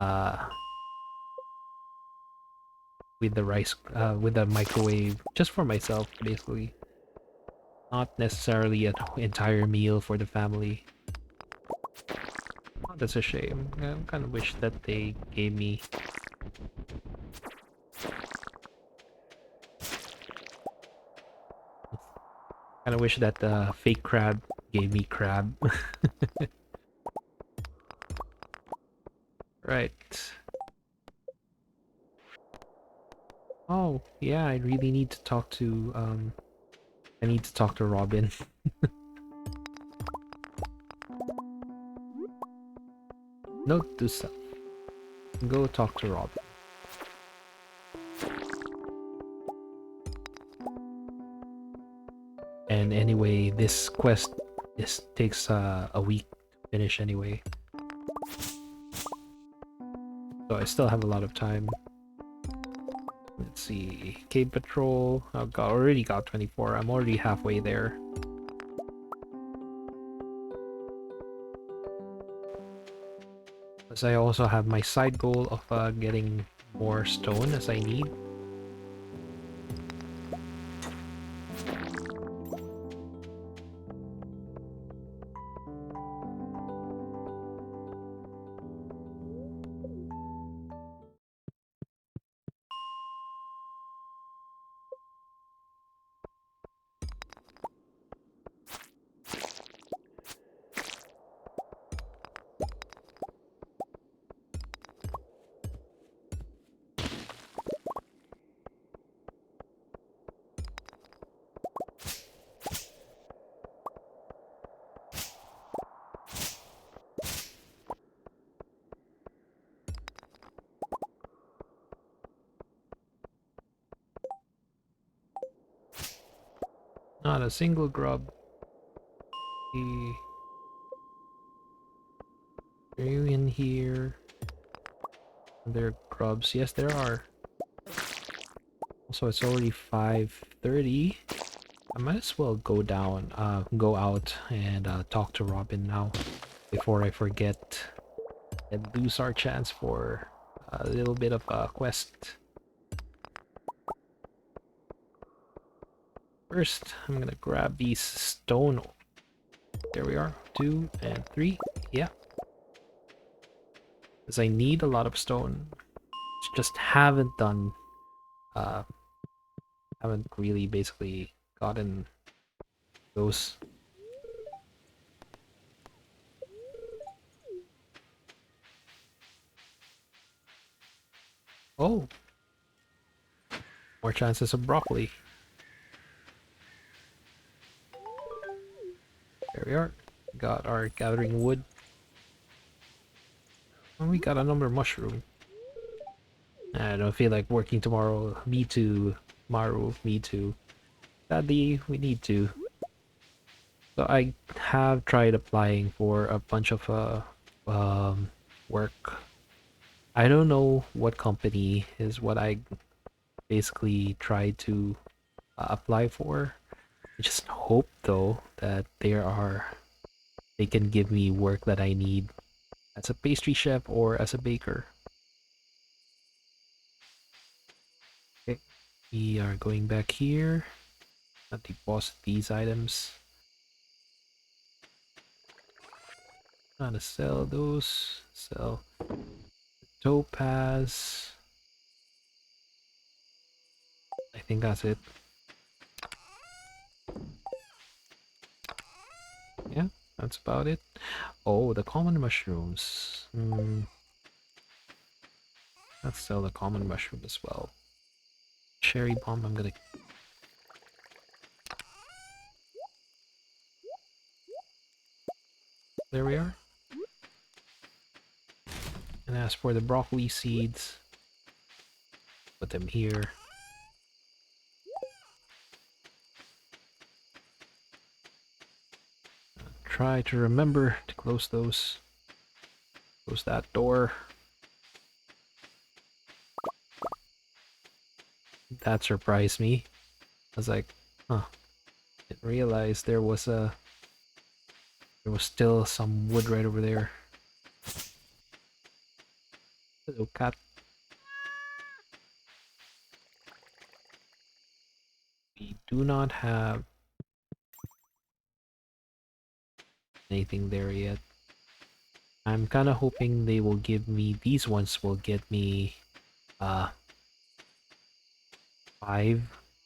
uh with the rice with the microwave just for myself basically. Not necessarily an entire meal for the family. Oh, that's a shame. I kind of wish that they gave me. Kind of wish that the fake crab gave me crab. Right. Oh, yeah, I really need to talk to I need to talk to Robin. Note to self. Go talk to Robin. And anyway, this quest takes a week to finish anyway. So I still have a lot of time. Let's see. Cave Patrol. I've already got 24. I'm already halfway there. As I also have my side goal of getting more stone as I need. Not a single grub. Are you in here? Are there grubs? Yes, there are. Also, it's already 5:30. I might as well go out and talk to Robin now before I forget and lose our chance for a little bit of a quest. First, I'm gonna grab these stone. There we are. 2 and 3. Yeah. Because I need a lot of stone. Just uh haven't really basically gotten those. Oh, more chances of broccoli. There we are. Got our gathering wood. And we got another mushroom. I don't feel like working tomorrow. Me too, Maru. Me too. Sadly, we need to. So I have tried applying for a bunch of work. I don't know what company is what I basically tried to apply for. I just hope though that they can give me work that I need as a pastry chef or as a baker. Okay, we are going back here. Not deposit these items. Gonna sell those. Sell topaz. I think that's it. Yeah, that's about it. Oh, the common mushrooms. Let's sell the common mushroom as well. Cherry bomb, I'm gonna. There we are. And as for the broccoli seeds, put them here. Try to remember to close those. Close that door. That surprised me. I was like, huh. Didn't realize there was a There was still some wood right over there. Hello, cat. We do not have anything there yet. I'm kind of hoping they will give me, these ones will get me 5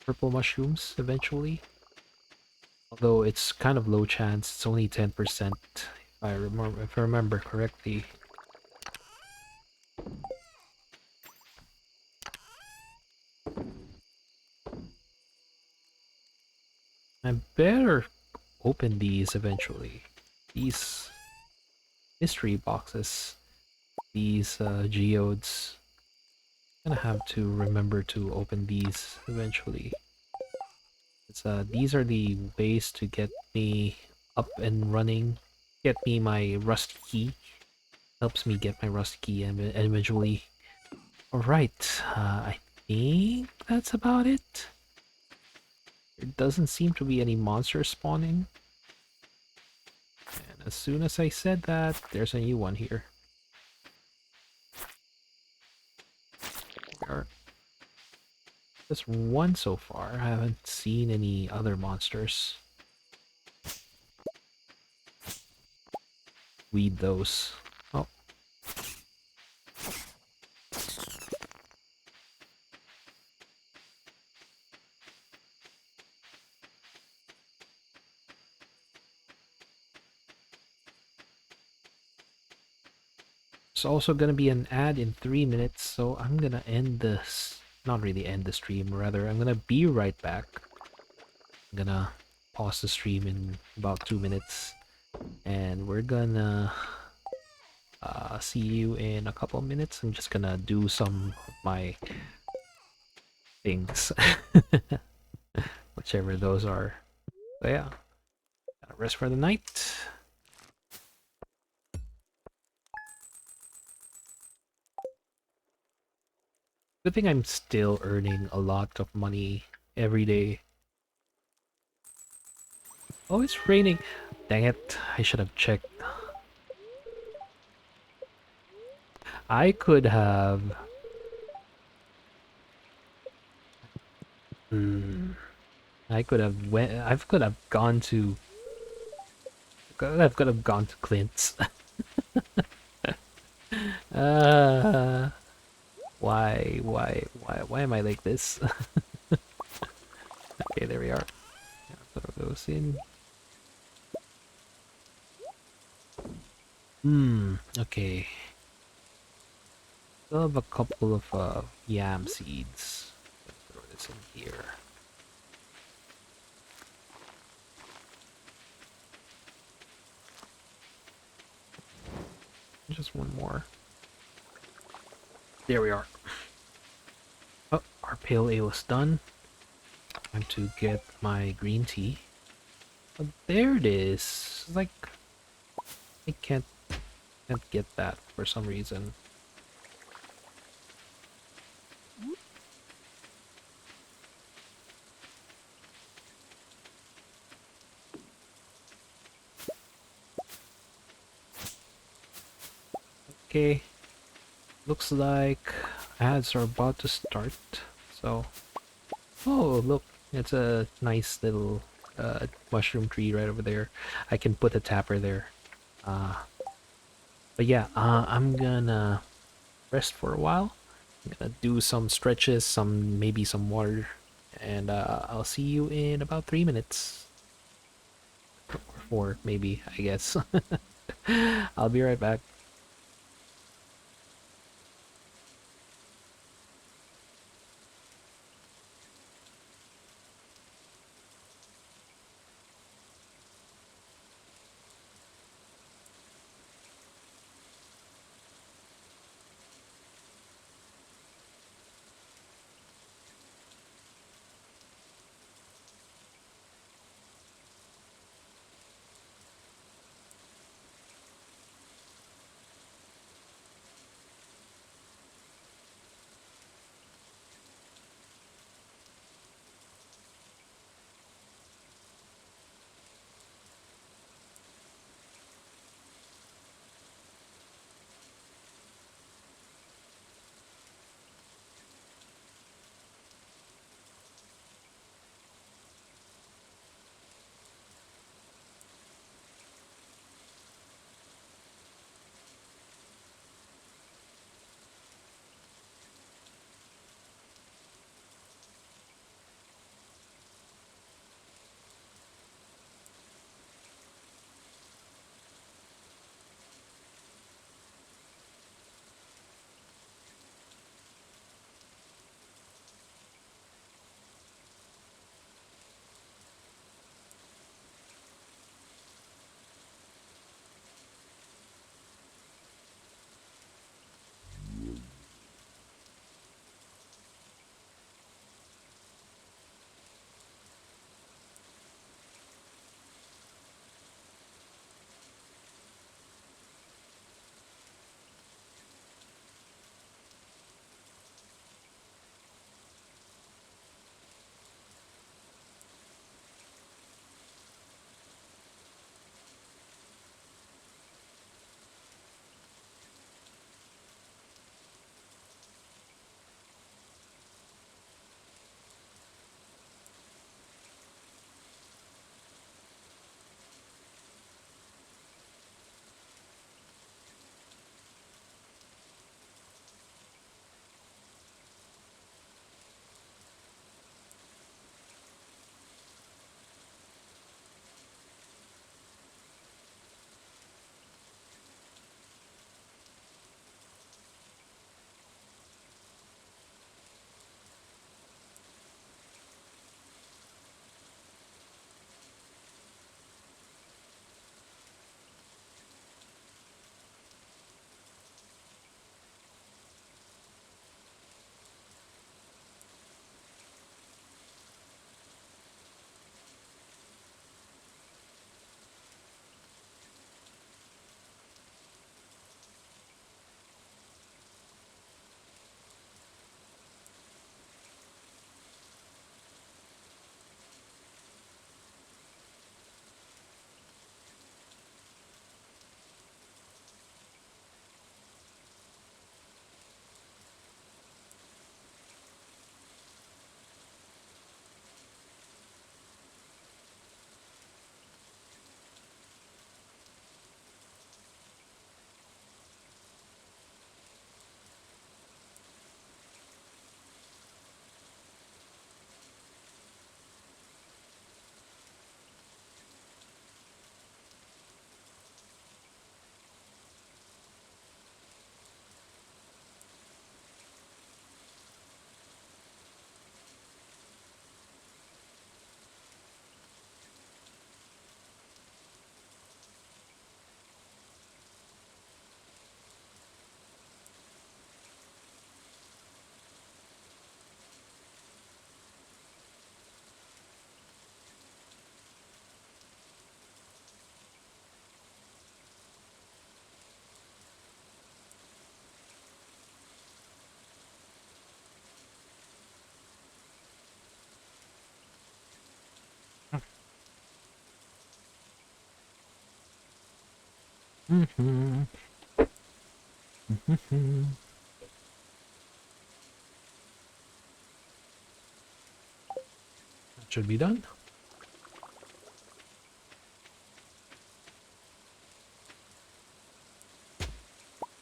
purple mushrooms eventually. Although it's kind of low chance, it's only 10% if I remember correctly. I better open these eventually. These mystery boxes, these geodes. I'm gonna have to remember to open these eventually. These are the ways to get me up and running, get me my rust key. Helps me get my rust key and eventually. Alright, I think that's about it. There doesn't seem to be any monsters spawning. And as soon as I said that, there's a new one here. There are just one so far. I haven't seen any other monsters. Weed those. Oh. It's also gonna be an ad in 3 minutes, so I'm gonna end this. Not really end the stream, rather, I'm gonna be right back. I'm gonna pause the stream in about 2 minutes, and we're gonna see you in a couple minutes. I'm just gonna do some of my things, whichever those are. So yeah, gotta rest for the night. Good thing I'm still earning a lot of money every day. Oh, it's raining. Dang it, I should have checked. I could have... I could have could have gone to... I could have gone to Clint's. uh, why am I like this? Okay, there we are. Yeah, throw those in. Okay. Still have a couple of yam seeds. Throw this in here. Just one more. There we are. Oh, our pale ale is done. Time to get my green tea. Oh, there it is. Like, I can't get that for some reason. Okay, looks like ads are about to start. So, oh look, it's a nice little mushroom tree right over there. I can put a tapper there. But yeah, I'm gonna rest for a while. I'm gonna do some stretches, maybe some water, and I'll see you in about 3 minutes. Or 4, maybe, I guess. I'll be right back. Mm-hmm. Mm-hmm. That should be done.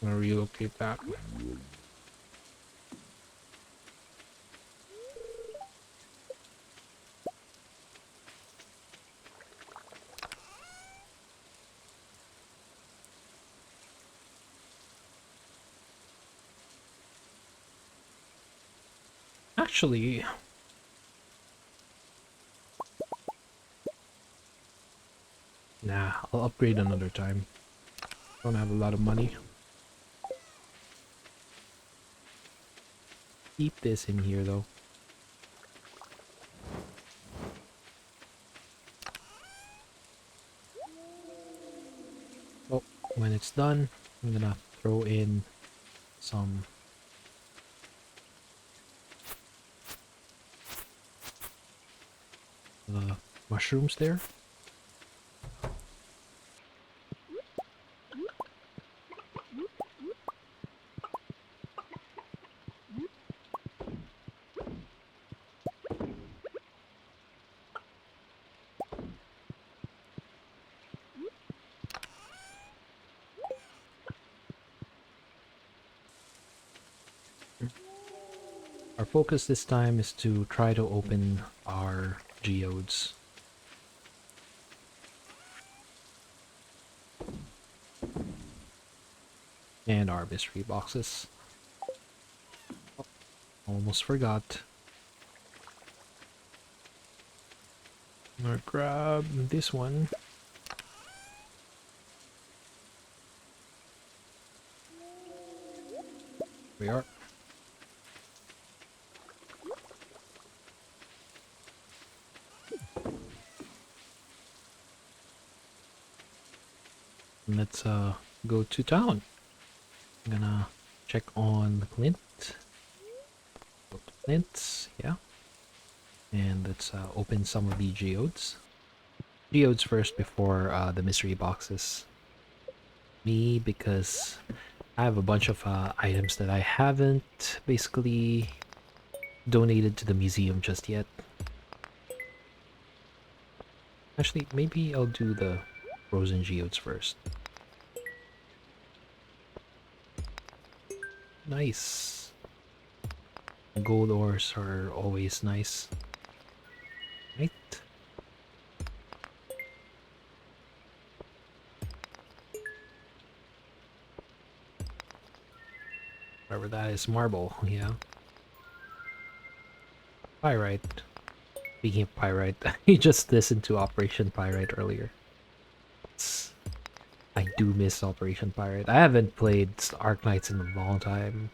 I'm gonna relocate that. Actually, nah, I'll upgrade another time. Don't have a lot of money. Keep this in here though. Oh, when it's done, I'm gonna throw in some mushrooms there. Our focus this time is to try to open our geodes. And our mystery boxes. Oh, almost forgot. I'm gonna grab this one. We are. Let's go to town. I'm gonna check on the Clint. Go to Clint's, yeah. And let's open some of the geodes. Geodes first before the mystery boxes. Me, because I have a bunch of items that I haven't basically donated to the museum just yet. Actually, maybe I'll do the frozen geodes first. Nice. Gold ores are always nice. Right? Whatever that is, marble, yeah. Pyrite. Speaking of pyrite, you just listened to Operation Pyrite earlier. I do miss Operation Pyrite. I haven't played Arknights in a long time.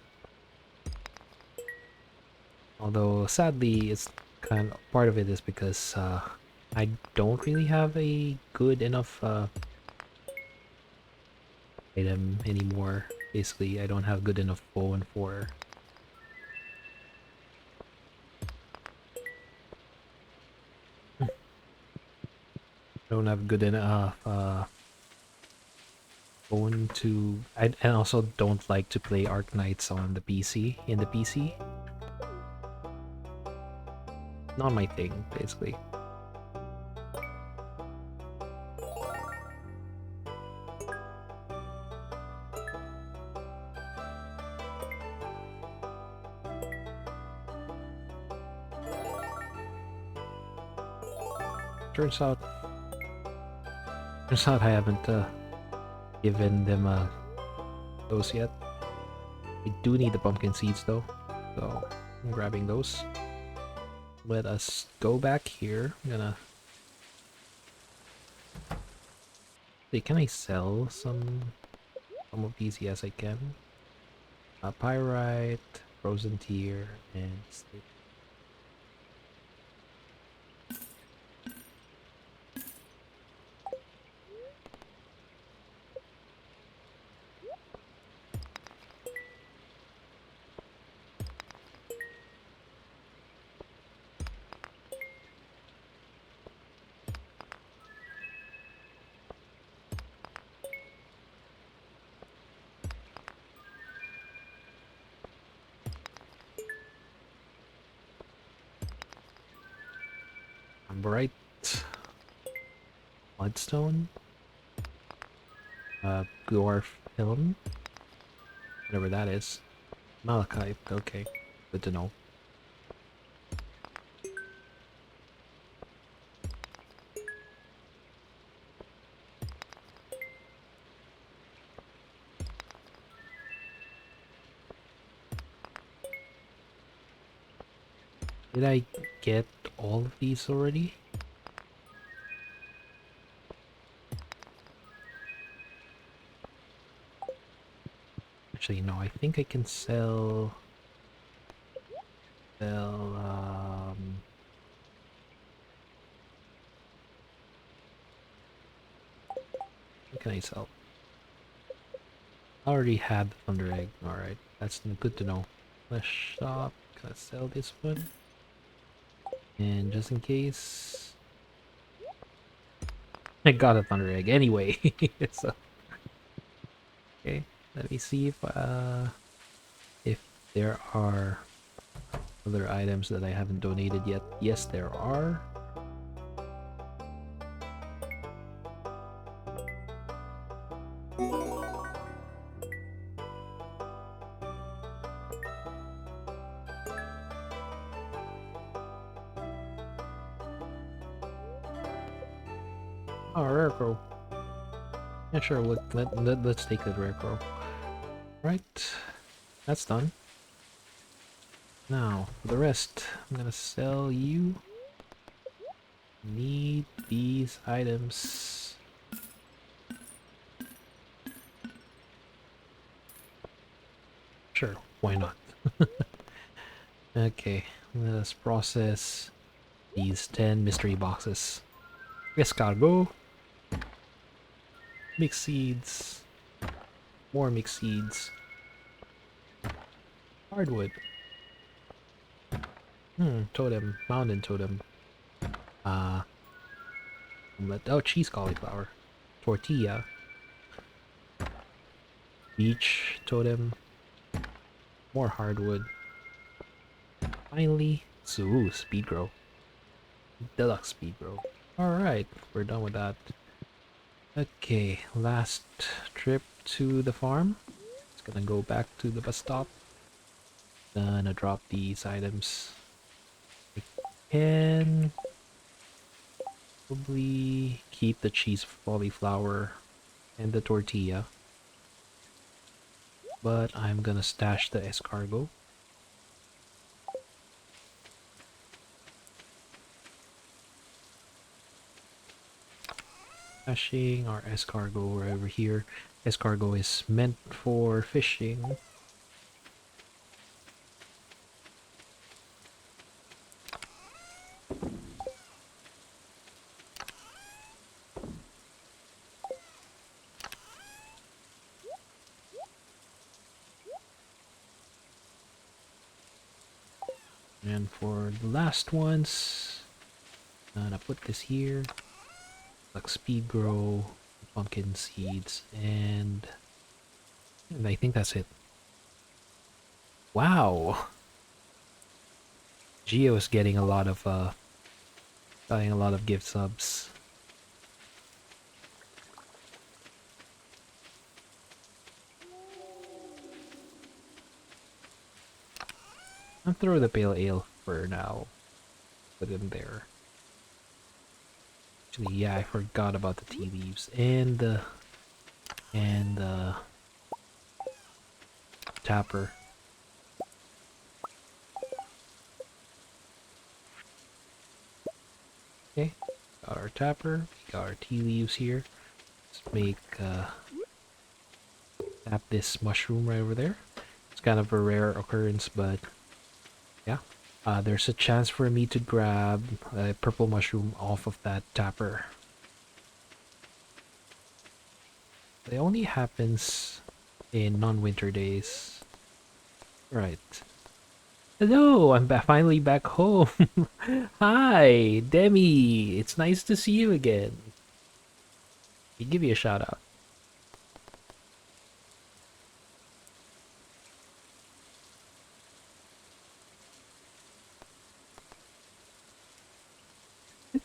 Although, sadly, it's kind of part of it is because I don't really have a good enough item anymore. Basically, I don't have good enough bone for. I don't have good enough bone to. I also don't like to play Arknights on the PC. In the PC, not my thing, basically. Turns out, I haven't given them those yet. I do need the pumpkin seeds though, so I'm grabbing those. Let us go back here. I'm gonna. Wait, can I sell some of these? Yes, I can. Pyrite, frozen tier, and stick. bright bloodstone, dwarf film, whatever that is. Malachite, okay, good to know. Did I get all of these already? Actually, no, I think I can sell... what can I sell? I already had the Thunder Egg, alright, that's good to know. Let's shop, can I sell this one? And just in case... I got a Thunder Egg anyway, so... Okay, let me see if there are other items that I haven't donated yet. Yes, there are. Oh, rare crow. Yeah, sure, let's take the rare crow. Right, that's done. Now, for the rest, I'm gonna sell you. Need these items. Sure, why not? Okay, let us process these 10 mystery boxes. Escargot. Mixed seeds. More mixed seeds. Hardwood. Totem. Mountain totem. Oh, cheese cauliflower. Tortilla. Beach totem. More hardwood. Finally, speed grow. Deluxe speed grow. Alright, we're done with that. Okay, last trip to the farm. It's gonna go back to the bus stop. Gonna drop these items. I can probably keep the cheese cauliflower and the tortilla, but I'm gonna stash the escargot. Stashing our escargot right over here. Escargot is meant for fishing. And for the last ones, I'm gonna put this here. Like speed grow, pumpkin seeds, and I think that's it. Wow, Geo is getting a lot of gift subs. I'll throw the pale ale for now. Put it in there. Actually, yeah, I forgot about the tea leaves and the tapper. Okay, got our tapper. We got our tea leaves here. Let's make tap this mushroom right over there. It's kind of a rare occurrence, but yeah. There's a chance for me to grab a purple mushroom off of that tapper. It only happens in non-winter days. Right. Hello, I'm finally back home. Hi, Demi. It's nice to see you again. I'll give you a shout out.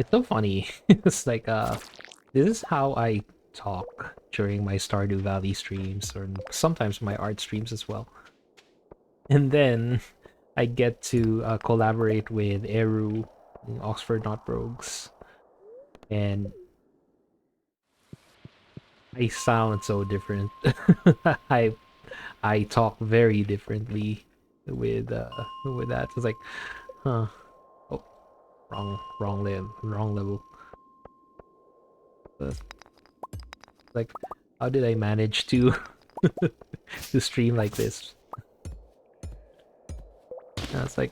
It's so funny. It's like this is how I talk during my Stardew Valley streams or sometimes my art streams as well. And then I get to collaborate with Eru, Oxford Not Rogues, and I sound so different. I I talk very differently with that. It's like, huh? Oh, wrong level. Uh, like, how did I manage to to stream like this? It's like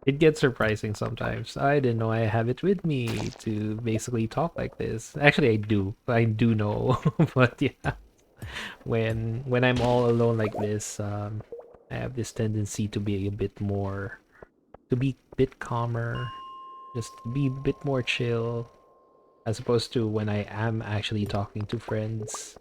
it gets surprising sometimes. I didn't know I have it with me to basically talk like this. Actually, I do. I do know, but yeah, when I'm all alone like this, I have this tendency to be a bit more, to be a bit calmer, just be a bit more chill, as opposed to when I am actually talking to friends.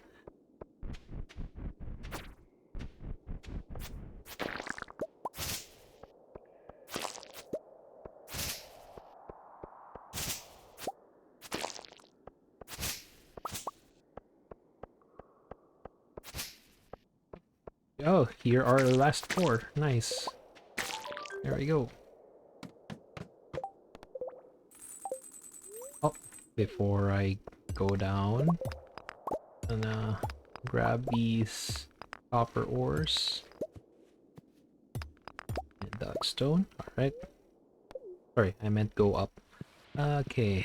Oh, here are the last four. Nice. There we go. Oh, before I go down, I'm gonna grab these copper ores and that stone. Alright. Sorry, I meant go up. Okay.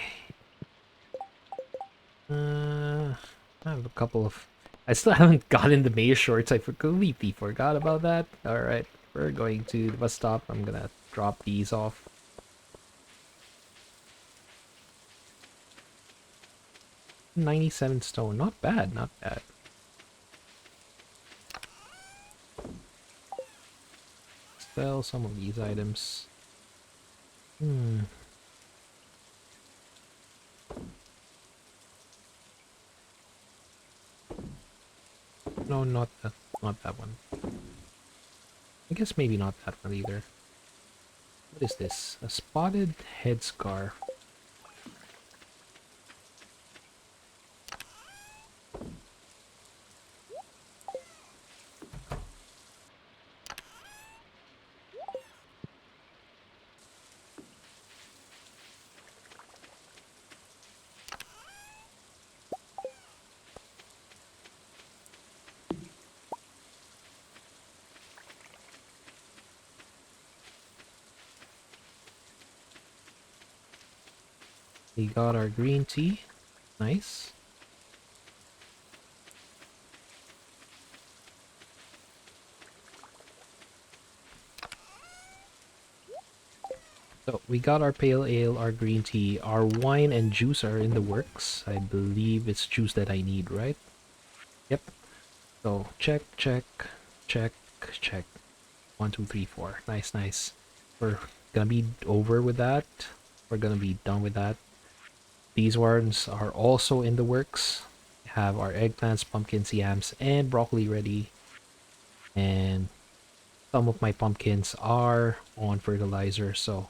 I have a couple of... I still haven't gotten the maze shorts. I completely forgot about that. Alright, we're going to the bus stop. I'm gonna drop these off. 97 stone. Not bad, not bad. Sell some of these items. No, not that one. I guess maybe not that one either. What is this? A spotted headscarf. We got our green tea. Nice. So we got our pale ale, our green tea, our wine and juice are in the works. I believe it's juice that I need, right? Yep. So check, check, check, check. 1, 2, 3, 4. Nice, nice. We're gonna be over with that. We're gonna be done with that. These ones are also in the works. We have our eggplants, pumpkins, yams, and broccoli ready. And some of my pumpkins are on fertilizer, so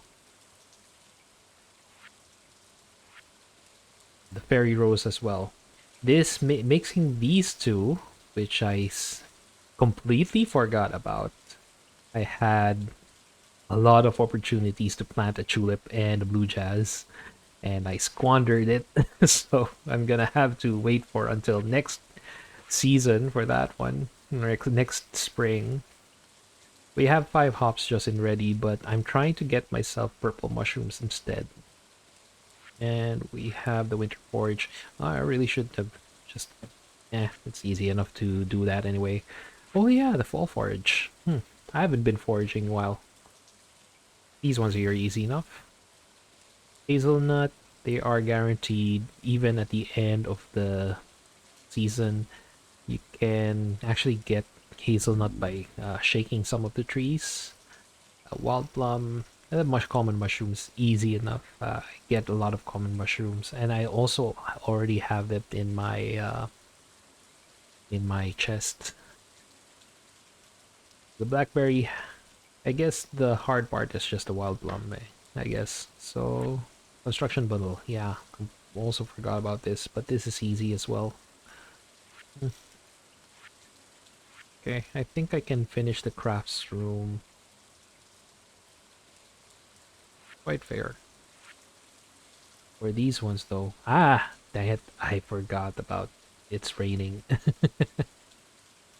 the fairy rose as well. This mixing these two, which completely forgot about. I had a lot of opportunities to plant a tulip and a blue jazz, and I squandered it. So I'm gonna have to wait for until next season for that one, next spring. We have 5 hops just in ready, but I'm trying to get myself purple mushrooms instead. And we have the winter forage. I really should have just... it's easy enough to do that anyway. Oh yeah, the fall forage. I haven't been foraging in a while. These ones here are easy enough. Hazelnut, they are guaranteed even at the end of the season. You can actually get hazelnut by shaking some of the trees. Wild plum, much common mushrooms, easy enough. I get a lot of common mushrooms, and I also already have it in my chest. The blackberry, I guess the hard part is just the wild plum. I guess. So, construction bundle. Yeah, also forgot about this, but this is easy as well. Hmm. Okay, I think I can finish the crafts room. Quite fair. For these ones though. Ah, dang it. I forgot about it's raining.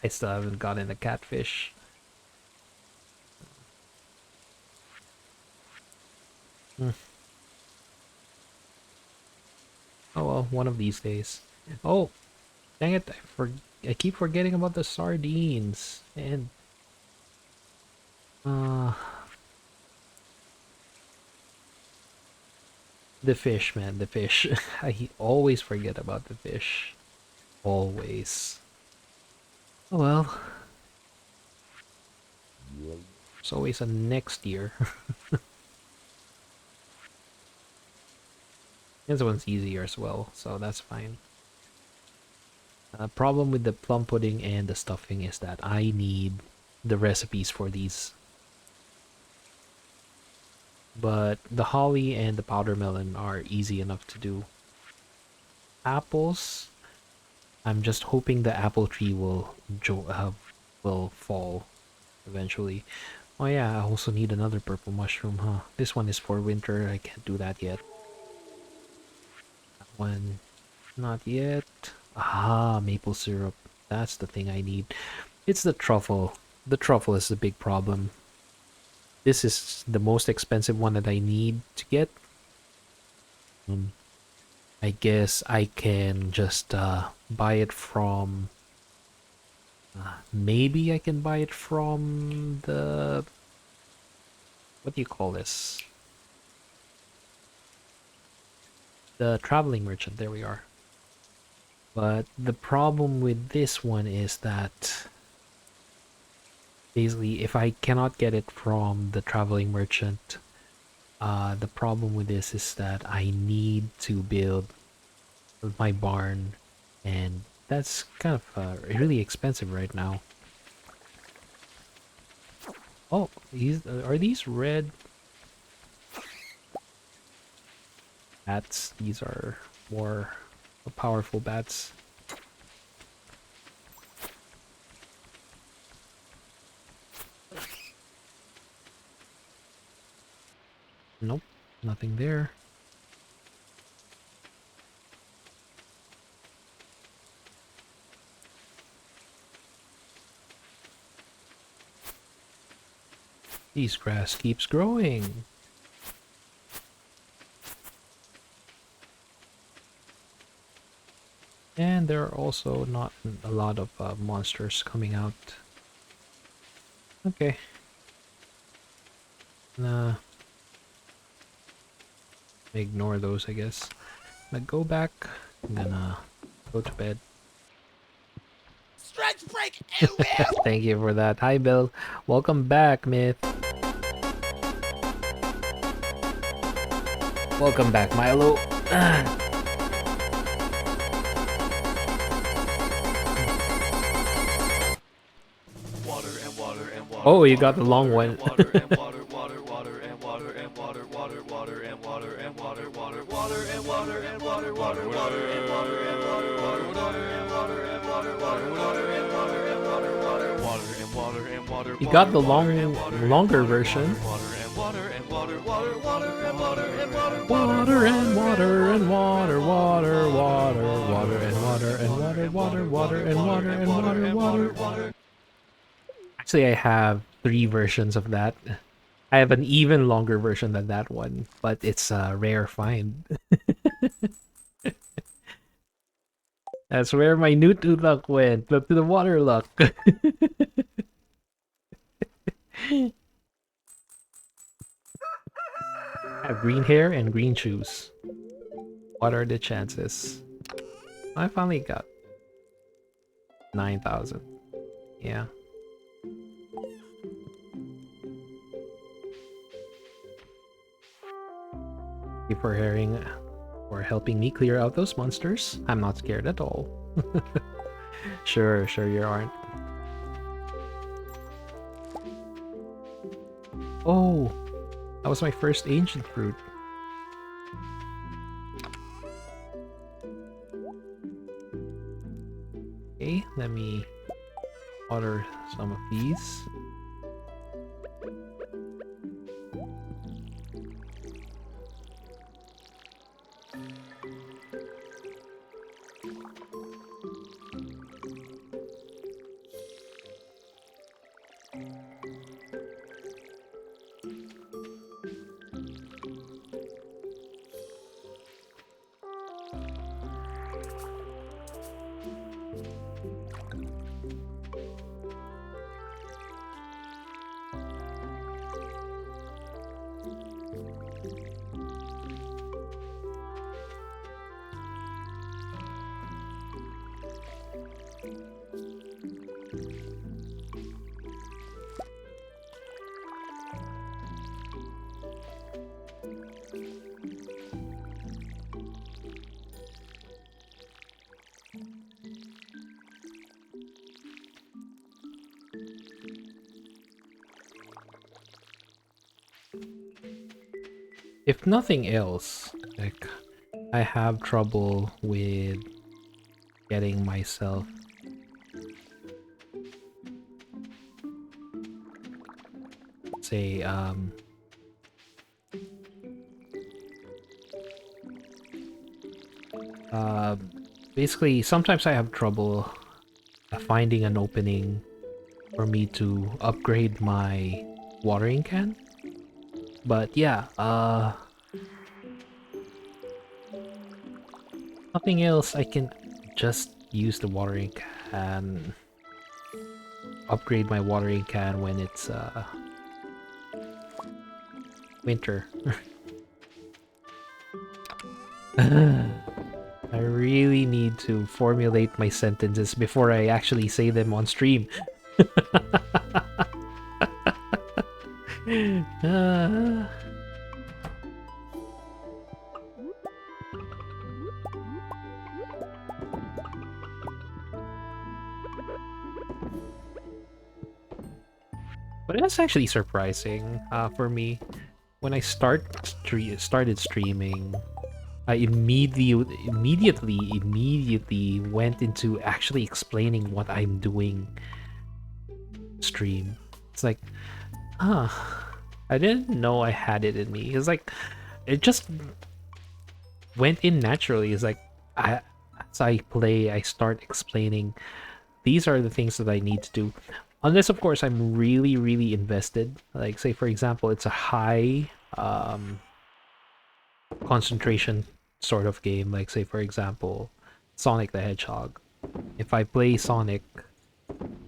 I still haven't gotten a catfish. Hmm. Oh well, one of these days. Oh, dang it. I keep forgetting about the sardines. And uh the fish, man, the fish. I always forget about the fish. Always. Oh well, it's always a next year. This one's easier as well, so that's fine. Problem with the plum pudding and the stuffing is that I need the recipes for these. But the holly and the powder melon are easy enough to do. Apples, I'm just hoping the apple tree will fall eventually. Oh yeah, I also need another purple mushroom, huh? This one is for winter, I can't do that yet. That one, not yet. Ah, maple syrup. That's the thing I need. It's the truffle. The truffle is the big problem. This is the most expensive one that I need to get. Um, I guess I can just buy it from... maybe I can buy it from the... what do you call this? The traveling merchant, there we are. But the problem with this one is that basically if I cannot get it from the traveling merchant, the problem with this is that I need to build my barn, and that's kind of really expensive right now. Oh, are these red bats? These are more powerful bats. Nope, nothing there. This grass keeps growing. And there are also not a lot of monsters coming out. Okay. Nah. Ignore those, I guess. I'm gonna go back. I'm gonna go to bed. Stretch break anywhere! Thank you for that. Hi, Bill. Welcome back, Myth. Welcome back, Milo. Water and water and water. Oh, you got the long one. Water and water, water, water and water and water, water, water and water and water, water, water and water and water, water, water and water and water, water, water and water and water, water, water and water and water, water, water and water and water. You got the longer version. Water and water and water, water, water and water and water, Water and water and water, water, water, water and water and water, water, water and water and water, water. Actually, I have 3 versions of that. I have an even longer version than that one, but it's a rare find. That's where my Newt luck went, up to the water luck. I have green hair and green shoes. What are the chances? I finally got 9,000. Yeah. Thank you for helping me clear out those monsters. I'm not scared at all. Sure you aren't. Oh, That was my first ancient fruit. Okay, let me water some of these. If nothing else, like I have trouble with getting myself say uh basically sometimes I have trouble finding an opening for me to upgrade my watering can. But yeah, nothing else, I can just use the watering can, upgrade my watering can when it's winter. I really need to formulate my sentences before I actually say them on stream. Uh, but it's actually surprising for me. When I started streaming, I immediately went into actually explaining what I'm doing stream. It's like, huh, I didn't know I had it in me. It's like, it just went in naturally. It's like, as I play, I start explaining these are the things that I need to do. Unless, of course, I'm really invested. Like, say, for example, it's a high concentration sort of game. Like, say, for example, Sonic the Hedgehog. If I play Sonic,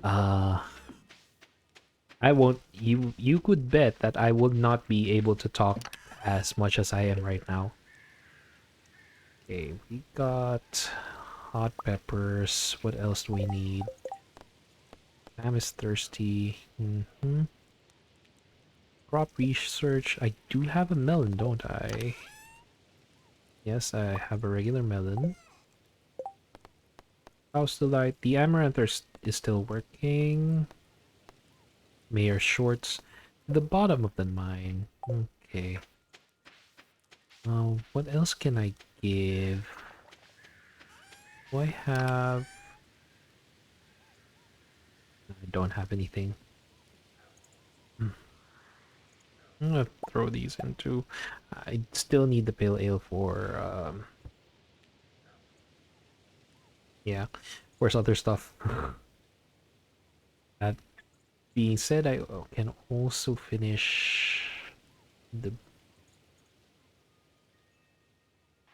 uh, I won't. You could bet that I will not be able to talk as much as I am right now. Okay, we got hot peppers. What else do we need? Sam is thirsty. Crop research. I do have a melon, don't I? Yes, I have a regular melon. How's the light? The amaranth is still working. Mayor Shorts. The bottom of the mine. Okay. What else can I give? Do I have... I don't have anything. I'm gonna throw these into... I still need the pale ale for... yeah. Of course, other stuff. That being said, I can also finish the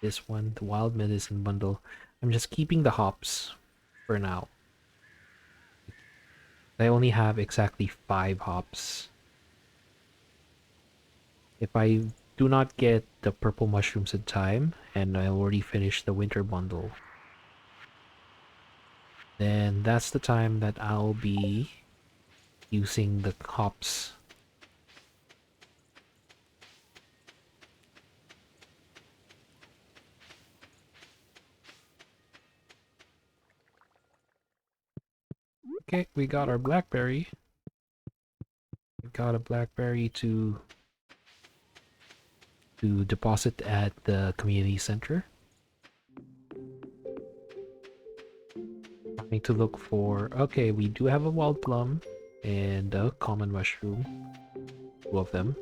this one, the wild medicine bundle. I'm just keeping the hops for now. I only have exactly 5 hops. If I do not get the purple mushrooms in time, and I already finished the winter bundle, then that's the time that I'll be using the hops. Okay, we got our blackberry. We got a blackberry to to deposit at the community center. Trying to look for... Okay, we do have a wild plum and a common mushroom. Two of them.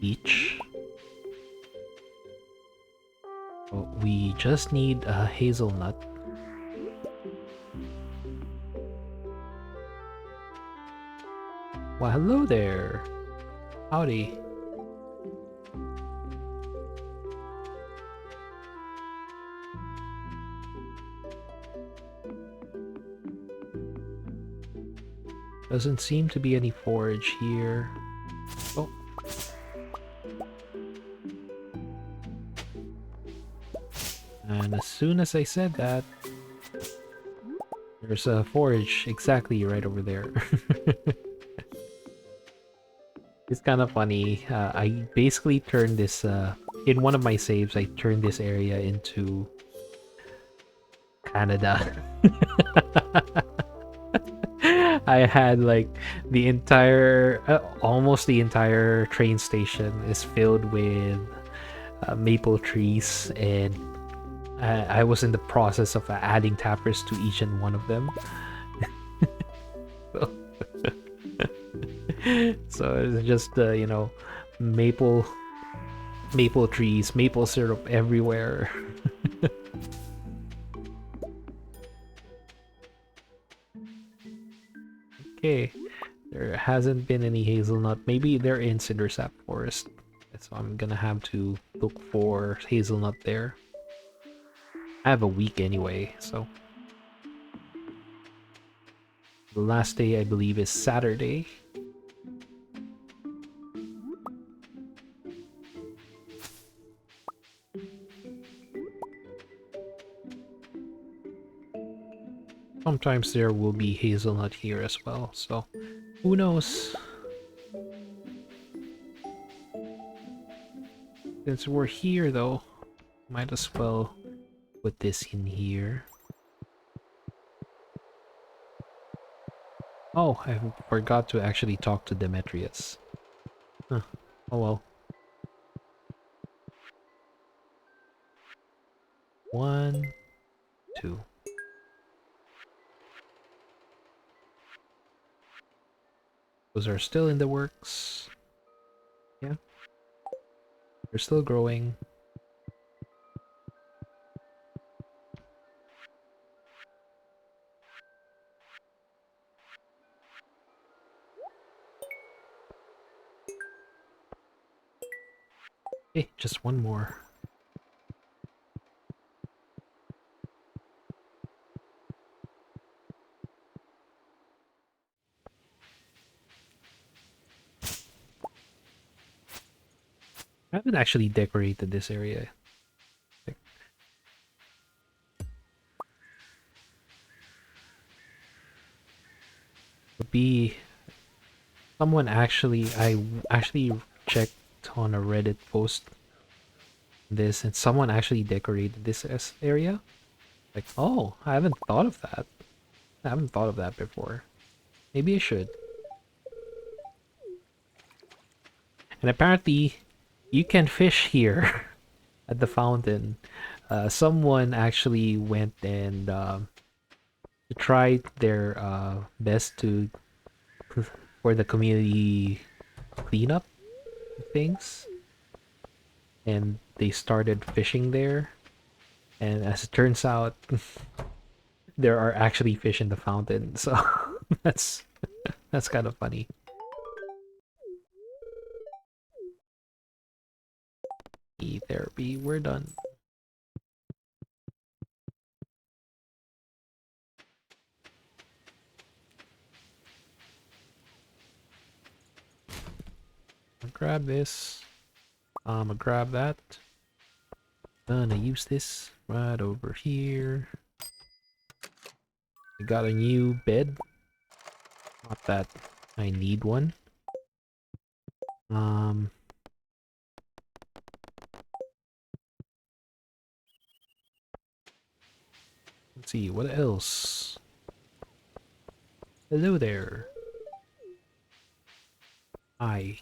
Each. Oh, we just need a hazelnut. Well, hello there. Howdy. Doesn't seem to be any forage here. Oh. And as soon as I said that, there's a forage exactly right over there. It's kind of funny. I basically turned this, in one of my saves, I turned this area into Canada. I had like the entire, almost the entire train station is filled with maple trees, and I was in the process of adding tappers to each and one of them. So it's just you know, maple trees, maple syrup everywhere. Okay, there hasn't been any hazelnut. Maybe they're in Cindersap Forest, so I'm gonna have to look for hazelnut there. I have a week anyway, so the last day I believe is Saturday. Sometimes there will be hazelnut here as well, so who knows? Since we're here though, might as well put this in here. Oh, I forgot to actually talk to Demetrius. Huh. Oh well. 1, 2. Those are still in the works. Yeah. They're still growing. Okay, just one more. I haven't actually decorated this area. Would be someone actually, I actually checked on a Reddit post this, and someone actually decorated this area. Like, oh, I haven't thought of that. I haven't thought of that before. Maybe I should. And apparently, you can fish here at the fountain. Someone actually went and tried their best to for the community cleanup things, and they started fishing there. And as it turns out, there are actually fish in the fountain. So that's kind of funny. Therapy, we're done. I'll grab this. I'm gonna grab that. Gonna use this right over here. I got a new bed. Not that I need one. Let's see, what else? Hello there. Hi.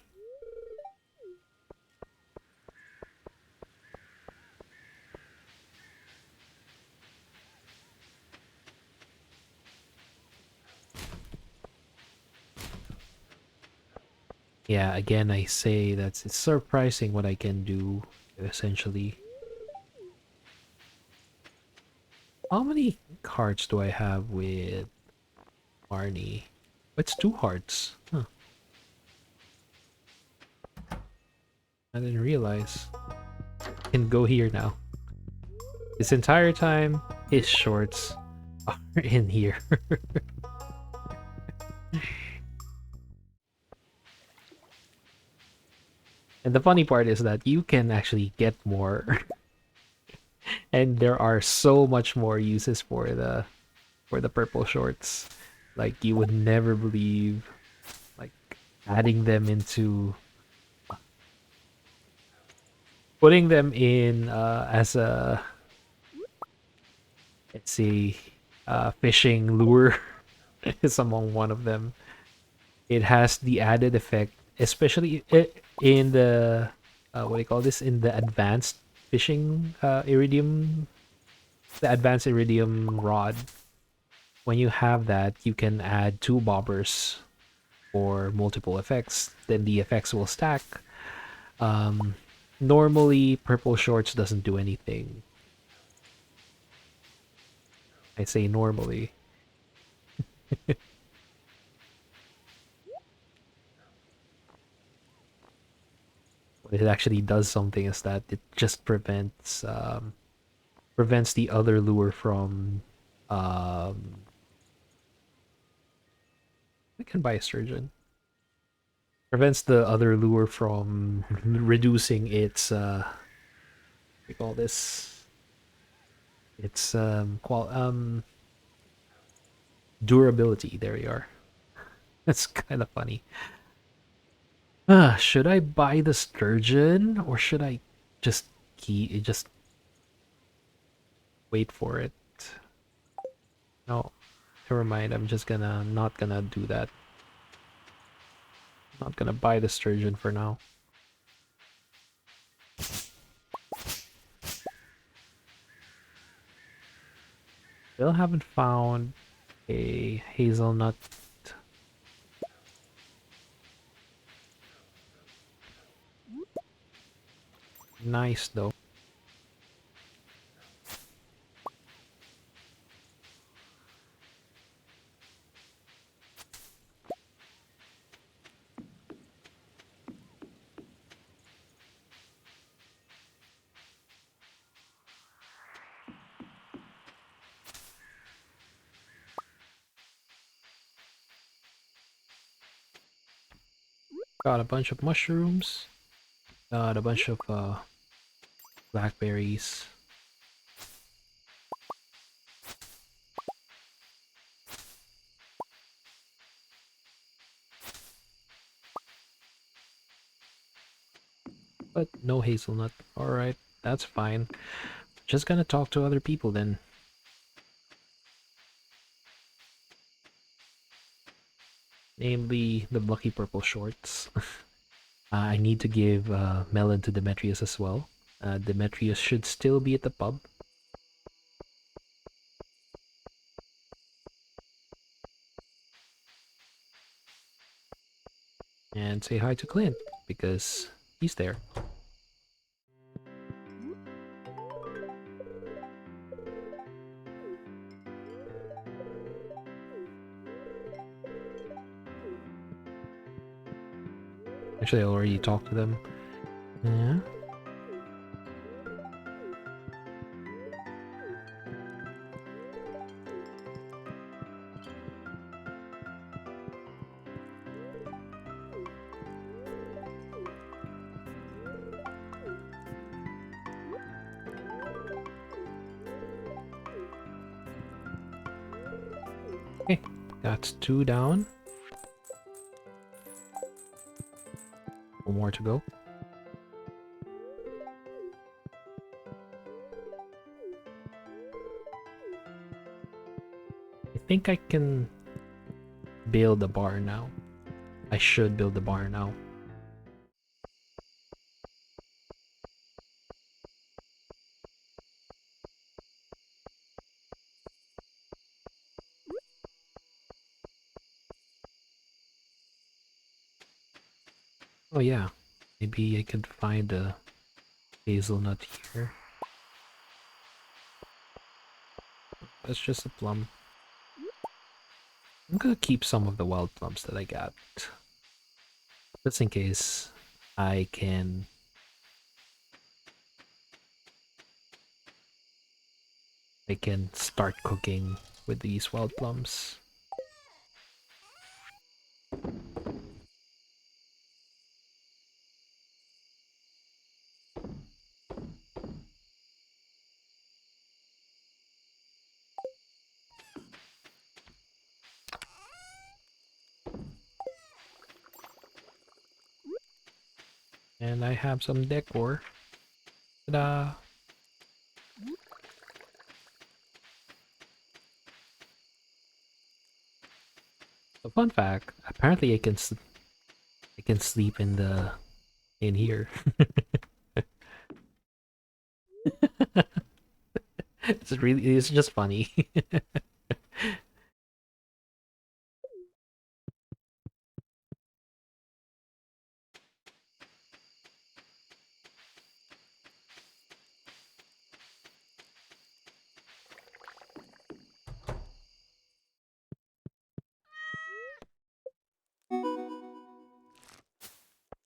Yeah, again, I say that it's surprising what I can do, essentially. How many hearts do I have with Marnie? It's 2 hearts. Huh, I didn't realize. Can go here now. This entire time, his shorts are in here. And the funny part is that you can actually get more. And there are so much more uses for the purple shorts. Like you would never believe, like adding them into putting them in as a, let's see, fishing lure is among one of them. It has the added effect, especially in the what do you call this, in the advanced fishing iridium, the advanced iridium rod. When you have that, you can add 2 bobbers or multiple effects. Then the effects will stack. Um, Normally, purple shorts doesn't do anything. I say normally. What it actually does something is that it just prevents the other lure from. I can buy a sturgeon. Prevents the other lure from reducing its we call this, its durability. There we are. That's kind of funny. Should I buy the sturgeon or should I just just wait for it? No, never mind. I'm just gonna not gonna do that. Not gonna buy the sturgeon for now. Still haven't found a hazelnut. Nice though. Got a bunch of mushrooms. Got a bunch of blackberries. But no hazelnut. Alright, that's fine. Just gonna talk to other people then. Namely, the Lucky Purple Shorts. I need to give Melon to Demetrius as well. Demetrius should still be at the pub. And say hi to Clint, because he's there. Actually, I already talked to them. Yeah. Okay, that's 2 down. 1 more to go. I think I can build a bar now. I should build a bar now. Oh yeah, maybe I could find a hazelnut here. That's just a plum. I'm gonna keep some of the wild plums that I got, just in case I can. I can start cooking with these wild plums. And I have some decor. Ta-da! A fun fact: apparently, I can sleep in here. It's just funny.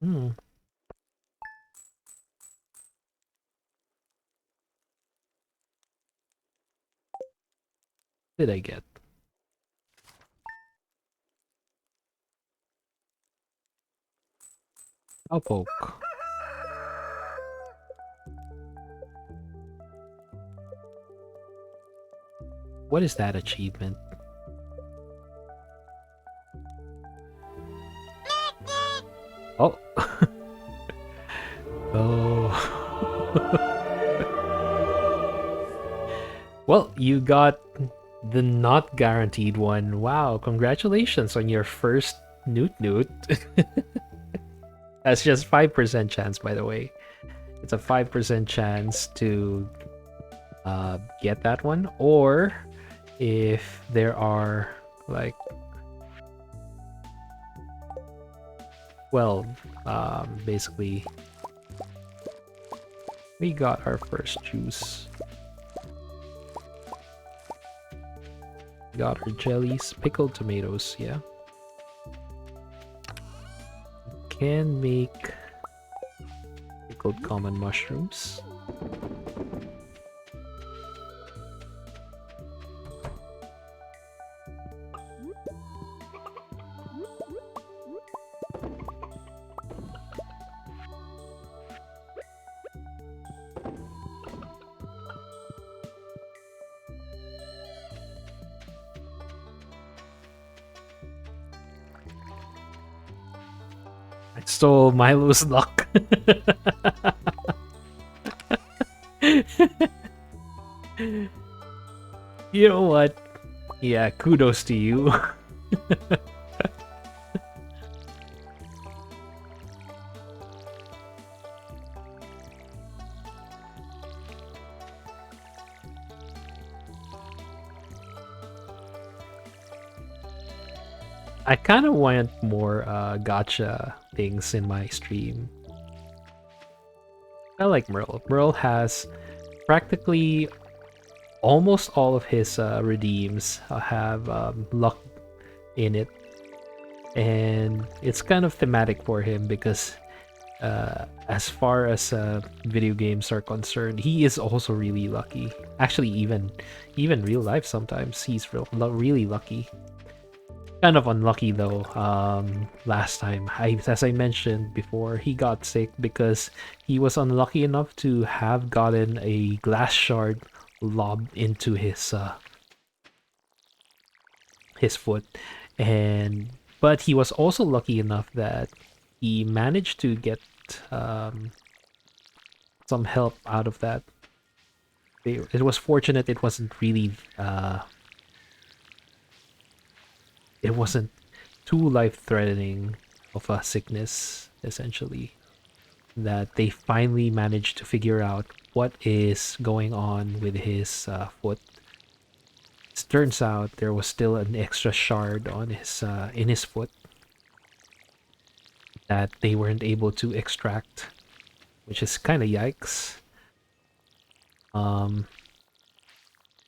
Hmm, what did I get? Cowpoke. What is that achievement? Oh. Oh. Well, you got the not guaranteed one. Wow, congratulations on your first Newt Newt. That's just 5% chance, by the way. It's a 5% chance to get that one. Or if there are, like, well, basically, we got our first juice. Got our jellies, pickled tomatoes, yeah. Can make pickled common mushrooms. I stole Milo's luck. You know what? Yeah, kudos to you. I kind of want more gotcha things in my stream. I like Merle. Merle has practically almost all of his redeems have luck in it, and it's kind of thematic for him because as far as video games are concerned, he is also really lucky. Actually, even real life, sometimes he's really lucky. Kind of unlucky though. Last time, as I mentioned before, he got sick because he was unlucky enough to have gotten a glass shard lobbed into his foot, and but he was also lucky enough that he managed to get um, some help out of that. It was fortunate it wasn't really it wasn't too life-threatening of a sickness, essentially, that they finally managed to figure out what is going on with his foot. It turns out there was still an extra shard on his in his foot. that they weren't able to extract, which is kind of yikes. Um,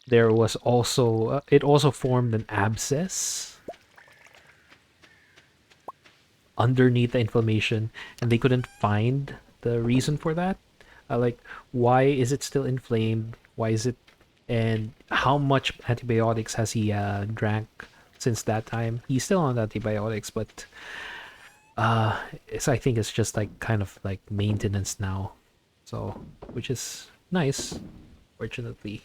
there was also it also formed an abscess underneath the inflammation, and they couldn't find the reason for that. Like, why is it still inflamed? Why is it? And how much antibiotics has he drank since that time? He's still on antibiotics, but I think it's just like kind of like maintenance now, so which is nice, fortunately.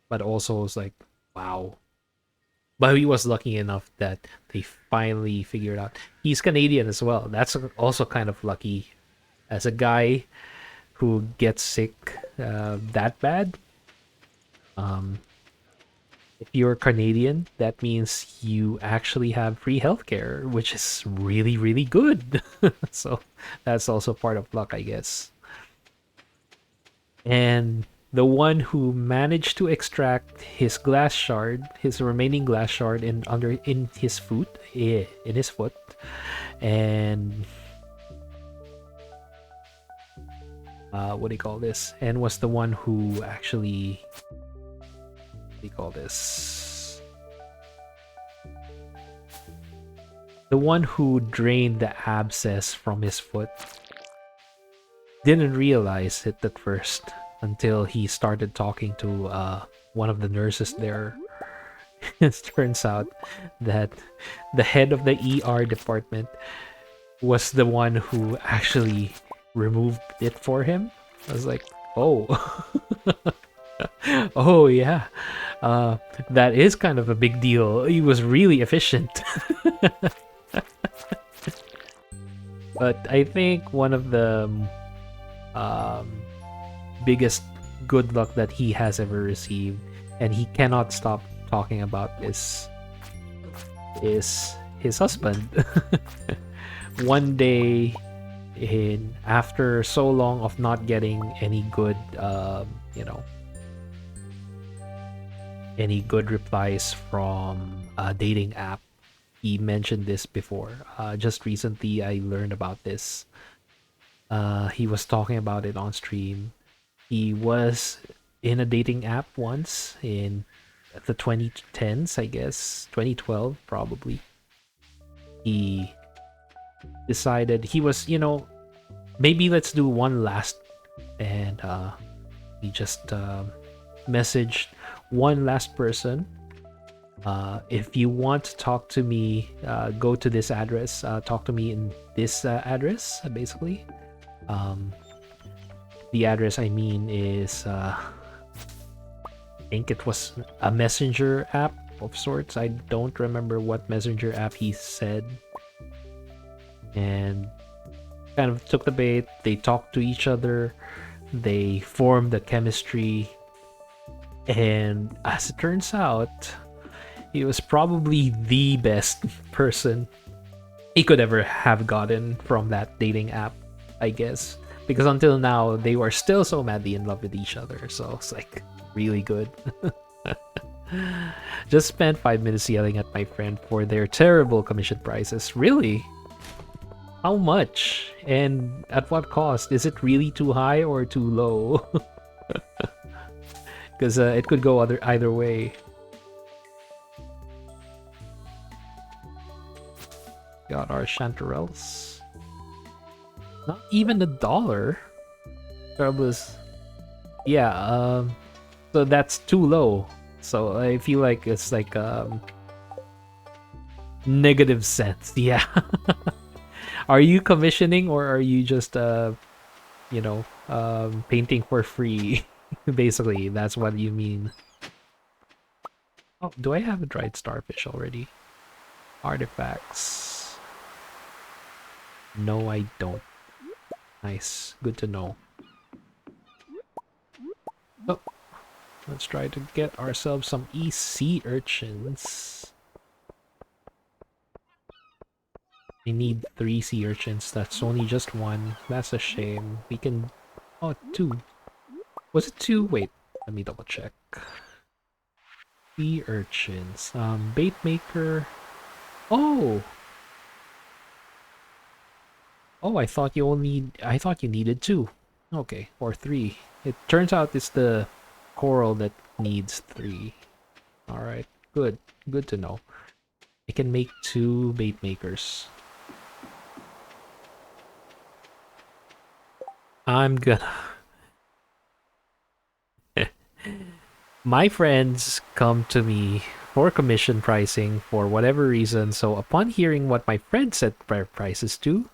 But also it's like, wow. But he was lucky enough that they finally figured out he's Canadian as well. That's also kind of lucky as a guy who gets sick that bad. If you're Canadian, that means you actually have free healthcare, which is really, really good. So that's also part of luck, I guess. And the one who managed to extract his glass shard, his remaining glass shard in his foot, in his foot, and what do you call this? And was the one who actually, what do you call this? The one who drained the abscess from his foot didn't realize it at first until he started talking to one of the nurses there. It turns out that the head of the ER department was the one who actually removed it for him. I was like, oh. Oh yeah, that is kind of a big deal. He was really efficient. But I think one of the um, biggest good luck that he has ever received, and he cannot stop talking about this, is his husband. One day, after so long of not getting any good, any good replies from a dating app. He mentioned this before. Just recently, I learned about this. He was talking about it on stream. He was in a dating app once in the 2010s, I guess, 2012 probably. He decided he was, maybe let's do one last, and he just messaged one last person. If you want to talk to me, go to this address. Talk to me in this address, basically. The address I mean is, I think it was a messenger app of sorts. I don't remember what messenger app he said. And kind of took the bait. They talked to each other. They formed a chemistry. And as it turns out, he was probably the best person he could ever have gotten from that dating app, I guess. Because until now, they were still so madly in love with each other. So it's like really good. Just spent 5 minutes yelling at my friend for their terrible commission prices. Really? How much? And at what cost? Is it really too high or too low? Because it could go either way. Got our chanterelles. Not even $1. Troubles. Yeah, so that's too low. So I feel like it's like negative cents. Yeah. Are you commissioning or are you just painting for free? Basically, that's what you mean. Oh, do I have a dried starfish already? Artifacts. No, I don't. Nice. Good to know. Oh, let's try to get ourselves some sea urchins. We need 3 sea urchins. That's only just 1. That's a shame. We can... Oh, 2. Was it 2? Wait, let me double check. Sea urchins. Bait maker. Oh! Oh, I thought you needed two. Okay, or three. It turns out it's the coral that needs three. Alright, good. Good to know. I can make two bait makers. I'm gonna... My friends come to me for commission pricing for whatever reason, so upon hearing what my friends set their prices to,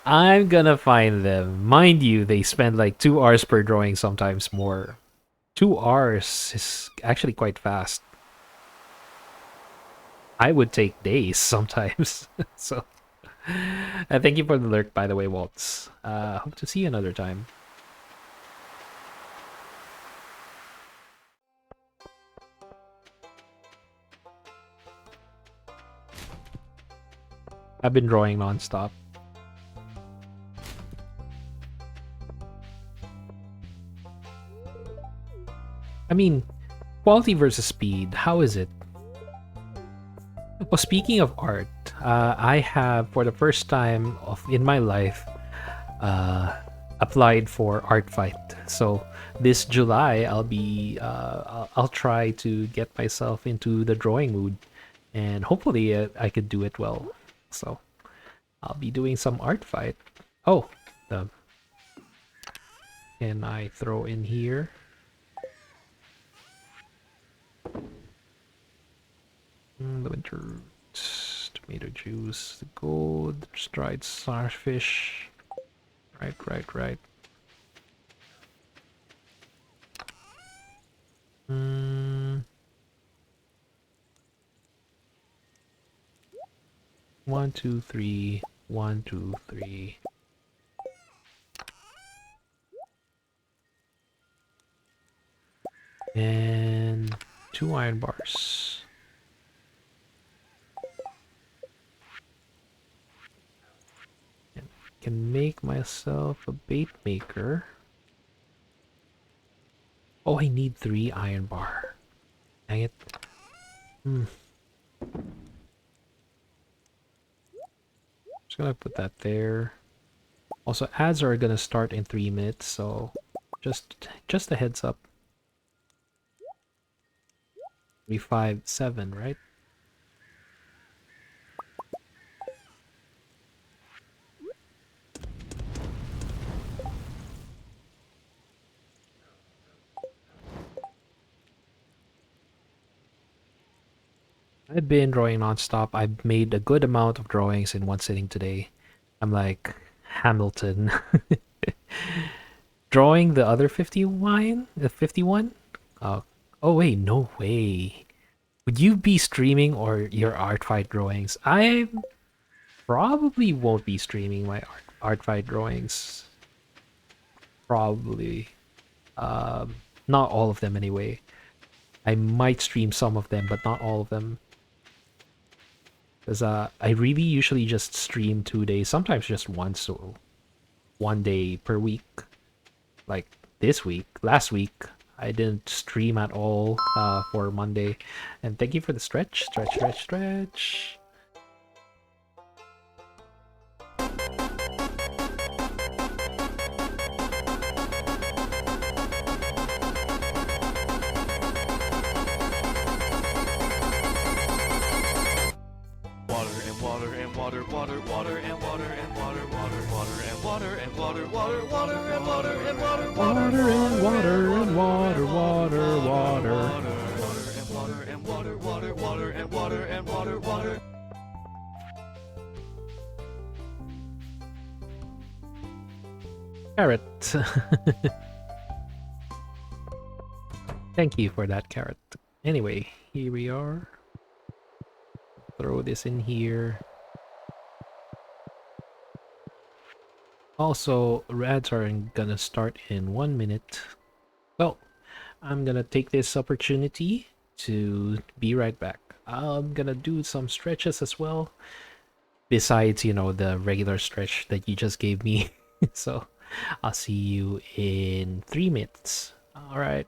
I'm gonna find them. Mind you, they spend like 2 hours per drawing, sometimes more. 2 hours is actually quite fast. I would take days sometimes. So, thank you for the lurk, by the way, Waltz. Hope to see you another time. I've been drawing nonstop. I mean, quality versus speed, how is it? Well, speaking of art, I have, for the first time in my life, applied for Art Fight. So this July, I'll try to get myself into the drawing mood, and hopefully I could do it well. So I'll be doing some Art Fight. Oh, the can I throw in here? The winter roots, tomato juice, the gold, dried starfish. Right. Mm, 1, 2, 3. 1, 2, 3. And 2 iron bars. And I can make myself a bait maker. Oh, I need 3 iron bar. Dang it. Just gonna put that there. Also, ads are gonna start in 3 minutes, so just a heads up. 3, 5, 7, right? I've been drawing nonstop. I've made a good amount of drawings in one sitting today. I'm like Hamilton. Drawing the other 51? The 51? Oh wait, no way. Would you be streaming or your art fight drawings? I probably won't be streaming my art fight drawings. Probably. Not all of them anyway. I might stream some of them, but not all of them. Because I really usually just stream 2 days, sometimes just once, so 1 day per week. Like this week, last week, I didn't stream at all for Monday. And thank you for the stretch. Stretch. Water and water and water and water and water and water and water and water and water and water and water and water and water Water and water and water. and water. Carrot. Thank you for that carrot. Anyway, here we are. Throw this in here. Also, ads are gonna start in 1 minute. Well, I'm gonna take this opportunity to be right back. I'm gonna do some stretches as well. Besides, the regular stretch that you just gave me. So, I'll see you in 3 minutes. Alright.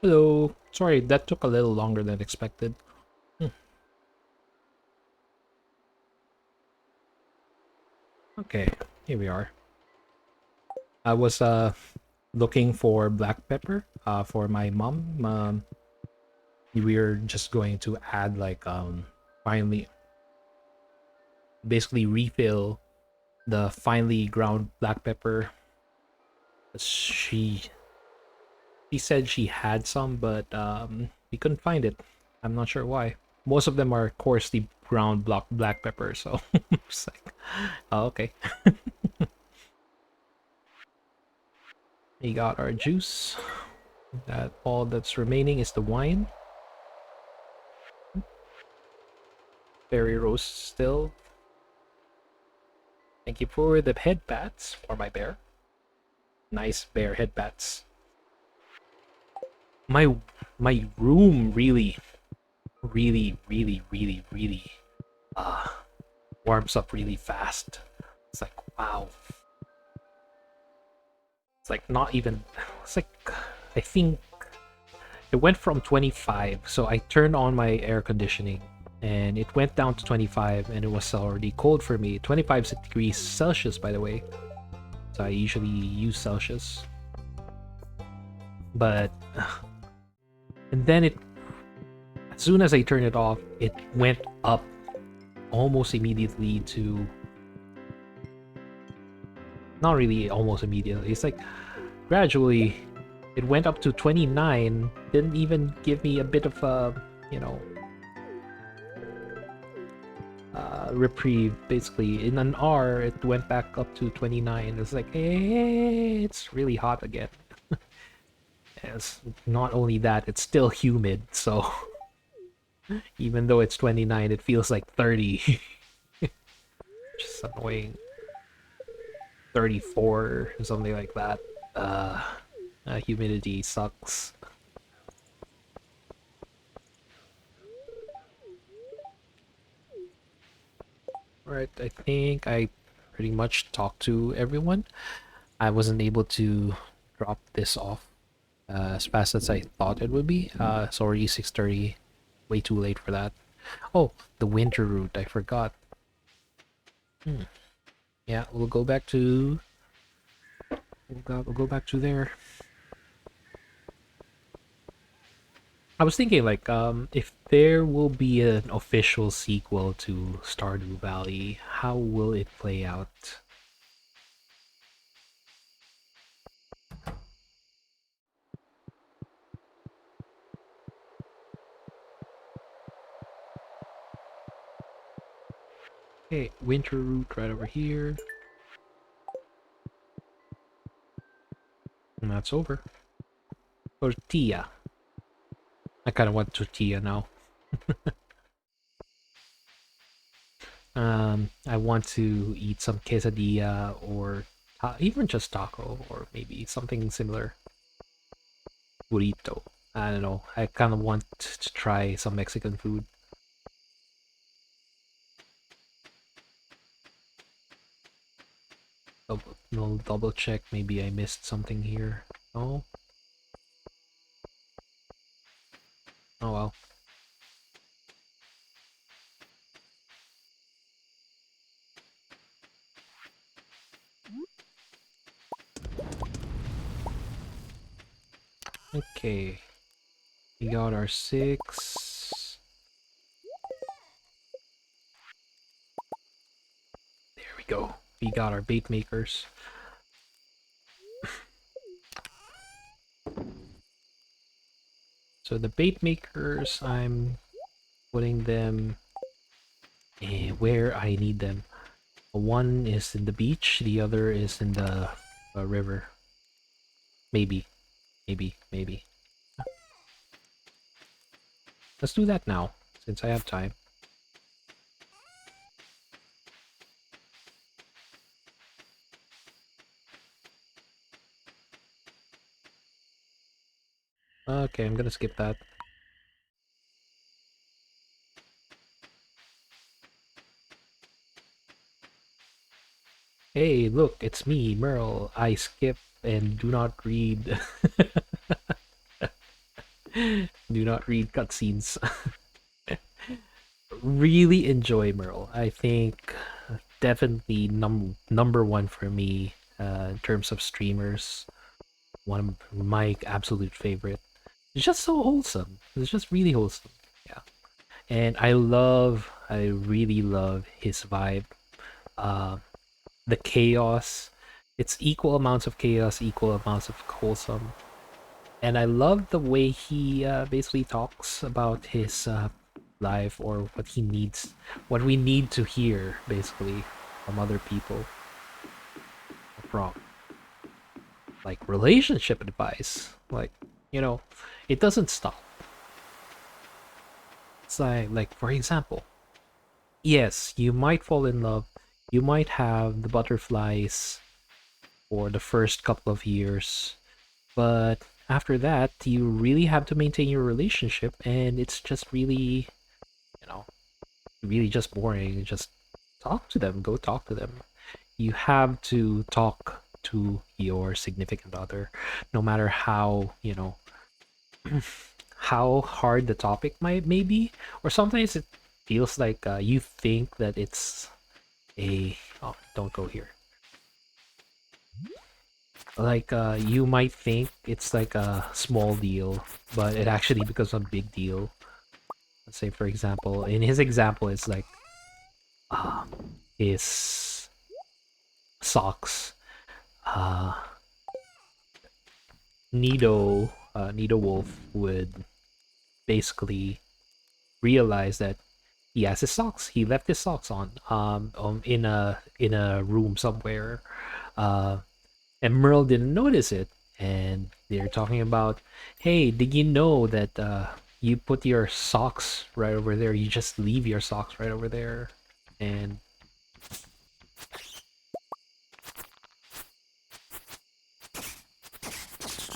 Hello. Sorry, that took a little longer than expected. Hmm. Okay, here we are. I was looking for black pepper for my mom. We're just going to add like finally basically refill the finely ground black pepper. She said she had some, but we couldn't find it. I'm not sure why. Most of them are coarsely ground black pepper, so it's like, oh, okay. We got our juice. That all that's remaining is the wine. Berry roast still. Thank you for the head pats for my bear. Nice bear head pats. My my room really uh warms up really fast. It's like wow. It's like not even it's like I think it went from 25, so I turned on my air conditioning and it went down to 25 and it was already cold for me. 25 degrees Celsius by the way. So I usually use Celsius. But and then it as soon as I turned it off, it went up almost immediately to not really almost immediately. It's like gradually it went up to 29, didn't even give me a bit of a, you know, reprieve. Basically, in an hour, it went back up to 29. It's like, hey, it's really hot again. Yes, not only that, it's still humid, so even though it's 29, it feels like 30. Just annoying. 34 or something like that. Humidity sucks. Alright, I think I pretty much talked to everyone. I wasn't able to drop this off as fast as I thought it would be. It's already 6:30. Way too late for that. Oh, the winter route. I forgot. Yeah, we'll go back to... We'll go back to there. I was thinking, like, if there will be an official sequel to Stardew Valley, how will it play out? Okay, winter route right over here. And that's over. Tortilla. I kind of want tortilla now. I want to eat some quesadilla or even just taco or maybe something similar. Burrito. I don't know. I kind of want to try some Mexican food. No, double check. Maybe I missed something here. Oh. Oh well. Okay. We got our 6. There we go. We got our bait makers. So the bait makers, I'm putting them where I need them. One is in the beach, the other is in the river. Maybe, maybe. Let's do that now, since I have time. Okay, I'm gonna skip that. Hey, look, it's me, Merle. I skip and do not read. Do not read cutscenes. Really enjoy Merle. I think definitely number one for me in terms of streamers. One of my absolute favorite. It's just so wholesome. It's just really wholesome. Yeah. And I really love his vibe. Uh, the chaos. It's equal amounts of chaos, equal amounts of wholesome. And I love the way he basically talks about his life or what he needs, what we need to hear basically from other people, from like relationship advice. Like, you know, it doesn't stop. It's like for example, yes, you might fall in love, you might have the butterflies for the first couple of years, but after that, you really have to maintain your relationship, and it's just really, you know, really just boring. Just talk to them, go talk to them. You have to talk to your significant other, no matter how, how hard the topic may be, or sometimes it feels like you think that it's a oh, don't go here. Like you might think it's like a small deal, but it actually becomes a big deal. Let's say, for example, in his example, it's like um, his socks. Uh, Nido Wolf would basically realize that he has his socks. He left his socks on in a room somewhere, uh, and Merle didn't notice it. And they're talking about, hey, did you know that you put your socks right over there? You just leave your socks right over there, and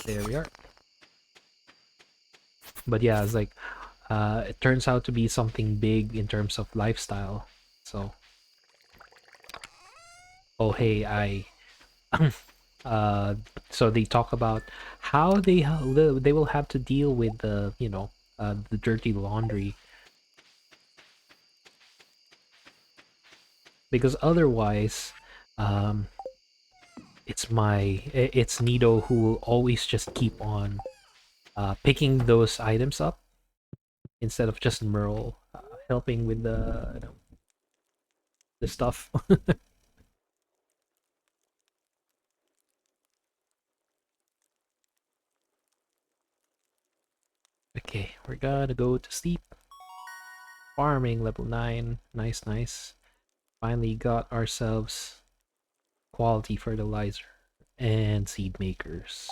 there we are. But yeah, it's like it turns out to be something big in terms of lifestyle. So, oh hey, I uh, so they talk about how they will have to deal with the the dirty laundry, because otherwise, um, it's Nido who will always just keep on picking those items up instead of just Merle helping with the stuff. Okay, we're gonna go to sleep. Farming level 9. Nice, nice. Finally got ourselves quality fertilizer and seed makers.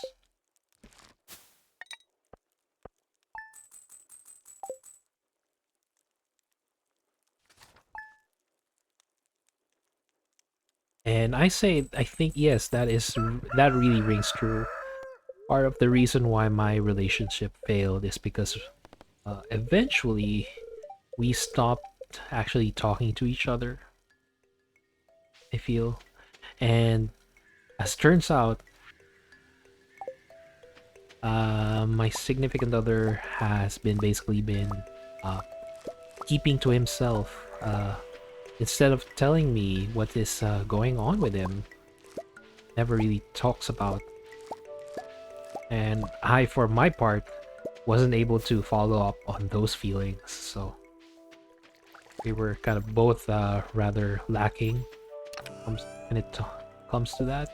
And I think yes, that really rings true. Part of the reason why my relationship failed is because eventually we stopped actually talking to each other, I feel. And as turns out, my significant other has been basically been uh, keeping to himself. Instead of telling me what is going on with him, never really talks about. And I, for my part, wasn't able to follow up on those feelings. So we were kind of both rather lacking when it comes to that.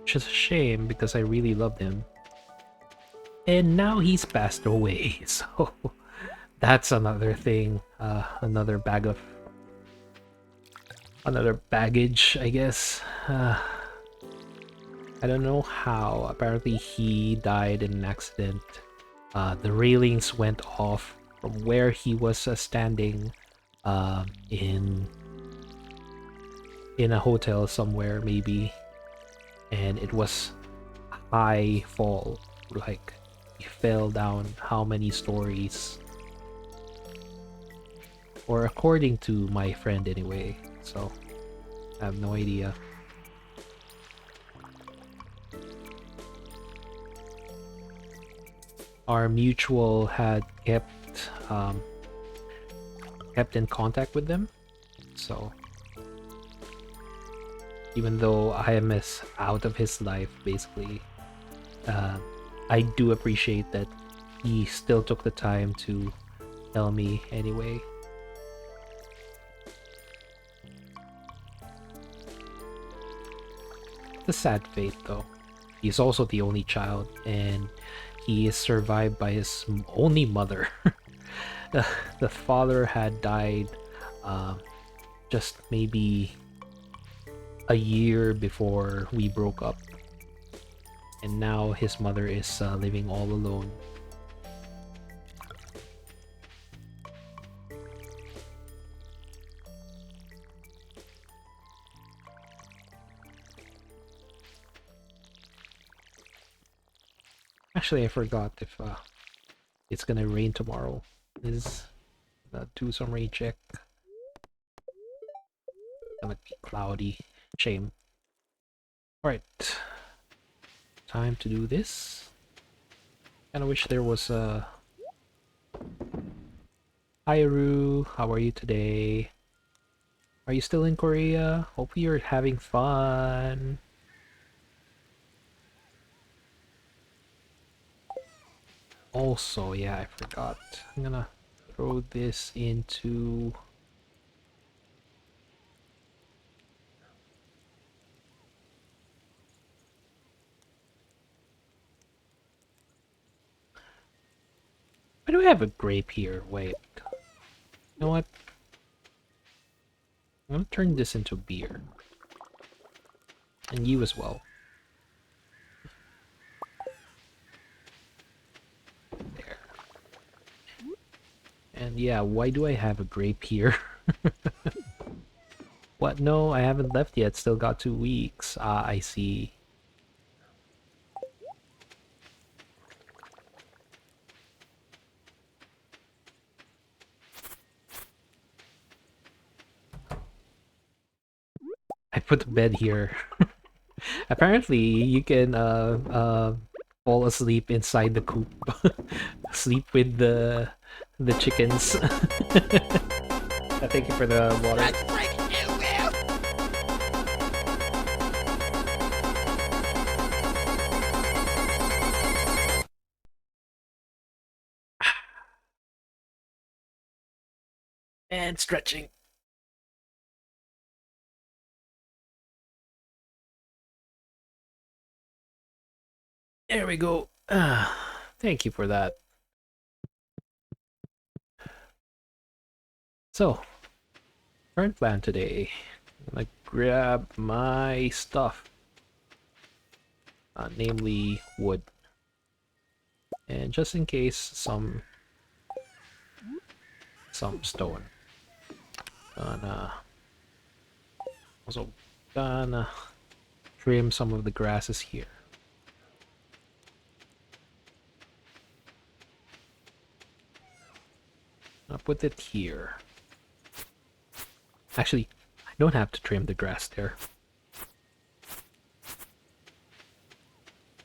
Which is a shame because I really loved him. And now he's passed away, so that's another thing, another baggage, I guess. I don't know how. Apparently, he died in an accident. The railings went off from where he was standing in a hotel somewhere, maybe, and it was high fall, like fell down how many stories. Or according to my friend anyway, so I have no idea. Our mutual had kept in contact with them, so even though I am out of his life, basically, I do appreciate that he still took the time to tell me anyway. It's a sad fate, though. He's also the only child, and he is survived by his only mother. The father had died just maybe a year before we broke up, and now his mother is living all alone. Actually, I forgot if it's gonna rain tomorrow. Is do some rain check. Gonna be cloudy. Shame. Alright. Time to do this. Kinda wish there was a... Hi Aru, how are you today? Are you still in Korea? Hope you're having fun. Also, yeah, I forgot. I'm gonna throw this into... Why do I have a grape here? Wait. You know what? I'm gonna turn this into beer. And you as well. There. And yeah, why do I have a grape here? What? No, I haven't left yet. Still got 2 weeks. Ah, I see. I put the bed here. Apparently, you can fall asleep inside the coop. Sleep with the chickens. Thank you for the water. And stretching. There we go. Thank you for that. So, current plan today. I'm gonna grab my stuff. Namely wood. And just in case, some stone. Also gonna trim some of the grasses here. I'll put it here. Actually, I don't have to trim the grass there.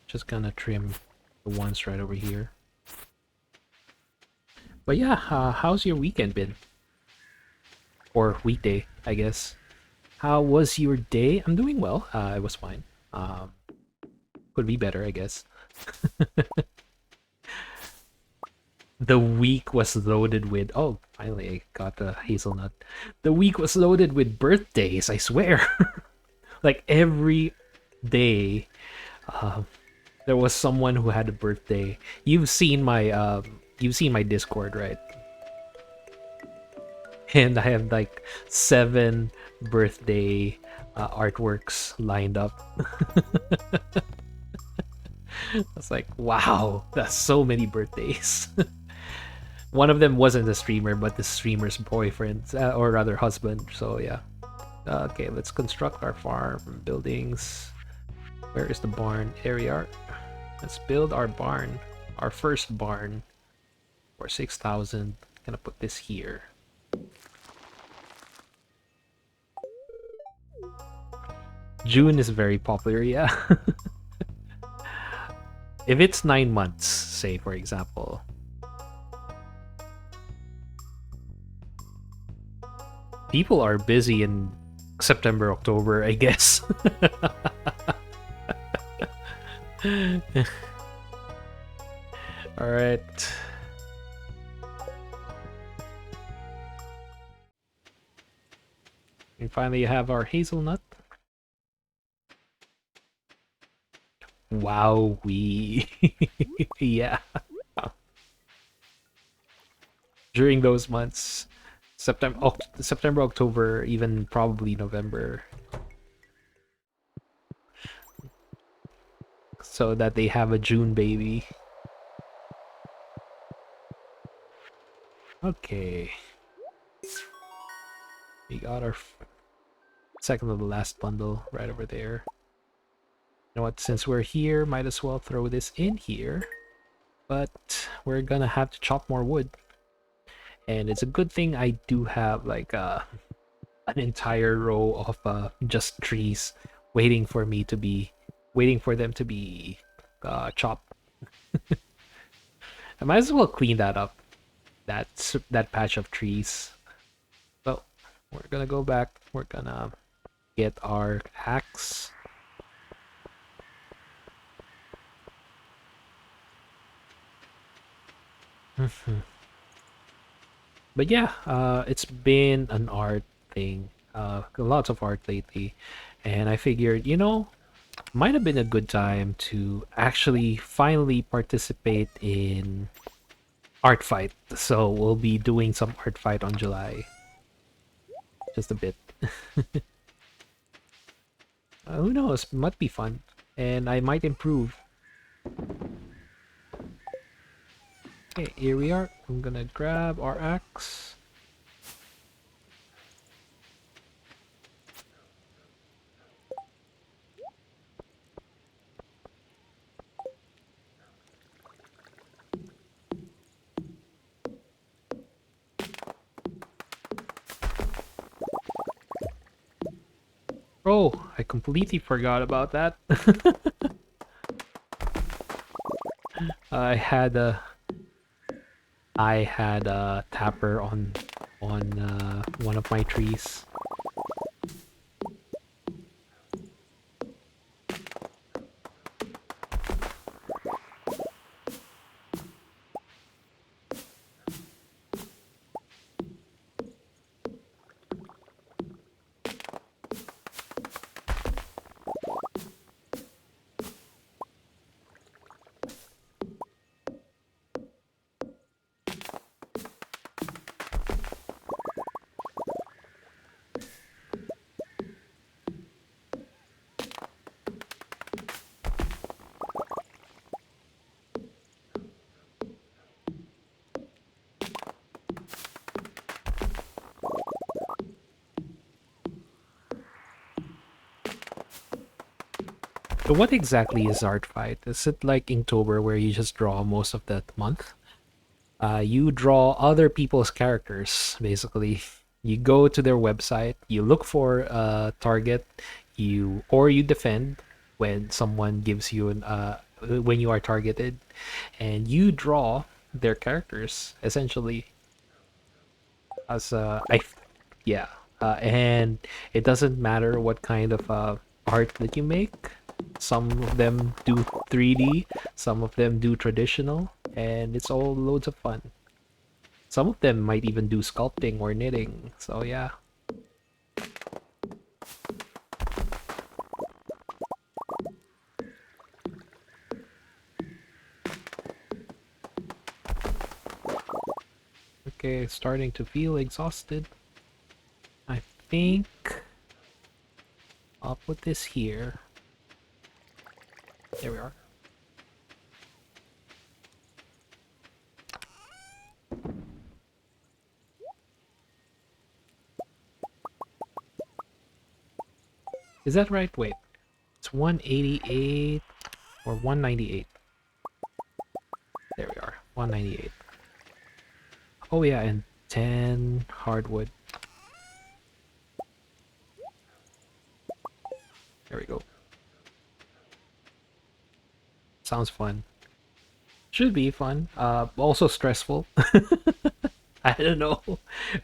Just gonna trim the ones right over here. But yeah, how's your weekend been? Or weekday, I guess. How was your day? I'm doing well. It was fine. Could be better, I guess. The week was loaded with... Oh, finally I got the hazelnut. The week was loaded with birthdays, I swear. Like every day, there was someone who had a birthday. You've seen my Discord, right? And I have like 7 birthday artworks lined up. I was like, wow, that's so many birthdays. One of them wasn't a streamer, but the streamer's boyfriend, or rather husband, so yeah. Okay, let's construct our farm buildings. Where is the barn? There we are. Let's build our barn. our first barn for 6,000. Gonna put this here. June is very popular, yeah. If it's 9 months, say for example, people are busy in September, October, I guess. All right. And finally, you have our hazelnut. Wow, we yeah. During those months, September, October, even probably November, so that they have a June baby. Okay, we got our second to the last bundle right over there. You know what? Since we're here, might as well throw this in here. But we're gonna have to chop more wood, and it's a good thing I do have like an entire row of just trees waiting for me to be waiting for them to be chopped. I might as well clean that up, that patch of trees. So we're gonna go back. We're gonna get our axe. But yeah, it's been an art thing. Lots of art lately, and I figured, might have been a good time to actually finally participate in art fight. So we'll be doing some art fight on July, just a bit. Who knows? Might be fun, and I might improve. Okay, here we are. I'm gonna grab our axe. Oh, I completely forgot about that. I had a tapper on one of my trees. So what exactly is art fight? Is it like Inktober where you just draw most of that month? You draw other people's characters, basically. You go to their website, you look for a target, you defend when someone gives you when you are targeted, and you draw their characters essentially as yeah, and it doesn't matter what kind of art that you make. Some of them do 3D, some of them do traditional, and it's all loads of fun. Some of them might even do sculpting or knitting, so yeah. Okay, starting to feel exhausted. I think I'll put this here. There we are. Is that right? Wait. It's 188 or 198. 198. Oh yeah, and 10 hardwood. There we go. Sounds fun. Should be fun. Also stressful. I don't know.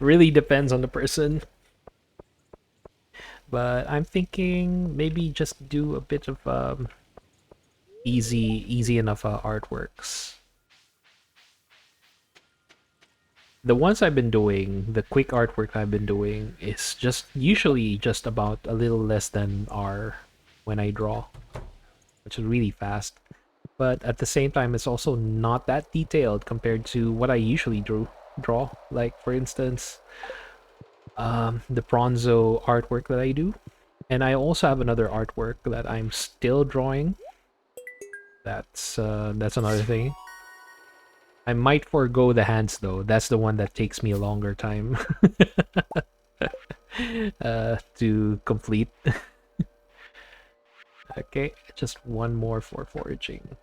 Really depends on the person. But I'm thinking maybe just do a bit of easy enough artworks. The ones I've been doing, the quick artwork I've been doing, is just usually just about a little less than R when I draw, which is really fast. But at the same time, it's also not that detailed compared to what I usually draw. Like for instance, the Bronzo artwork that I do, and I also have another artwork that I'm still drawing. That's another thing. I might forego the hands though. That's the one that takes me a longer time to complete. Okay, just one more for foraging.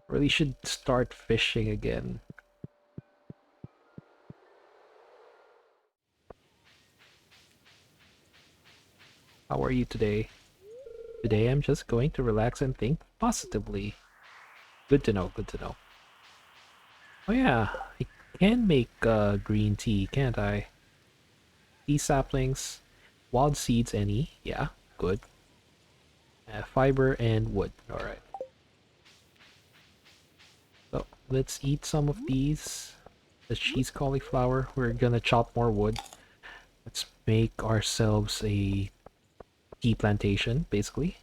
Really should start fishing again. How are you today? Today I'm just going to relax and think positively. Good to know, good to know. Oh yeah, I can make green tea, can't I? Tea saplings, wild seeds, any? Yeah, good. Fiber and wood. Alright. So let's eat some of these. The cheese cauliflower. We're gonna chop more wood. Let's make ourselves a tea plantation, basically.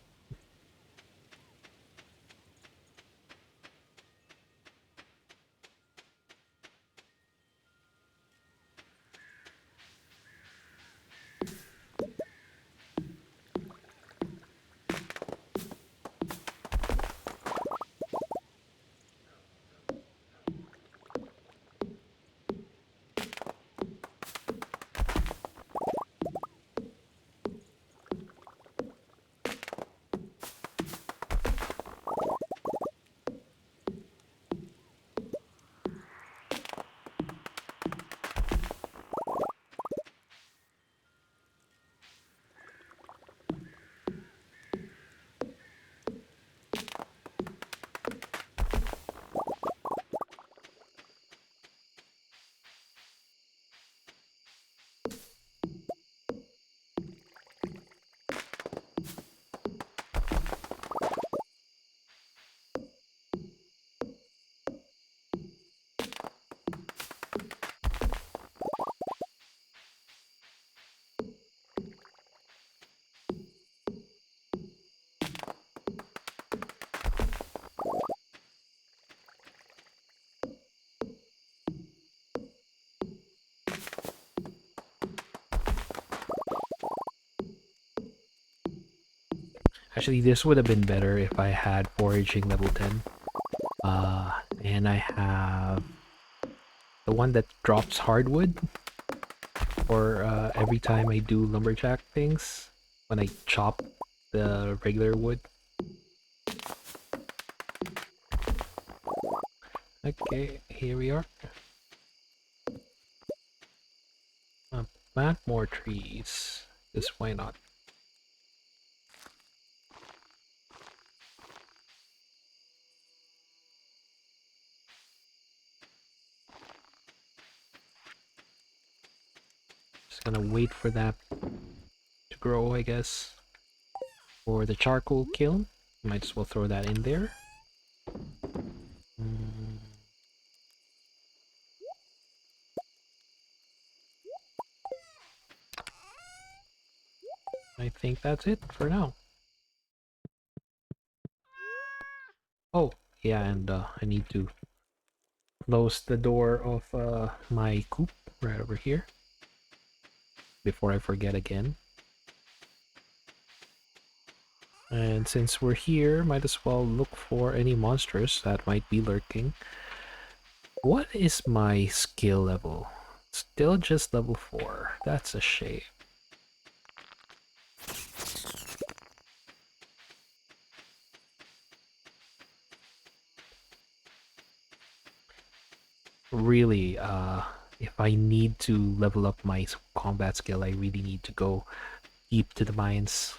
Actually, this would have been better if I had foraging level 10. And I have the one that drops hardwood for every time I do lumberjack things when I chop the regular wood. Okay, here we are. Plant more trees. Just why not? Just gonna wait for that to grow, I guess. For the charcoal kiln, might as well throw that in there. Mm, I think that's it for now. Oh, yeah, and I need to close the door of my coop right over here before I forget again. And since we're here, might as well look for any monsters that might be lurking. What is my skill level? Still just level 4. That's a shame. really, if I need to level up my combat skill, I really need to go deep to the mines.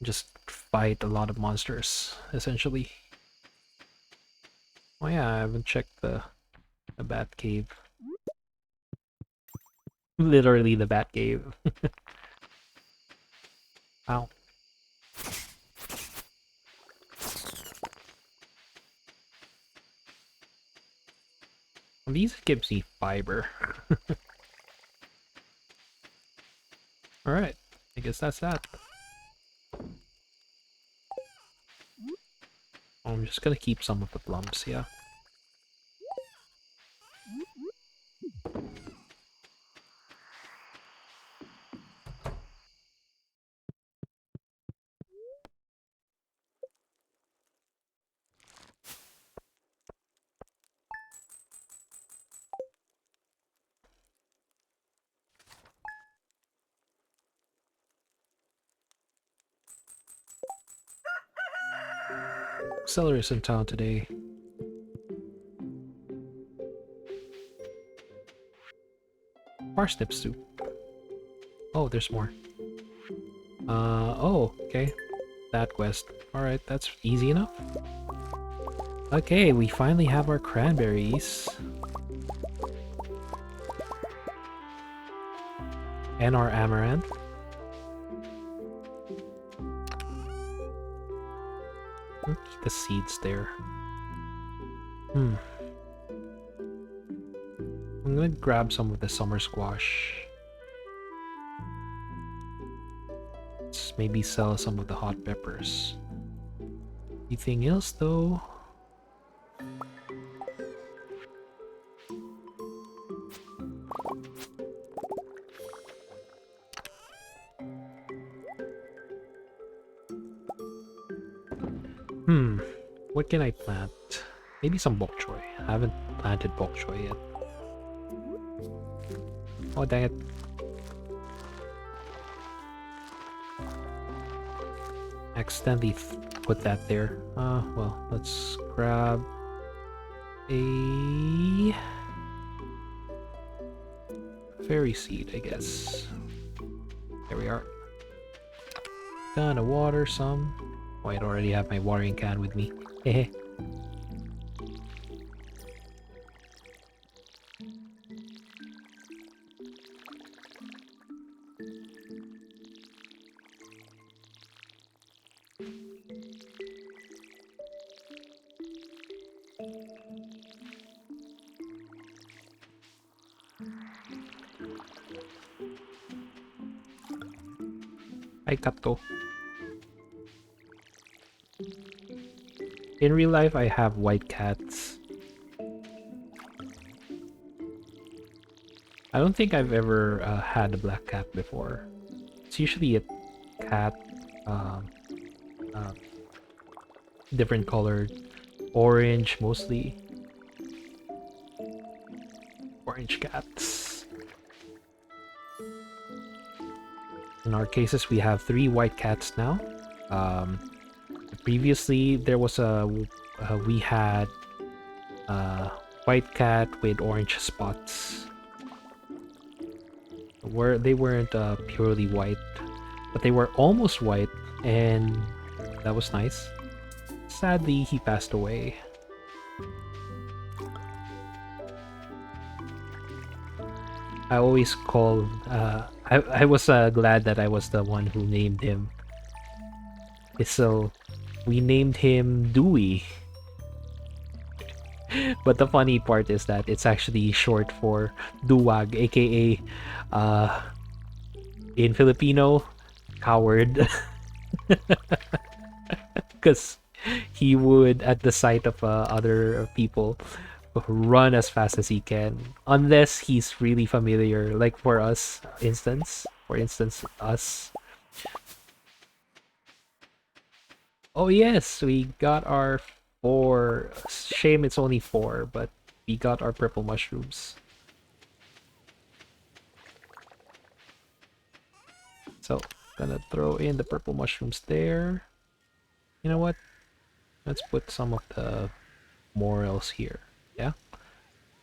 Just fight a lot of monsters, essentially. Oh yeah, I haven't checked the bat cave. Literally the bat cave. Ow. At least it gives me fiber. Alright, I guess that's that. I'm just gonna keep some of the plums, yeah. Celery's in town today. Parsnip soup. Oh, there's more. Oh, okay. That quest. Alright, that's easy enough. Okay, we finally have our cranberries. And our amaranth. Keep the seeds there. I'm gonna grab some of the summer squash. Let's maybe sell some of the hot peppers. Anything else though? What can I plant? Maybe some bok choy. I haven't planted bok choy yet. Oh dang it. Accidentally put that there. Well, let's grab a fairy seed, I guess. There we are. Gonna water some. Oh, I already have my watering can with me. Hehe. Hi, Kato. In real life, I have white cats. I don't think I've ever had a black cat before. It's usually a cat, uh, different colored, orange mostly. Orange cats. In our cases, we have 3 white cats now. Previously, there was we had a white cat with orange spots. They weren't purely white, but they were almost white, and that was nice. Sadly, he passed away. I always call. I was glad that I was the one who named him. So we named him Dewey. But the funny part is that it's actually short for Duwag, aka in Filipino, coward. Because he would, at the sight of other people, run as fast as he can. Unless he's really familiar, like for us, for instance, us. Oh yes, we got our 4. Shame it's only 4, but we got our purple mushrooms. So, gonna throw in the purple mushrooms there. You know what? Let's put some of the more else here. Yeah,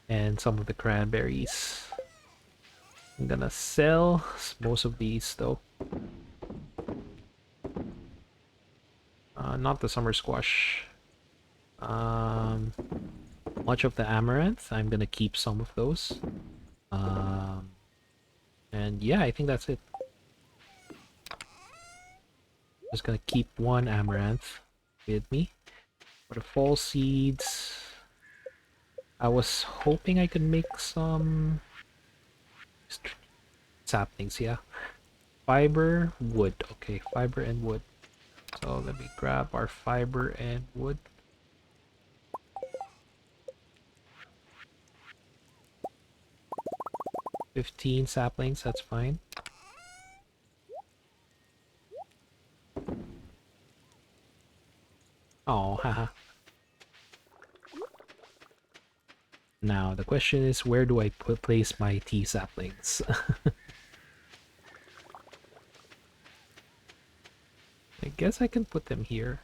and some of the cranberries. I'm gonna sell most of these though. Not the summer squash. Um, much of the amaranth. I'm gonna keep some of those. Um, and yeah, I think that's it. Just gonna keep one amaranth with me. For the fall seeds, I was hoping I could make some saplings, yeah. Fiber, wood. Okay, fiber and wood. So let me grab our fiber and wood. 15 saplings, that's fine. Oh, haha. Now the question is, where do I place my tea saplings? I guess I can put them here.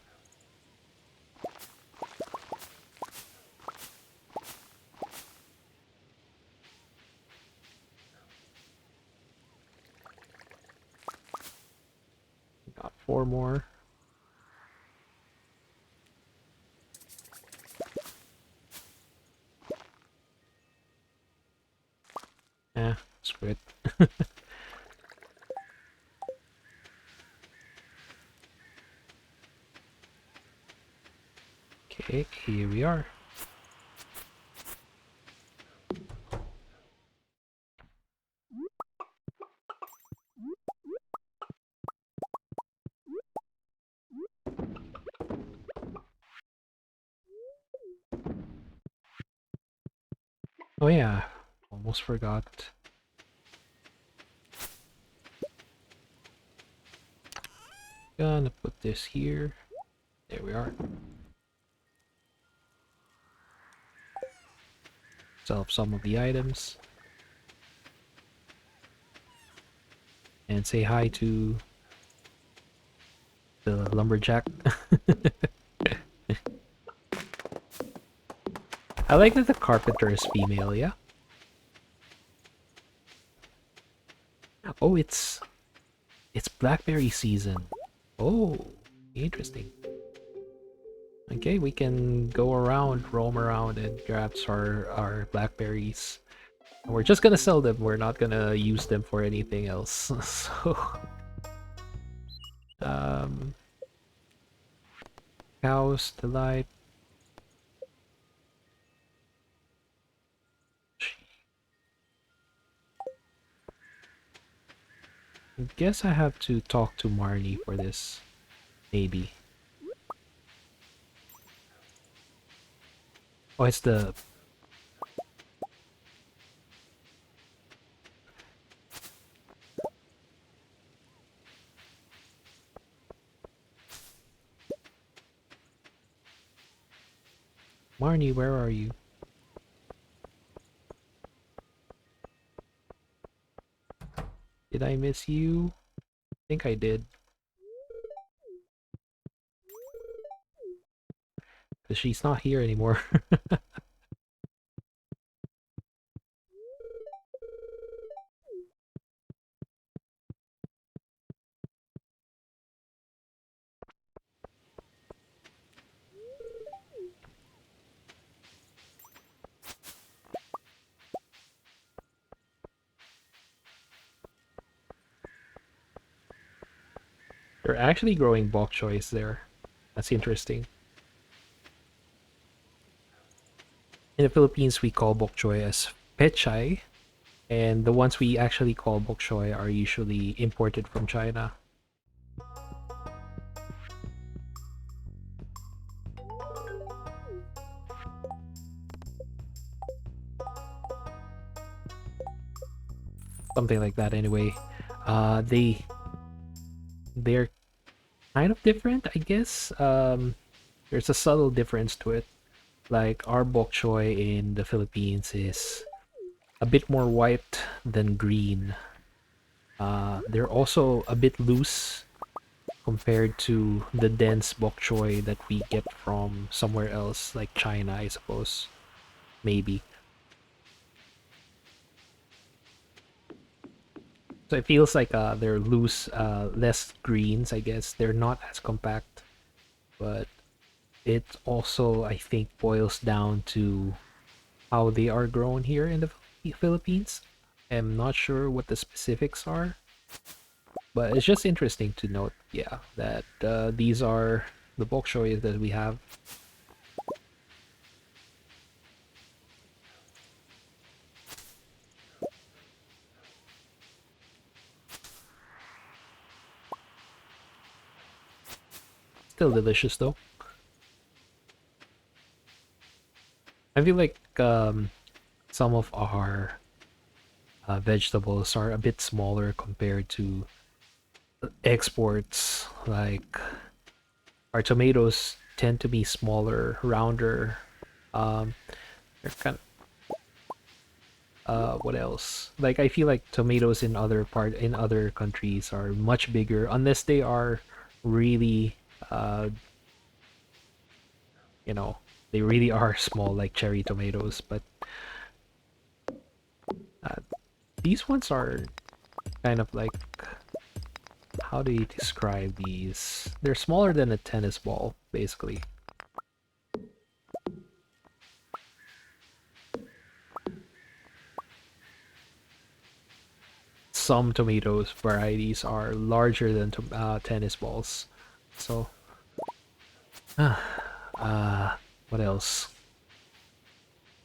Got 4 more. Eh, screw it. Okay, here we are. Oh yeah, almost forgot. Gonna put this here. There we are. Sell some of the items. And say hi to the lumberjack. I like that the carpenter is female, yeah? Oh, it's blackberry season. Oh, interesting. Okay, we can go around, roam around, and grab our blackberries. We're just gonna sell them. We're not gonna use them for anything else. So, um, cows delight. I guess I have to talk to Marnie for this. Maybe. Oh, it's the... Marnie, where are you? Did I miss you? I think I did. Because she's not here anymore. They're actually growing bok choys there. That's interesting. In the Philippines, we call bok choy as pechay, and the ones we actually call bok choy are usually imported from China. Something like that anyway. Uh, they they're kind of different, I guess. There's a subtle difference to it. Like our bok choy in the Philippines is a bit more white than green. They're also a bit loose compared to the dense bok choy that we get from somewhere else, like China, I suppose. Maybe. So it feels like they're loose, less greens, I guess. They're not as compact, but it also, I think, boils down to how they are grown here in the Philippines. I'm not sure what the specifics are, but it's just interesting to note, yeah, that these are the bok choy that we have. Still delicious though. I feel like some of our vegetables are a bit smaller compared to exports. Like our tomatoes tend to be smaller, rounder. Um, they're kind what else? Like I feel like tomatoes in other countries are much bigger unless they are really uh you know they really are small like cherry tomatoes, but uh, these ones are kind of like, how do you describe these? They're smaller than a tennis ball, basically. Some tomatoes varieties are larger than tennis balls. So, what else?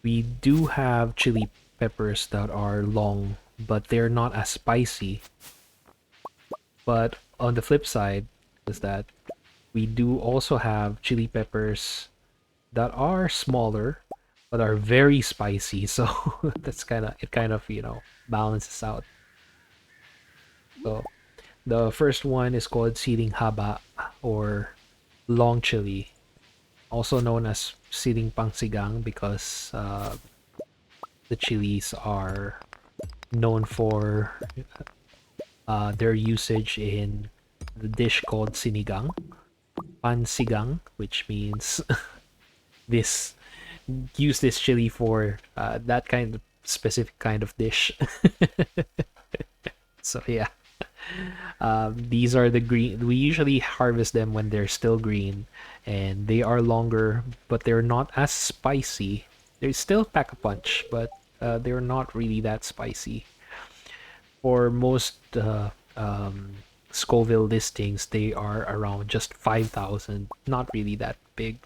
We do have chili peppers that are long, but they're not as spicy. But on the flip side is that we do also have chili peppers that are smaller but are very spicy. So that's kind of, balances out. So the first one is called siling haba or long chili, also known as siling pangsigang because the chilies are known for their usage in the dish called sinigang, pansigang, which means this use this chili for that kind of specific kind of dish. So yeah, these are the green. We usually harvest them when they're still green, and they are longer, but they're not as spicy. They still pack a punch, but they're not really that spicy. For most Scoville listings, they are around just 5,000. Not really that big.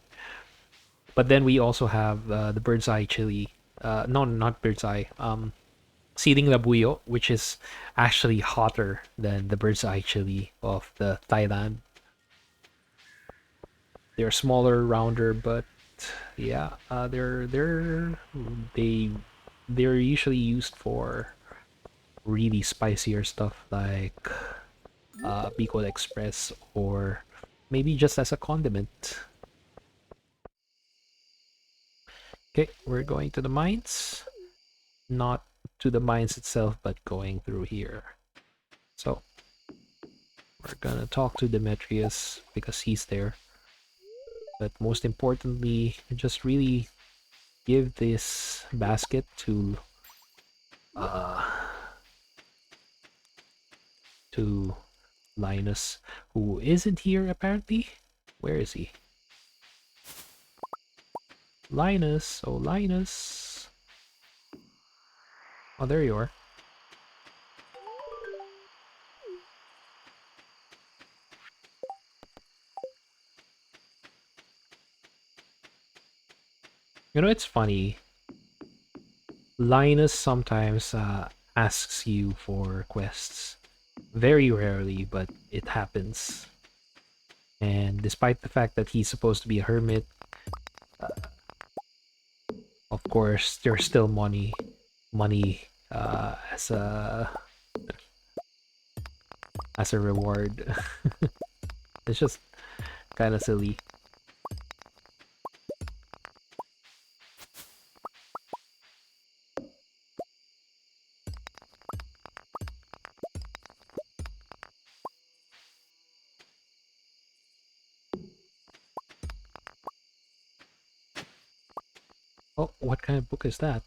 But then we also have the bird's eye chili. No, not bird's eye. Siling labuyo, which is actually hotter than the bird's eye chili of the Thailand. They're smaller, rounder, but yeah, they they're usually used for really spicier stuff like Bicol Express or maybe just as a condiment. Okay, we're going to the mines. Not to the mines itself, but going through here. So we're gonna talk to Demetrius because he's there. But most importantly, just really give this basket uh to Linus, who isn't here apparently. Where is he? Linus, oh Linus. Oh, there you are. You know, it's funny. Linus sometimes asks you for quests. Very rarely, but it happens. And despite the fact that he's supposed to be a hermit, of course, there's still money as a reward. It's just kind of silly. Oh, what kind of book is that?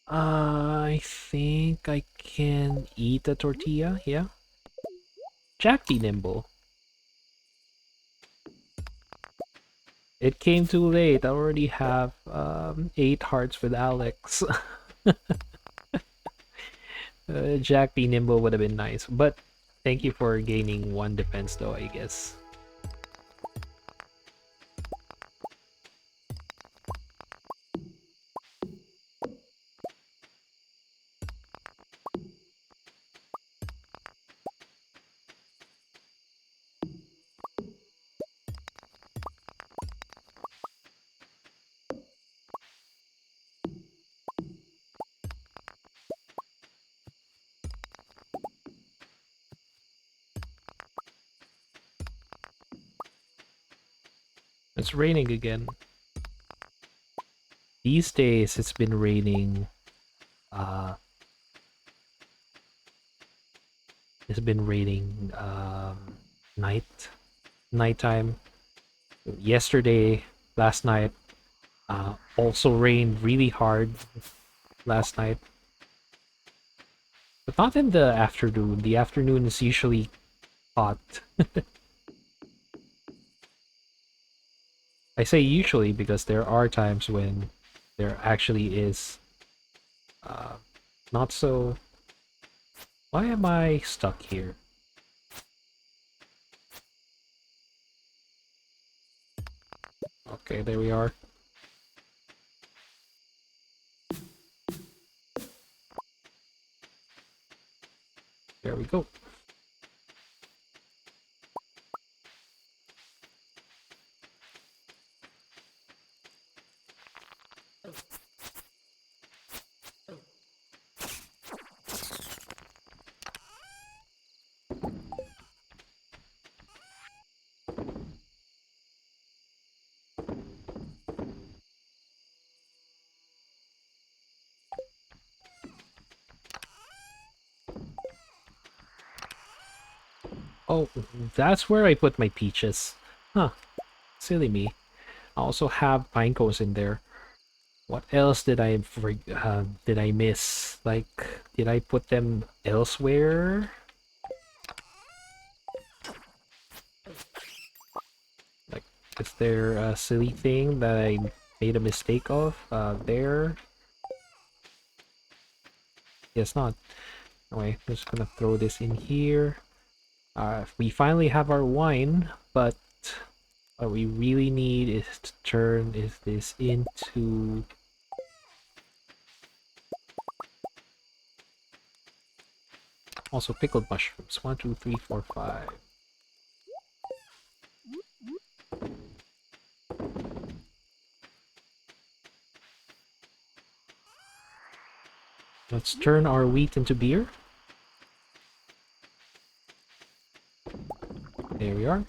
I think I can eat a tortilla, yeah. Jack be nimble. It came too late. I already have 8 hearts with Alex. Jack be nimble would have been nice, but thank you for gaining 1 defense though, I guess. It's raining again. These days it's been raining uh night nighttime. Yesterday, last night, also rained really hard last night. But not in the afternoon. The afternoon is usually hot. I say usually because there are times when there actually is uh, not so. Why am I stuck here? Okay, there we are. There we go. Oh, that's where I put my peaches. Huh, silly me. I also have pine cones in there. What else did I miss? Like, did I put them elsewhere? Like, is there a silly thing that I made a mistake of? There? Yes, not. Anyway, I'm just gonna throw this in here. We finally have our wine, but what we really need is to turn this into also pickled mushrooms. 1, 2, 3, 4, 5. Let's turn our wheat into beer. There we are.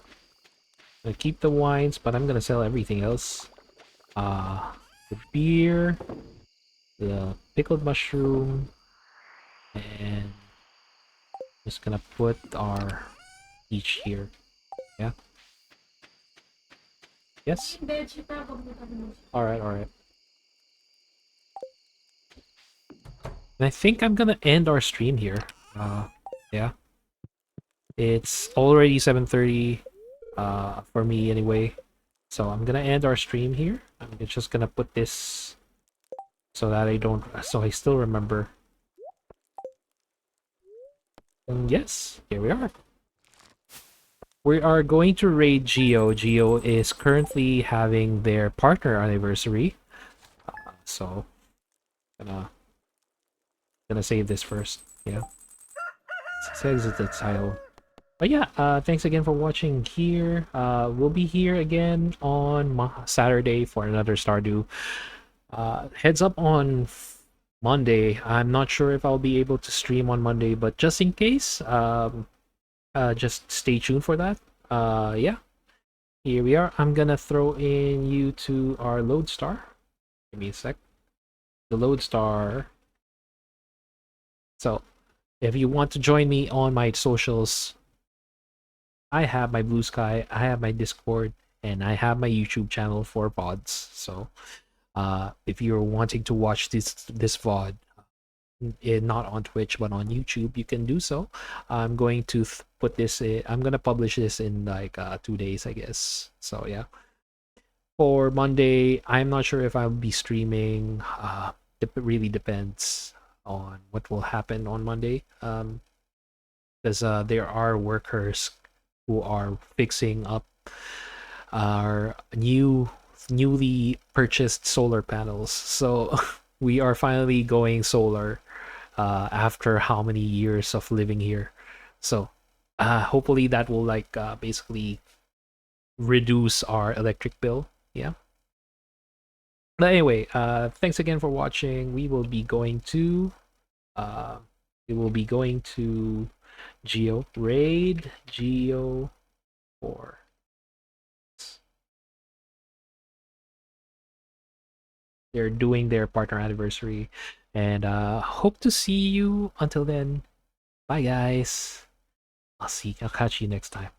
Gonna keep the wines, but I'm gonna sell everything else. The beer, the pickled mushroom, and just gonna put our peach here. Yeah. Yes. All right. All right. And I think I'm gonna end our stream here. Yeah. It's already 7:30. For me anyway. So I'm gonna end our stream here. I'm just gonna put this so that so I still remember. And yes, here we are. We are going to raid Geo. Geo is currently having their partner anniversary. So gonna save this first. Yeah. It says it's the title. But yeah, thanks again for watching here. We'll be here again on Saturday for another Stardew. Heads up on Monday. I'm not sure if I'll be able to stream on Monday, but just in case, just stay tuned for that. Yeah, here we are. I'm gonna throw in you to our lodestar. Give me a sec. The lodestar. So, if you want to join me on my socials, I have my Blue Sky, I have my Discord, and I have my YouTube channel for VODs. So, If you're wanting to watch this VOD, not on Twitch but on YouTube, you can do so. I'm going to put this in, I'm gonna publish this in like 2 days, I guess. So yeah. For Monday, I'm not sure if I'll be streaming. It really depends on what will happen on Monday. Because there are workers who are fixing up our newly purchased solar panels. So we are finally going solar after how many years of living here. So hopefully that will like basically reduce our electric bill. Yeah. But anyway, thanks again for watching. Uh, we will be going to Geo Raid Geo 4. They're doing their partner anniversary, and hope to see you until then. Bye guys. I'll catch you next time.